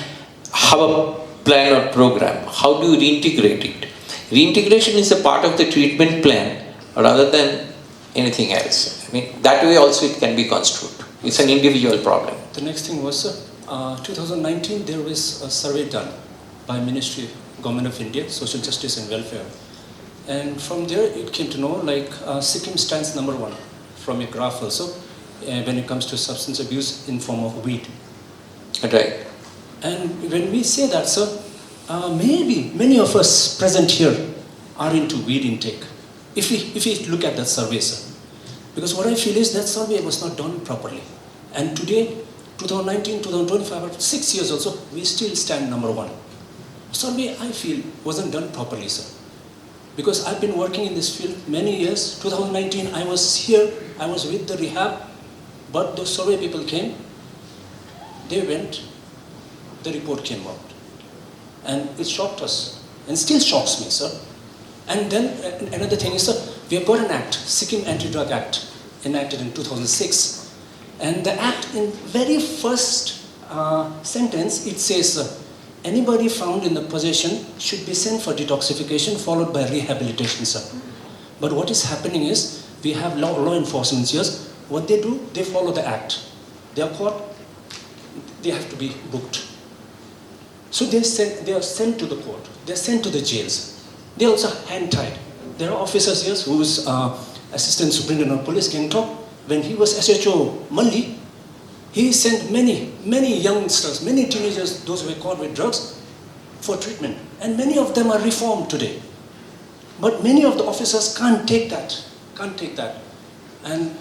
have a plan or program. How do you reintegrate it? Reintegration is a part of the treatment plan rather than anything else. I mean, that way also it can be construed. It's an individual problem. the next thing was, 2019 there was a survey done by Ministry, Government of India, Social Justice and Welfare. And from there it came to know Sikkim stands number one from a graph also when it comes to substance abuse in form of weed. Right. And when we say that, sir, maybe many of us present here are into weed intake. If we look at that survey, sir. Because what I feel is that survey was not done properly. And today, 2019, 2025, after 6 years also, we still stand number one. Survey, I feel, wasn't done properly, sir. Because I've been working in this field many years. 2019, I was here, I was with the rehab, but the survey people came, they went, the report came out. And it shocked us, and still shocks me, sir. And then another thing is, sir, we have got an act, Sikkim Anti-Drug Act, enacted in 2006. And the act, in very first sentence, it says, anybody found in the possession should be sent for detoxification, followed by rehabilitation, sir. But what is happening is, we have law enforcement here. What they do, they follow the act. They are caught, they have to be booked. So they are sent to the court. They are sent to the jails. They are also hand-tied. There are officers here whose Assistant Superintendent of Police, Gangtok, when he was SHO Malli, he sent many youngsters, many teenagers, those who were caught with drugs, for treatment. And many of them are reformed today. But many of the officers can't take that. And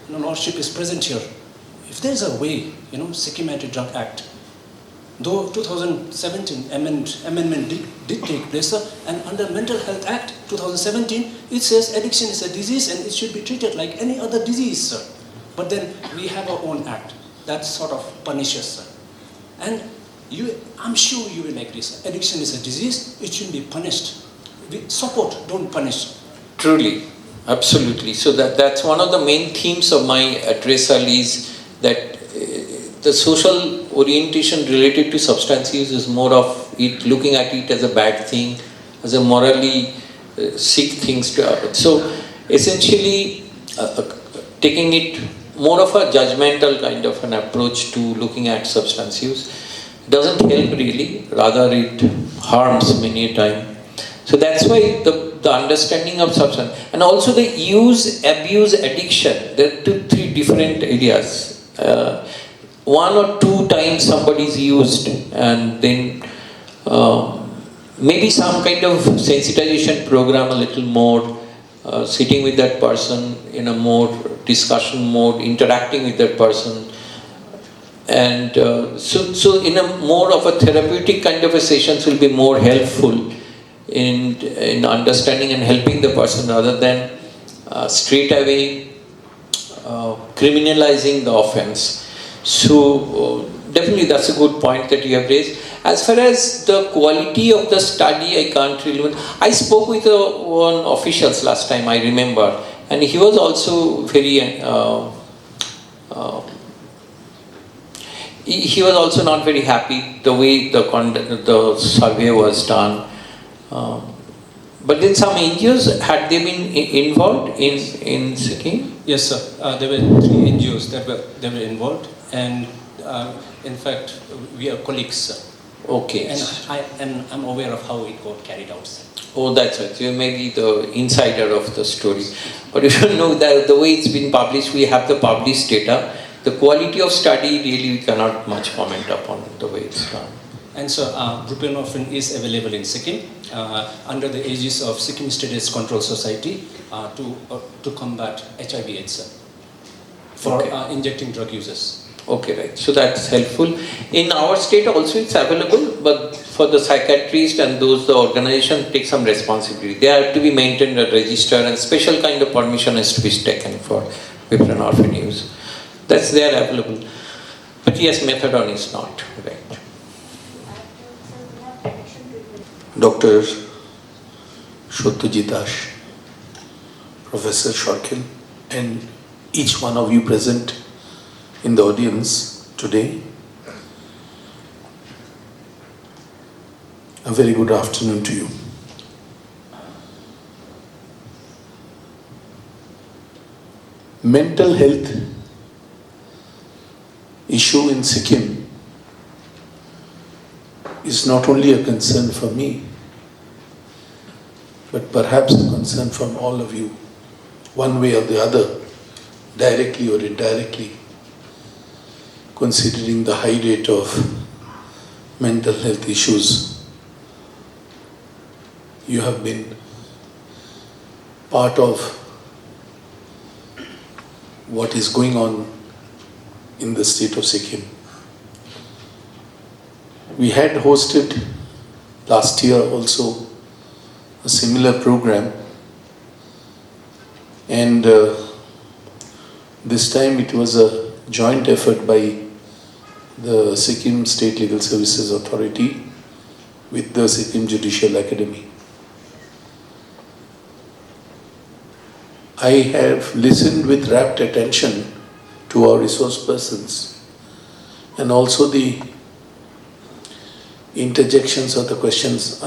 Lordship is present here. If there's a way, Sikkim Anti-Drug Act. Though 2017 amendment did take place, sir, and under Mental Health Act 2017, it says addiction is a disease and it should be treated like any other disease, sir. But then we have our own act that sort of punishes, sir. And I'm sure you will agree, sir. Addiction is a disease, it should be punished. We support, don't punish. Truly, absolutely. So that's one of the main themes of my addressal is that the social orientation related to substance use is more of it looking at it as a bad thing, as a morally sick things to happen. So essentially taking it more of a judgmental kind of an approach to looking at substance use doesn't help really, rather it harms many a time. So that's why the understanding of substance and also the use, abuse, addiction, there are 2-3 different areas. 1 or 2 times somebody is used and then maybe some kind of sensitization program a little more, sitting with that person in a more discussion mode, interacting with that person. And so in a more of a therapeutic kind of a sessions will be more helpful in understanding and helping the person rather than straight away criminalizing the offense. So definitely that's a good point that you have raised. As far as the quality of the study, I can't really. I spoke with one officials last time, I remember, and he was also very. He was also not very happy the way the survey was done. But then some NGOs, had they been involved in Sikkim? Yes, sir. There were 3 NGOs that were involved, and in fact, we are colleagues, sir. Okay. And I'm aware of how it got carried out, sir. Oh, that's right. You may be the insider of the story. But you don't know that the way it's been published, we have the published data. The quality of study, really, we cannot much comment upon the way it's done. And so, buprenorphine is available in Sikkim under the aegis of Sikkim State Control Society to combat HIV/AIDS for injecting drug users. Okay, right. So that's helpful. In our state also it's available, but for the psychiatrist and those, the organization take some responsibility. They have to be maintained a register and special kind of permission has to be taken for buprenorphine use. That's there available. But yes, methadone is not, right. Dr. Satyajit, Professor Sarkhel, and each one of you present in the audience today, a very good afternoon to you. Mental health issue in Sikkim is not only a concern for me, but perhaps a concern from all of you, one way or the other, directly or indirectly, considering the high rate of mental health issues. You have been part of what is going on in the state of Sikkim. We had hosted last year also a similar program, and this time it was a joint effort by the Sikkim State Legal Services Authority with the Sikkim Judicial Academy. I have listened with rapt attention to our resource persons and also the interjections or the questions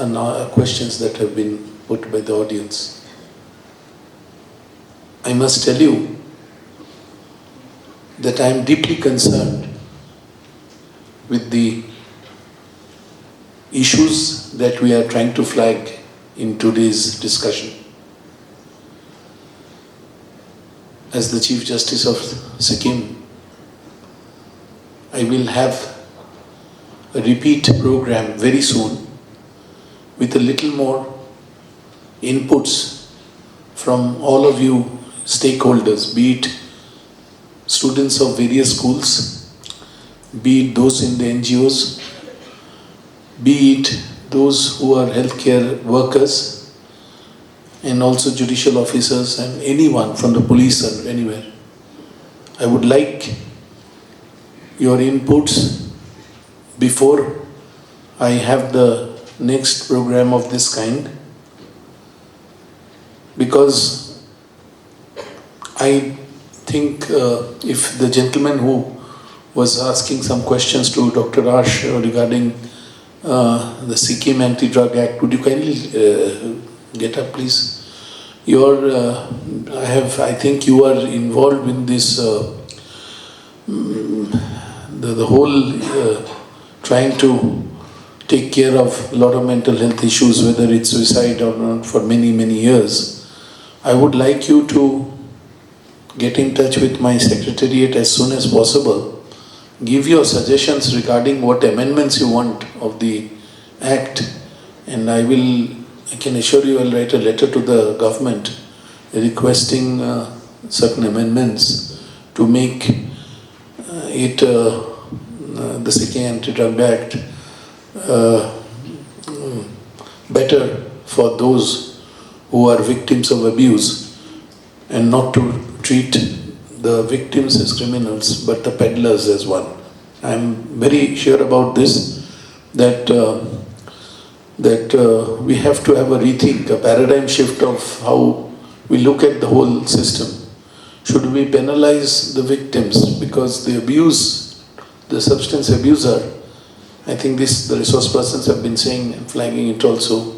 that have been put by the audience. I must tell you that I am deeply concerned with the issues that we are trying to flag in today's discussion. As the Chief Justice of Sikkim, I will have a repeat program very soon with a little more inputs from all of you stakeholders, be it students of various schools, be it those in the NGOs, be it those who are healthcare workers, and also judicial officers and anyone from the police or anywhere. I would like your inputs before I have the next program of this kind, because I think if the gentleman who was asking some questions to Dr. Ash regarding the Sikkim Anti-Drug Act, would you kindly get up, please? I think you are involved in this, the whole trying to take care of a lot of mental health issues, whether it's suicide or not, for many, many years. I would like you to get in touch with my secretariat as soon as possible. Give your suggestions regarding what amendments you want of the Act, and I can assure you I'll write a letter to the government requesting certain amendments to make it the Sikkim Anti-Drug Act better for those who are victims of abuse, and not to treat the victims as criminals but the peddlers as one. I'm very sure about this, that we have to have a rethink, a paradigm shift of how we look at the whole system. Should we penalize the victims because the substance abuser, I think the resource persons have been saying and flagging it also,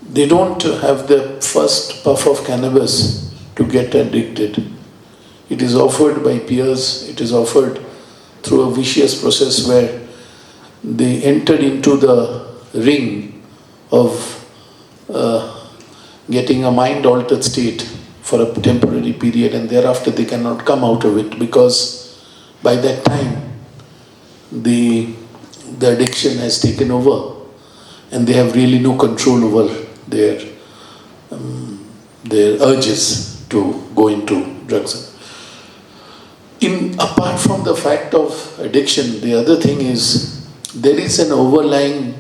they don't have the first puff of cannabis to get addicted. It is offered by peers, it is offered through a vicious process where they entered into the ring of getting a mind-altered state for a temporary period, and thereafter they cannot come out of it, because by that time the addiction has taken over and they have really no control over their urges to go into drugs. Apart from the fact of addiction, the other thing is there is an overlying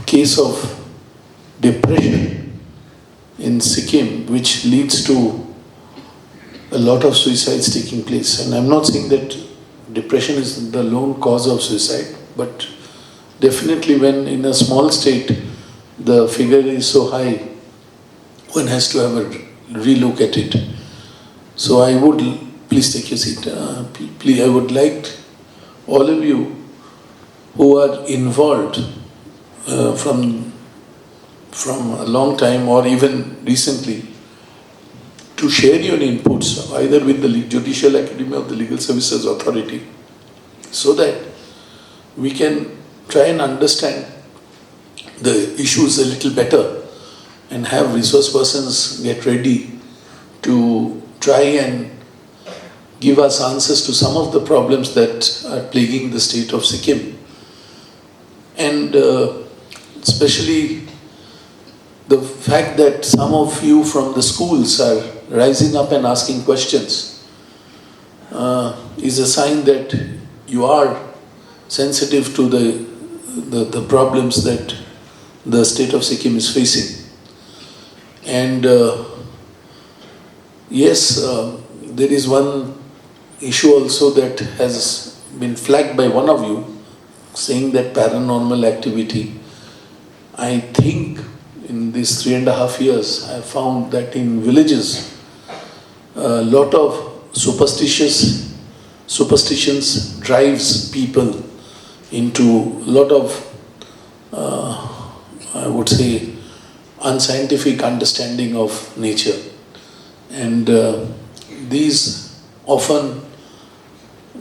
case of depression in Sikkim which leads to a lot of suicides taking place. And I'm not saying that depression is the lone cause of suicide, but definitely when in a small state the figure is so high, one has to have a relook at it. So I would, please take your seat, I would like all of you who are involved from a long time or even recently to share your inputs either with the Judicial Academy or the Legal Services Authority, so that we can try and understand the issues a little better and have resource persons get ready to try and give us answers to some of the problems that are plaguing the state of Sikkim. And especially the fact that some of you from the schools are rising up and asking questions is a sign that you are sensitive to the problems that the state of Sikkim is facing. And yes, there is one issue also that has been flagged by one of you, saying that paranormal activity. I think in these 3.5 years, I have found that in villages, a lot of superstitions drives people into a lot of, I would say, unscientific understanding of nature. And these often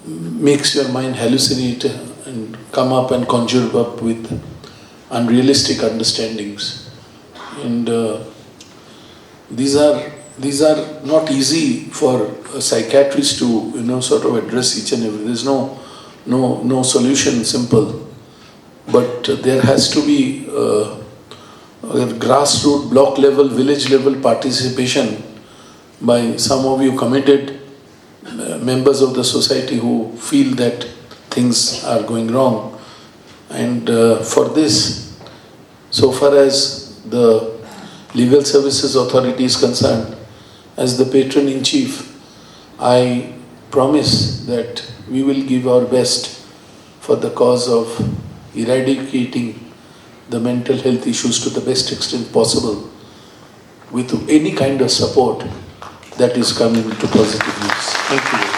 makes your mind hallucinate and come up and conjure up with unrealistic understandings. And these are not easy for a psychiatrist to sort of address each and every. There's no solution simple, but there has to be a grassroots, block level, village level participation by some of you committed members of the society who feel that things are going wrong. And for this, so far as the Legal Services Authority is concerned, as the patron-in-chief, I promise that we will give our best for the cause of eradicating the mental health issues to the best extent possible with any kind of support that is coming into positive use. Thank you.